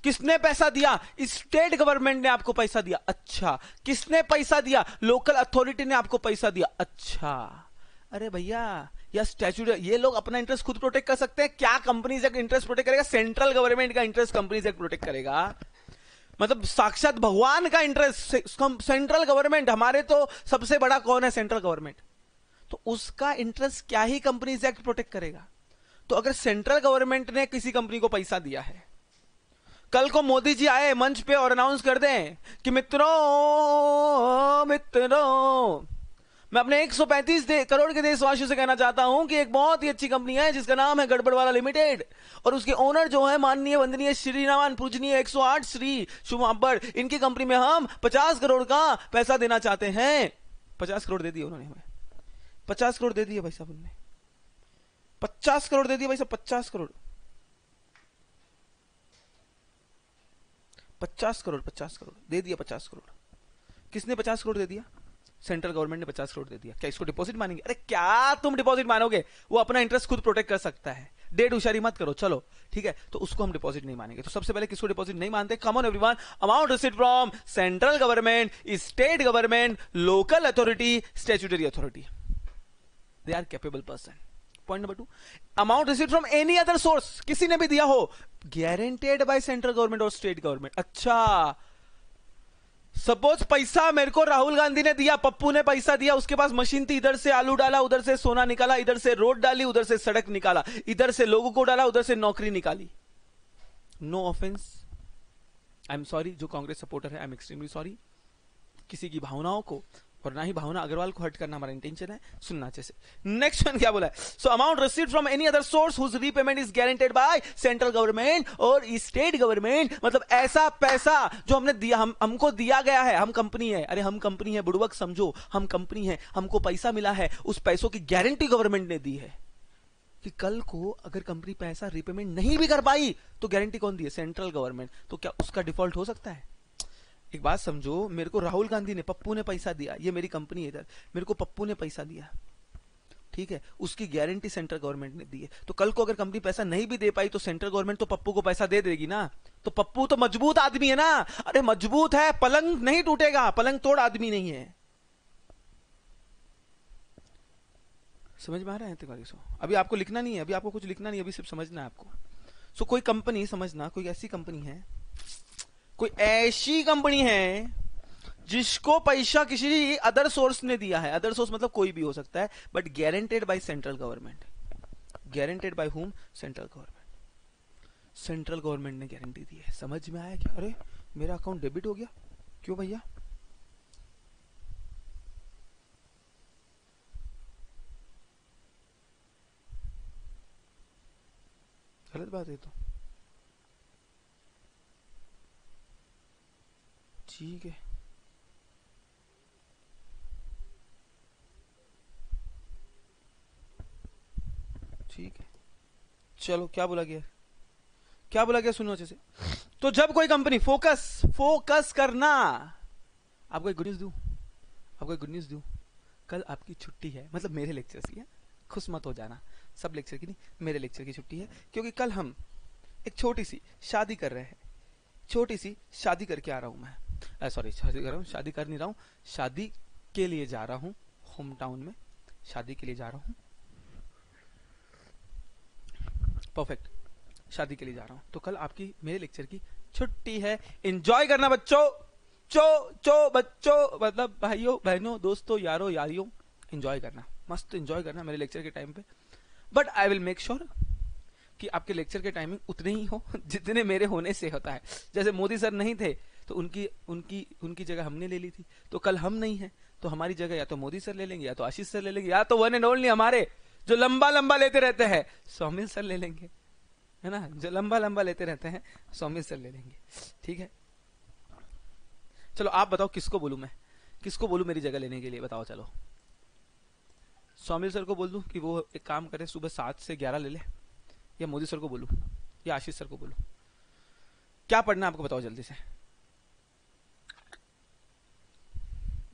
किसने पैसा दिया? स्टेट गवर्नमेंट ने आपको पैसा दिया। अच्छा, किसने पैसा दिया? लोकल अथॉरिटी ने आपको पैसा दिया। अच्छा, अरे भैया या स्टैच्यूट, ये लोग अपना इंटरेस्ट खुद प्रोटेक्ट कर सकते हैं क्या? कंपनीज एक्ट इंटरेस्ट प्रोटेक्ट करेगा? सेंट्रल गवर्नमेंट का इंटरेस्ट कंपनीज एक्ट प्रोटेक्ट करेगा? मतलब साक्षात भगवान का इंटरेस्ट सेंट्रल गवर्नमेंट। हमारे तो सबसे बड़ा कौन है? Central government. तो उसका इंटरेस्ट क्या ही कंपनीज एक्ट प्रोटेक्ट करेगा? तो अगर सेंट्रल गवर्नमेंट ने किसी कंपनी को पैसा दिया है, कल को मोदी जी आए मंच पे और अनाउंस कर दें कि मित्रों मैं अपने 135 करोड़ के देशवासियों से कहना चाहता हूं कि एक बहुत ही अच्छी कंपनी है जिसका नाम है गड़बड़वाला लिमिटेड, और उसके ओनर जो है माननीय वंदनीय श्रीमान पूजनीय 108 श्री शुभ अब्बर, इनकी कंपनी में हम 50 करोड़ का पैसा देना चाहते हैं। 50 करोड़ दे दिए उन्होंने हमें, 50 करोड़ दे दिए भाई साहब, उन्होंने 50 करोड़ दे दिए भाई साहब, 50 करोड़, 50 करोड़, 50 करोड़ दे दिया। 50 करोड़ किसने 50 करोड़ दे दिया? सेंट्रल गवर्नमेंट ने 50 करोड़ दे दिया। क्या इसको डिपॉजिट मानेंगे? अरे क्या तुम डिपॉजिट मानोगे? वो अपना इंटरेस्ट खुद प्रोटेक्ट कर सकता है, डेट हुशारी मत करो। चलो ठीक है, तो उसको हम डिपॉजिट नहीं मानेंगे। तो सबसे पहले किसको डिपॉजिट नहीं मानते? Come on everyone, amount received from central government, state government, local authority, statutory authority, they are capable person. Point number 2, amount received from any other source, किसी ने भी दिया हो, गारंटेड बाय सेंट्रल गवर्नमेंट और state government. अच्छा, suppose पैसा मेरे को राहुल गांधी ने दिया, पप्पू ने पैसा दिया, उसके पास मशीन थी, इधर से आलू डाला, उधर से सोना निकाला, इधर से रोड डाली, उधर से सड़क निकाला, इधर से लोगों को डाला, उधर से नौकरी निकाली। No offence, I am sorry, जो कांग्रेस सपोर्टर है आई एम एक्सट्रीमली सॉरी, किसी की भावनाओं को और ना ही भावना अग्रवाल को हर्ट करना हमारा इंटेंशन है, सुनना अच्छे से। नेक्स्ट वन क्या बोला है? So amount received from any other source whose repayment is guaranteed by central government और स्टेट गवर्नमेंट, मतलब ऐसा पैसा जो हमने दिया, हमको दिया गया है, हम कंपनी है, अरे हम कंपनी है, बुड़वक समझो, हम कंपनी है, हमको पैसा मिला है, उस पैसों की गारंटी गवर्नमेंट ने दी है कि कल को अगर कंपनी पैसा रीपेमेंट नहीं भी कर पाई तो गारंटी कौन दी है? Central government. तो क्या उसका डिफॉल्ट हो सकता है? एक बात समझो, मेरे को राहुल गांधी ने, पप्पू ने पैसा दिया, ये मेरी कंपनी है इधर, मेरे को पप्पू ने पैसा दिया, ठीक है, उसकी गारंटी सेंट्रल गवर्नमेंट ने दी है। तो कल को अगर कंपनी पैसा नहीं भी दे पाई तो सेंट्रल गवर्नमेंट तो पप्पू को पैसा दे देगी ना। तो पप्पू तो मजबूत आदमी है ना, अरे मजबूत है, पलंग नहीं टूटेगा, पलंग तोड़ आदमी नहीं है। समझ में आ रहा है? अभी आपको लिखना नहीं है, अभी आपको कुछ लिखना नहीं, अभी सिर्फ समझना है आपको। सो कोई कंपनी, समझना, कोई ऐसी कंपनी है, कोई ऐसी कंपनी है जिसको पैसा किसी अदर सोर्स ने दिया है, अदर सोर्स मतलब कोई भी हो सकता है, but guaranteed by central government. Guaranteed by whom? Central government. Central government ने गारंटी दी है। समझ में आया क्या? अरे मेरा अकाउंट डेबिट हो गया, क्यों भैया? गलत बात है तो ठीक है, ठीक है, चलो क्या बोला गया, क्या बोला गया सुनो अच्छे से। तो जब कोई कंपनी, फोकस करना, आपको एक गुड न्यूज दूं, आपको एक गुड न्यूज दूं, कल आपकी छुट्टी है, मतलब मेरे लेक्चर की है, खुश मत हो जाना, सब लेक्चर की नहीं, मेरे लेक्चर की छुट्टी है, क्योंकि कल हम एक छोटी सी शादी कर रहे हैं, छोटी सी शादी करके आ रहा हूं मैं, सॉरी शादी कर रहा हूँ, शादी कर नहीं रहा हूँ, शादी के लिए जा रहा हूँ, होम टाउन में शादी के लिए जा रहा हूँ, परफेक्ट, शादी के लिए जा रहा हूँ। तो कल आपकी मेरे लेक्चर की छुट्टी है, एंजॉय करना बच्चों, चो बच्चों, मतलब भाइयों बहनों दोस्तों यारों यारियों, एंजॉय करना, मस्त एंजॉय करना मेरे लेक्चर के टाइम पे। But I will make sure कि आपके लेक्चर के टाइमिंग उतने ही हो जितने मेरे होने से होता है। जैसे मोदी सर नहीं थे तो उनकी जगह हमने ले ली थी, तो कल हम नहीं है तो हमारी जगह या तो मोदी सर ले लेंगे, या तो आशीष सर ले लेंगे, या तो वन एंड ओनली हमारे जो लंबा लंबा लेते रहते हैं सौमिल सर ले लेंगे, है ना, जो लंबा लंबा लेते रहते हैं सौमिल सर ले लेंगे, ठीक है। चलो आप बताओ किसको बोलूं मैं, किसको बोलूं मेरी जगह लेने के लिए, बताओ। चलो सौमिल सर को बोल दूं कि वो एक काम करे सुबह 7 से 11 ले ले, या मोदी सर को बोलूं, या आशीष सर को बोलूं, क्या पढ़ना आपको बताओ जल्दी से,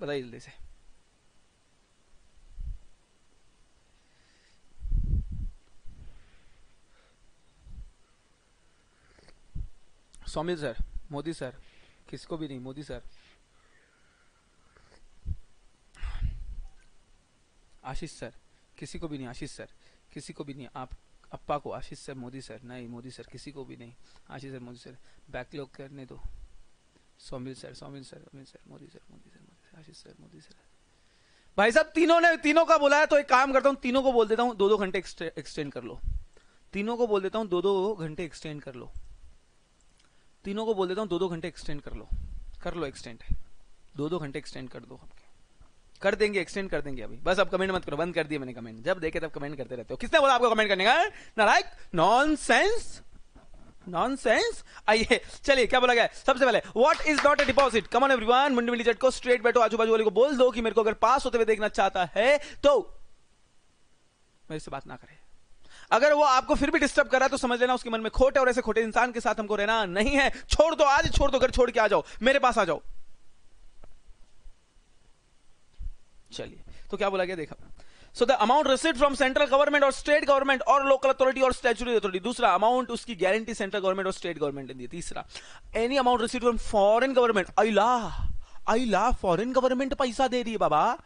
बताइए जल्दी से। सौमिल सर, मोदी सर, किसको भी नहीं, मोदी सर। आशीष सर, किसी को भी नहीं, आशीष सर किसी को भी नहीं, आप अप्पा को, आशीष सर, मोदी सर नहीं, मोदी सर किसी को भी नहीं, Ashish sir, Modi sir, backlog करने दो। Saumil sir, Saumil sir, Amit sir, Modi sir, Modi sir, Modi sir, Ashish sir, Modi sir. भाई साहब तीनों का बोला है, तो एक काम करता हूँ, तीनों को बोल देता हूँ 2-2 घंटे एक्सटेंड कर लो। तीनों को बोल देता हूँ 2-2 घंटे एक्सटेंड कर लो। तीनों को बोल देता हूँ 2-2 घंटे एक्सटेंड कर लो एक्सटेंड, 2-2 घंटे एक्सटेंड कर दो। हम कर देंगे, एक्सटेंड कर देंगे अभी। बस अब कमेंट मत करो, बंद कर दिया मैंने कमेंट, जब देखे तब कमेंट करते रहते हो। किसने बोला आपको कमेंट करने का? नालायक, नॉनसेंस, नॉनसेंस। आइए चलिए, क्या बोला गया सबसे पहले, what is not a deposit. Come on everyone, मुंडी मिली चट को स्ट्रेट बैठो, आजू बाजू वाले को बोल दो कि मेरे को अगर पास होते हुए देखना चाहता है तो मेरे से बात ना करे। अगर वो आपको फिर भी डिस्टर्ब कर रहा है तो समझ लेना उसके मन में खोट है, और ऐसे खोटे इंसान के साथ हमको रहना नहीं है। छोड़ दो, आज छोड़ दो, घर छोड़ के आ जाओ, मेरे पास आ जाओ। चलिए, तो क्या बोला गया देखा। So the amount received from central government और स्टेट गवर्नमेंट और लोकल अथॉरिटी और स्टैट्यूटरी अथॉरिटी। दूसरा, अमाउंट उसकी गारंटी सेंट्रल गवर्नमेंट और स्टेट गवर्नमेंट ने दी। तीसरा, any amount received from foreign government. Allah foreign government पैसा दे रही है बाबा,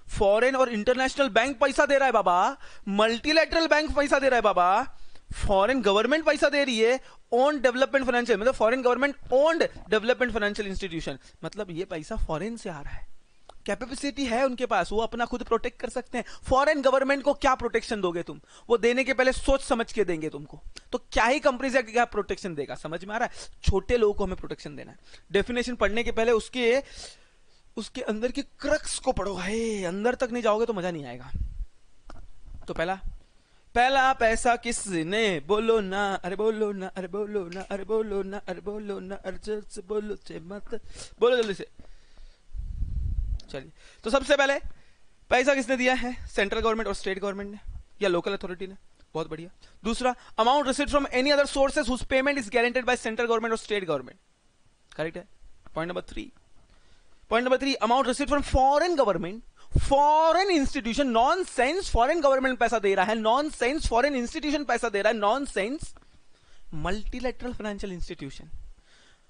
फॉरेन और इंटरनेशनल बैंक पैसा दे रहा है बाबा, मल्टीलैटरल बैंक पैसा दे रहा है बाबा, फॉरेन गवर्नमेंट पैसा दे रही है, ओन डेवलपमेंट फाइनेंशियल, मतलब foreign government owned development financial institution, मतलब ये पैसा फॉरेन से आ रहा है, कैपेसिटी है उनके पास, वो अपना खुद प्रोटेक्ट कर सकते हैं। फॉरेन गवर्नमेंट को क्या प्रोटेक्शन दोगे तुम? वो देने के पहले सोच समझ के देंगे तुमको, तो क्या ही कंपनी से क्या प्रोटेक्शन देगा? समझ में आ रहा है? छोटे लोगों को हमें प्रोटेक्शन देना है। डेफिनेशन पढ़ने के पहले उसके अंदर की क्रक्स को पढ़ो भाई, अंदर तक नहीं जाओगे तो मजा नहीं आएगा। तो पहला पैसा किसने, बोलो ना, अरे बोलो ना, अरे बोलो ना, अरे बोलो ना, अरे बोलो ना, अरे जोर से बोलो, मत बोलो जल्दी से। चलिए, तो सबसे पहले पैसा किसने दिया है? सेंट्रल गवर्नमेंट और स्टेट गवर्नमेंट ने या लोकल अथॉरिटी ने। बहुत बढ़िया। दूसरा, amount received from any other sources whose payment is guaranteed by central government और स्टेट गवर्नमेंट। करेक्ट है। Point number 3, amount received from foreign government, foreign institution. Nonsense, foreign government पैसा दे रहा है, नॉन सेंस, फॉरेन इंस्टीट्यूशन पैसा दे रहा है, non sense. Multilateral financial institution,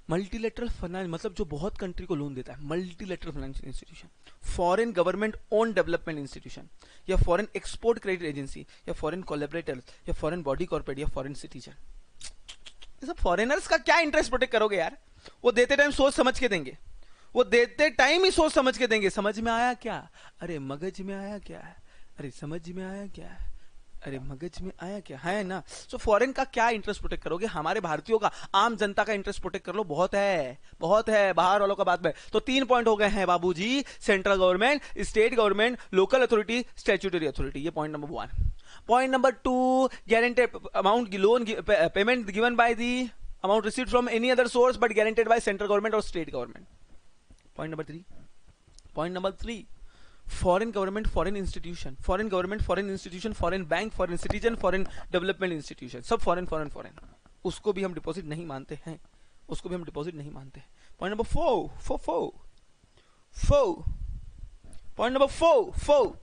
multilateral finance मतलब जो बहुत कंट्री को लोन देता है, multilateral financial institution. Foreign government own development institution, या फॉरेन एक्सपोर्ट क्रेडिट एजेंसी, या फॉरेन कोलैबोरेटर्स, या फॉरेन बॉडी कॉर्पोरेट, या फॉरेन सिटीजन। ये सब फॉरेनर्स का क्या इंटरेस्ट प्रोटेक्ट करोगे यार? वो देते टाइम सोच समझ के देंगे, वो देते टाइम ही सोच समझ के देंगे। समझ में आया क्या? अरे मगज में आया क्या? अरे समझ में आया क्या? अरे मगज में आया क्या? है ना। सो फॉरेन का क्या इंटरेस्ट प्रोटेक्ट करोगे? हमारे भारतीयों का, आम जनता का इंटरेस्ट प्रोटेक्ट कर लो, बहुत है, बहुत है, बाहर वालों का बात में। तो 3 पॉइंट हो गए हैं बाबूजी, central government, state government, local authority, statutory authority. ये point number 1। Point number 2, guaranteed amount loan payment given by the amount received from any other source but guaranteed by central government और state government. Point number 3, foreign government, foreign institution, foreign government, foreign institution, foreign bank, foreign citizen, foreign development institution, सब foreign foreign foreign. उसको भी हम deposit नहीं मानते हैं, उसको भी हम डिपॉजिट नहीं मानते हैं। Point number 4,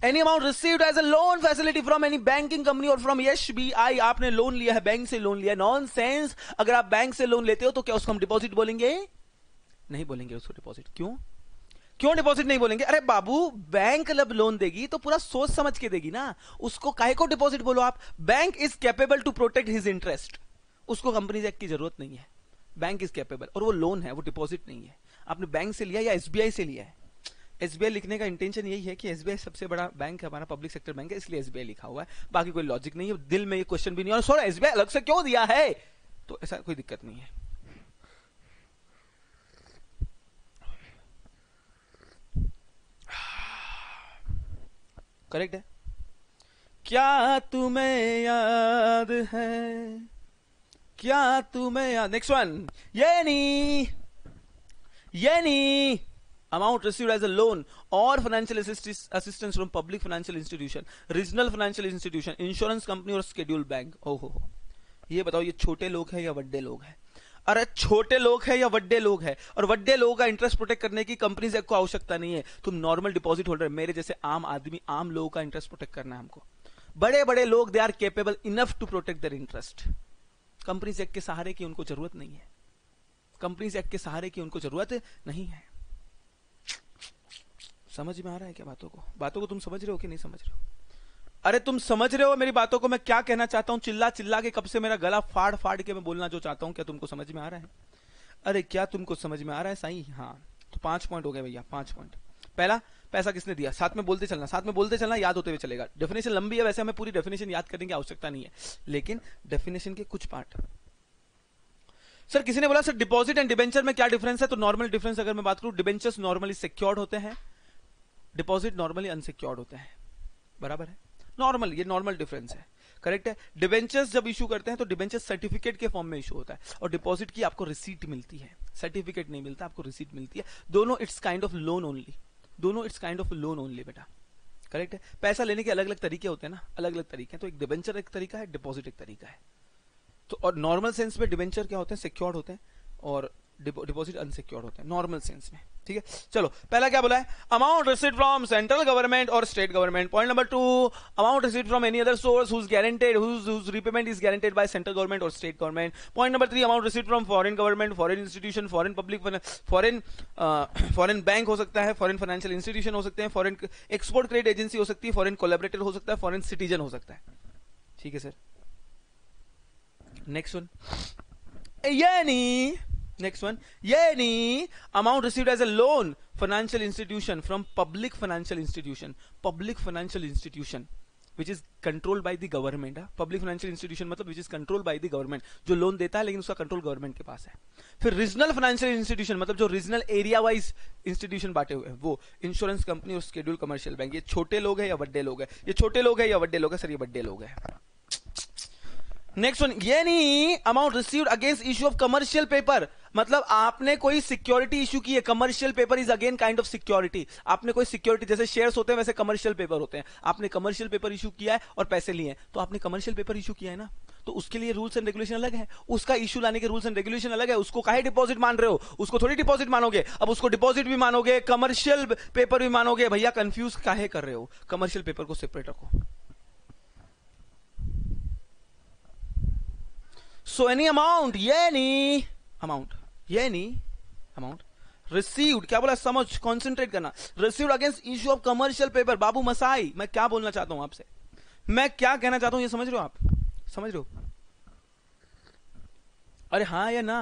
any amount received as a loan facility from any banking company और फ्रॉम एसबीआई। आपने लोन लिया है, बैंक से लोन लिया है, नॉनसेंस। अगर आप बैंक से लोन लेते हो तो क्या उसको हम डिपॉजिट बोलेंगे? नहीं बोलेंगे उसको डिपॉजिट। क्यों डिपॉजिट नहीं बोलेंगे? अरे बाबू, बैंक जब लोन देगी तो पूरा सोच समझ के देगी ना, उसको काहे को डिपॉजिट बोलो आप? Bank is capable to protect his interest, उसको कंपनीज एक्ट की जरूरत नहीं है। बैंक इज कैपेबल, और वो लोन है, वो डिपॉजिट नहीं है। आपने बैंक से लिया या एसबीआई से लिया है? एसबीआई लिखने का इंटेंशन यही है कि एसबीआई सबसे बड़ा बैंक है, हमारा पब्लिक सेक्टर बैंक है, इसलिए एसबीआई लिखा हुआ है। बाकी कोई लॉजिक नहीं है, दिल में ये क्वेश्चन भी नहीं है। और सॉरी, एसबीआई अलग से क्यों दिया है? तो ऐसा कोई दिक्कत नहीं है। करेक्ट है। क्या तुम्हें याद है? क्या तुम्हें याद? नेक्स्ट वन, ये नहीं amount received as a loan और financial assistance from public financial institution, regional financial institution, insurance company और शेड्यूल्ड बैंक। ओहो, ये बताओ, ये छोटे लोग हैं या बड़े लोग हैं? अरे छोटे लोग हैं या बड़े लोग हैं? और बड़े लोगों का इंटरेस्ट प्रोटेक्ट करने की कंपनीज को आवश्यकता नहीं है। तुम नॉर्मल डिपॉजिट होल्डर, मेरे जैसे आम आदमी, आम लोगों का इंटरेस्ट प्रोटेक्ट करना है हमको। बड़े बड़े लोग, they are capable enough to protect their interest. Companies act के सहारे की उनको जरूरत नहीं है। कंपनीज एक्ट के सहारे की उनको जरूरत नहीं है। समझ में आ रहा है क्या बातों को तुम समझ रहे हो कि नहीं समझ रहे हो? अरे तुम समझ रहे हो मेरी बातों को, मैं क्या कहना चाहता हूं? चिल्ला चिल्ला के कब से मेरा गला फाड़ फाड़ के मैं बोलना जो चाहता हूं, क्या तुमको समझ में आ रहा है? अरे क्या तुमको समझ में आ रहा है साईं? हाँ, तो 5 पॉइंट हो गए भैया, 5 पॉइंट। पहला, पैसा किसने दिया, साथ में बोलते चलना, याद होते हुए चलेगा। डेफिनेशन लंबी है, वैसे हमें पूरी डेफिनेशन याद करने की आवश्यकता नहीं है, लेकिन डेफिनेशन के कुछ पार्ट। सर किसी ने बोला सर डिपॉजिट एंड डिबेंचर में क्या डिफरेंस है? तो नॉर्मल डिफरेंस अगर मैं बात करूं, डिबेंचर्स नॉर्मली सिक्योर्ड होते हैं, डिपॉजिट नॉर्मली अनसिक्योर्ड होते हैं। बराबर है, नॉर्मल, ये नॉर्मल डिफरेंस है, करेक्ट है। डिबेंचर्स जब इशू करते हैं तो डिबेंचर्स सर्टिफिकेट के फॉर्म में इशू होता है, और डिपॉजिट की आपको रिसीट मिलती है, सर्टिफिकेट नहीं मिलता, आपको रिसीट मिलती है। दोनों it's kind of loan only, दोनों it's kind of loan only बेटा, करेक्ट है। पैसा लेने के अलग अलग तरीके होते हैं ना, अलग अलग तरीके हैं, तो एक डिबेंचर एक तरीका है, डिपॉजिट एक तरीका है। तो और नॉर्मल सेंस में डिबेंचर क्या होते हैं, सिक्योर्ड होते हैं, और डिपॉजिट अनसिक्योर्ड होते हैं नॉर्मल सेंस में, ठीक है। चलो पहला क्या बोला है, amount received from central government और state government. Point number 2, amount received from any other source whose guaranteed, whose repayment is guaranteed by central government और state government. Point number 3, amount received from foreign government, foreign institution, foreign public, foreign bank हो सकता है, foreign financial institution हो सकते हैं, foreign export credit agency हो सकती है, फॉरेन कोलैबोरेटर हो सकता है, फॉरेन सिटीजन हो सकता है, ठीक है सर। नेक्स्ट वन, यानी नेक्स्ट वन, यानी amount received as a loan financial institution from public financial institution, public financial institution which is controlled by the government. Public financial institution मतलब which is controlled by the government, जो loan देता है लेकिन उसका control government के पास है। फिर regional financial institution मतलब जो रीजनल एरिया वाइज इंस्टीट्यूशन बांटे हुए हैं, वो इंश्योरेंस कंपनी और शेड्यूल कमर्शियल बैंक। ये छोटे लोग हैं या बड़े लोग हैं? ये छोटे लोग हैं या बड़े लोग हैं? सर ये बड़े लोग हैं। नेक्स्ट वन, ये नहीं amount received against issue of commercial paper, मतलब आपने कोई सिक्योरिटी इशू की है। Commercial paper is again kind of security, आपने कोई सिक्योरिटी, जैसे शेयर्स होते हैं वैसे कमर्शियल पेपर होते हैं, आपने कमर्शियल पेपर इशू किया है और पैसे लिए हैं, तो आपने कमर्शियल पेपर इशू किया है ना, तो उसके लिए रूल्स एंड रेगुलेशन अलग है, उसका इशू लाने के रूल्स एंड रेगुलेशन अलग है। उसको काहे डिपॉजिट मान रहे हो? उसको थोड़ी डिपॉजिट मानोगे। अब उसको डिपॉजिट भी मानोगे, कमर्शियल पेपर भी मानोगे, भैया कंफ्यूज काहे कर रहे हो? कमर्शियल पेपर को सेपरेट रखो। So any amount, any amount received, क्या बोला, समझ, कंसंट्रेट करना, received against issue of commercial paper। बाबू मसाई, मैं क्या बोलना चाहता हूं आपसे, मैं क्या कहना चाहता हूं, ये समझ रहे हो आप? समझ रहे हो? अरे हाँ या ना?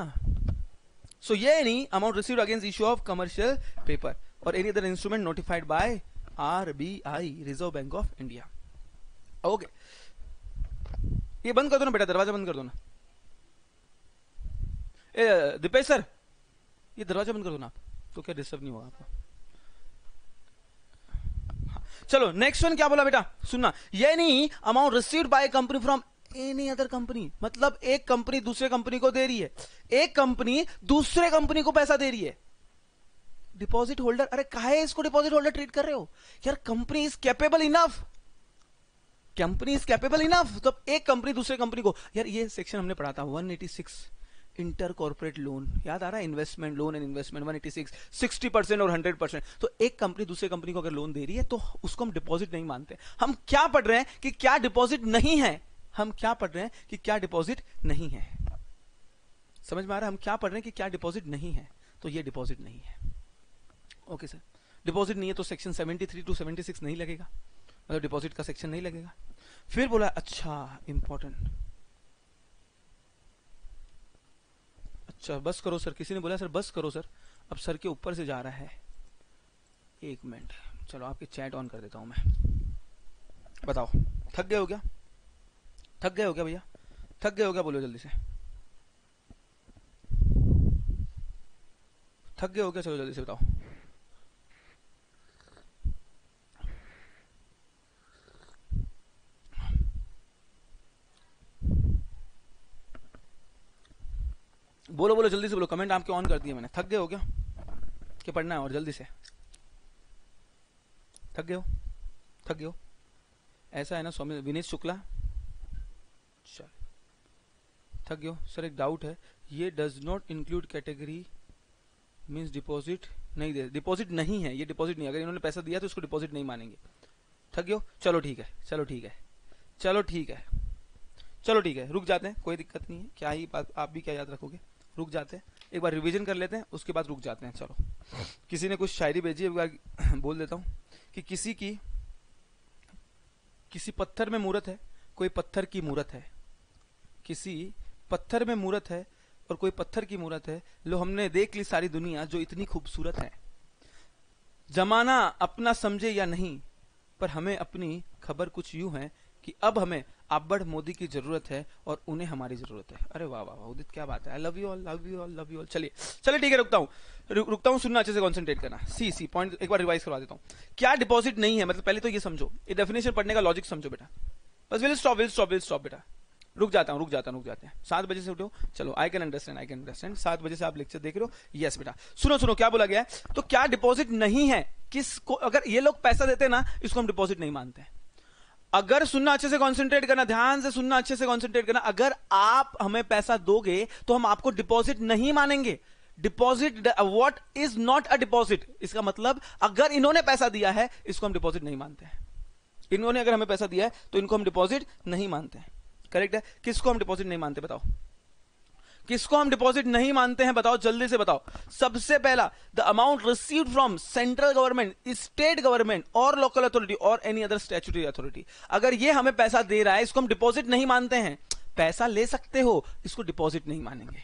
So any amount received against issue of commercial paper or any other instrument notified by RBI, Reserve Bank of India। Okay, ये बंद कर दो ना बेटा, दरवाजा बंद कर दो ना। दीपेश सर, ये दरवाजा बंद कर दो ना आप, तो क्या डिस्टर्ब नहीं होगा आपको। हाँ, चलो नेक्स्ट वन क्या बोला बेटा, सुनना, ये नहीं amount received by company from any other company, मतलब एक कंपनी दूसरे कंपनी को दे रही है, एक कंपनी दूसरे कंपनी को पैसा दे रही है। डिपॉजिट होल्डर, अरे काहे इसको डिपॉजिट होल्डर ट्रीट कर रहे हो यार? Company is capable enough, company is capable enough, तो एक कंपनी दूसरे कंपनी को, यार ये सेक्शन हमने पढ़ा था 186 इंटर कॉर्पोरेट लोन, याद आ रहा है? इन्वेस्टमेंट लोन एंड इन्वेस्टमेंट 186, 60% और 100%। तो एक कंपनी दूसरे कंपनी को अगर लोन दे रही है तो उसको हम डिपॉजिट नहीं मानते। हम क्या पढ़ रहे हैं कि क्या डिपॉजिट नहीं है, हम क्या पढ़ रहे हैं कि क्या डिपॉजिट नहीं है। समझ में आ रहा है? हम क्या पढ़ रहे हैं कि क्या डिपॉजिट नहीं है, तो ये डिपॉजिट नहीं है। ओके सर, डिपॉजिट नहीं है तो सेक्शन 73 to 76 नहीं लगेगा, मतलब डिपॉजिट का सेक्शन नहीं लगेगा। फिर बोला अच्छा इंपॉर्टेंट, अच्छा बस करो सर, किसी ने बोला सर बस करो सर, अब सर के ऊपर से जा रहा है। एक मिनट, चलो आपकी चैट ऑन कर देता हूं मैं। बताओ, थक गए हो क्या? थक गए हो क्या भैया? थक गए हो क्या? बोलो जल्दी से, थक गए हो क्या? चलो जल्दी से बताओ। बोलो बोलो जल्दी से बोलो, कमेंट आपके ऑन कर दिए मैंने। थक गए हो क्या कि पढ़ना है और जल्दी से? थक गए हो? थक गए हो? ऐसा है ना स्वामी विनीत शुक्ला, चल थक गए हो सर? एक डाउट है, ये does not include category means deposit नहीं दे, डिपॉजिट नहीं है ये, डिपॉजिट नहीं, अगर इन्होंने पैसा दिया तो उसको डिपॉजिट नहीं मानेंगे। थक गए हो? चलो ठीक है, चलो ठीक है, चलो ठीक है, चलो ठीक है, रुक जाते हैं, कोई दिक्कत नहीं है। क्या ही बात, आप भी क्या याद रखोगे, रुक जाते हैं, एक बार रिवीजन कर लेते हैं, उसके बाद रुक जाते हैं। चलो, किसी ने कुछ शायरी भेजी है, एक बार बोल देता हूं कि किसी पत्थर में मूरत है, कोई पत्थर की मूरत है, किसी पत्थर में मूरत है और कोई पत्थर की मूरत है, लो हमने देख ली सारी दुनिया जो इतनी खूबसूरत है। जमाना अपना समझे या नहीं, पर हमें अपनी खबर कुछ यूं है कि अब हमें आबड़ मोदी की जरूरत है और उन्हें हमारी जरूरत है। अरे वाह वाह वाह उदित, क्या बात है। आई love you all, love you all, love you all. चलिए चलिए ठीक है, रुकता हूं, सुनना अच्छे से, कंसंट्रेट करना। सी पॉइंट एक बार रिवाइज करवा देता हूं। क्या डिपॉजिट नहीं है, मतलब पहले तो ये समझो, ये डेफिनेशन पढ़ने का लॉजिक समझो बेटा। बस विल स्टॉप बेटा, रुक जाते हैं। 7 बजे से उठो, चलो। I can understand. 7 बजे से आप लेक्चर देख रहे हो, यस बेटा। सुनो क्या बोला गया है। तो क्या डिपॉजिट नहीं है, किसको, अगर ये लोग पैसा देते ना, इसको हम डिपॉजिट नहीं मानते। अगर सुनना अच्छे से कंसंट्रेट करना, ध्यान से सुनना, अच्छे से कंसंट्रेट करना, अगर आप हमें पैसा दोगे तो हम आपको डिपॉजिट नहीं मानेंगे। Deposit, what is not a deposit, इसका मतलब अगर इन्होंने पैसा दिया है, इसको हम डिपॉजिट नहीं मानते हैं। इन्होंने अगर हमें पैसा दिया है तो इनको हम डिपॉजिट नहीं मानते हैं। करेक्ट है। किसको हम डिपॉजिट नहीं मानते, बताओ किसको हम डिपॉजिट नहीं मानते हैं, बताओ जल्दी से बताओ। सबसे पहला, the amount received from central government, state government और लोकल अथॉरिटी और एनी अदर स्टैट्यूटरी अथॉरिटी। अगर ये हमें पैसा दे रहा है, इसको हम डिपॉजिट नहीं मानते हैं। पैसा ले सकते हो, इसको डिपॉजिट नहीं मानेंगे।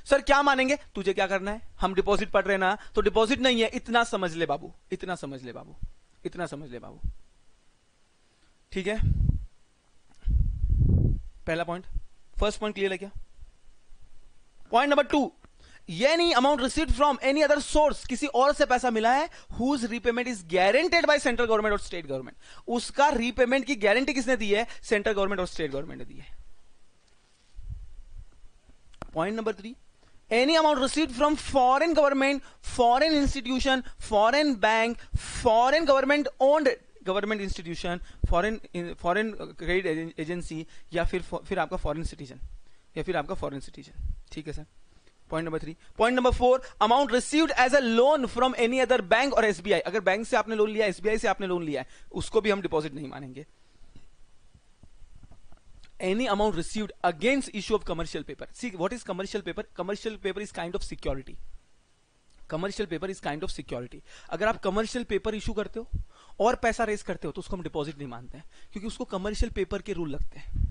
सर क्या मानेंगे, तुझे क्या करना है, हम डिपॉजिट पढ़ रहे ना, तो डिपॉजिट नहीं है, इतना समझ ले बाबू, इतना समझ ले बाबू। ठीक है, पहला पॉइंट, फर्स्ट पॉइंट क्लियर है क्या। पॉइंट नंबर 2, ये नहीं amount received from any other source, किसी और से पैसा मिला है, whose repayment is guaranteed by central government और स्टेट गवर्नमेंट, उसका रीपेमेंट की गारंटी किसने दी है, सेंट्रल गवर्नमेंट और स्टेट गवर्नमेंट ने दी है। Point number 3, any amount received from foreign government, foreign institution, foreign bank, foreign government owned government institution, foreign credit agency, या फिर आपका फॉरेन सिटीजन, ठीक है sir. Point number 3। Point number 4, amount received as a loan from any other bank और SBI, अगर bank से आपने loan लिया, एसबीआई से आपने लोन लिया है, उसको भी हम डिपॉजिट नहीं मानेंगे। Any amount received against issue of commercial paper. See what is commercial paper, commercial paper is kind of security, अगर आप कमर्शियल पेपर इशू करते हो और पैसा रेज करते हो तो उसको हम डिपॉजिट नहीं मानते हैं, क्योंकि उसको कमर्शियल पेपर के रूल लगते हैं,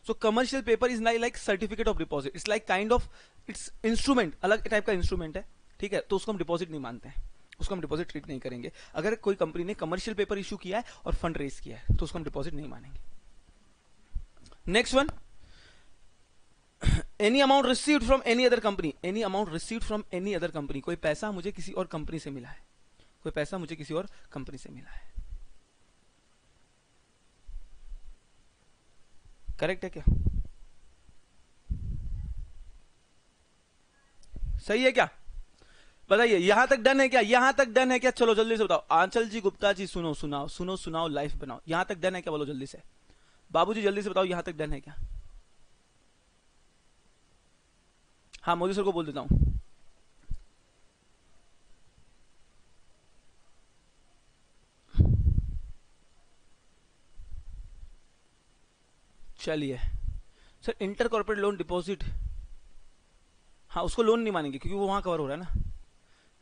सो commercial paper is like certificate of deposit, it's like kind of, it's instrument, अलग टाइप का इंस्ट्रूमेंट है, ठीक है, तो उसको हम डिपॉजिट नहीं मानते हैं, उसको हम डिपॉजिट ट्रीट नहीं करेंगे। अगर कोई कंपनी ने कमर्शियल पेपर इशू किया है और फंड रेज किया है तो उसको हम डिपॉजिट नहीं मानेंगे। Next one, any amount received from any other company, कोई पैसा मुझे किसी और कंपनी से मिला है, करेक्ट है क्या, सही है क्या, बताइए। यहां तक डन है क्या, चलो जल्दी से बताओ। आंचल जी, गुप्ता जी, सुनाओ, लाइफ बनाओ। यहां तक डन है क्या, बोलो जल्दी से। बाबूजी जल्दी से बताओ, यहां तक डन है क्या। हाँ, मोदी सर को बोल देता हूं। चलिए sir, inter corporate loan deposit, हाँ उसको लोन नहीं मानेंगे क्योंकि वो वहां कवर हो रहा है ना।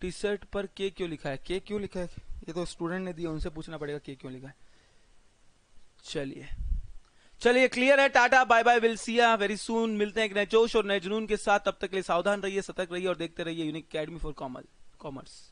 टी शर्ट पर के क्यों लिखा है, ये तो स्टूडेंट ने दिया, उनसे पूछना पड़ेगा के क्यों लिखा है। चलिए क्लियर है। Tata bye bye, will see you very soon. मिलते हैं एक नए जोश और नए जुनून के साथ, तब तक के लिए सावधान रहिए, सतर्क रहिए और देखते रहिए unique academy for commerce.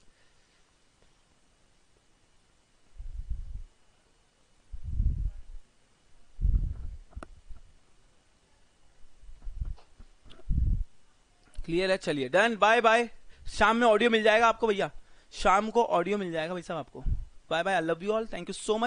Clear है, चलिए डन, बाय बाय। शाम में ऑडियो मिल जाएगा आपको भैया, शाम को ऑडियो मिल जाएगा भाई साहब आपको। Bye bye, I love you all, thank you so much.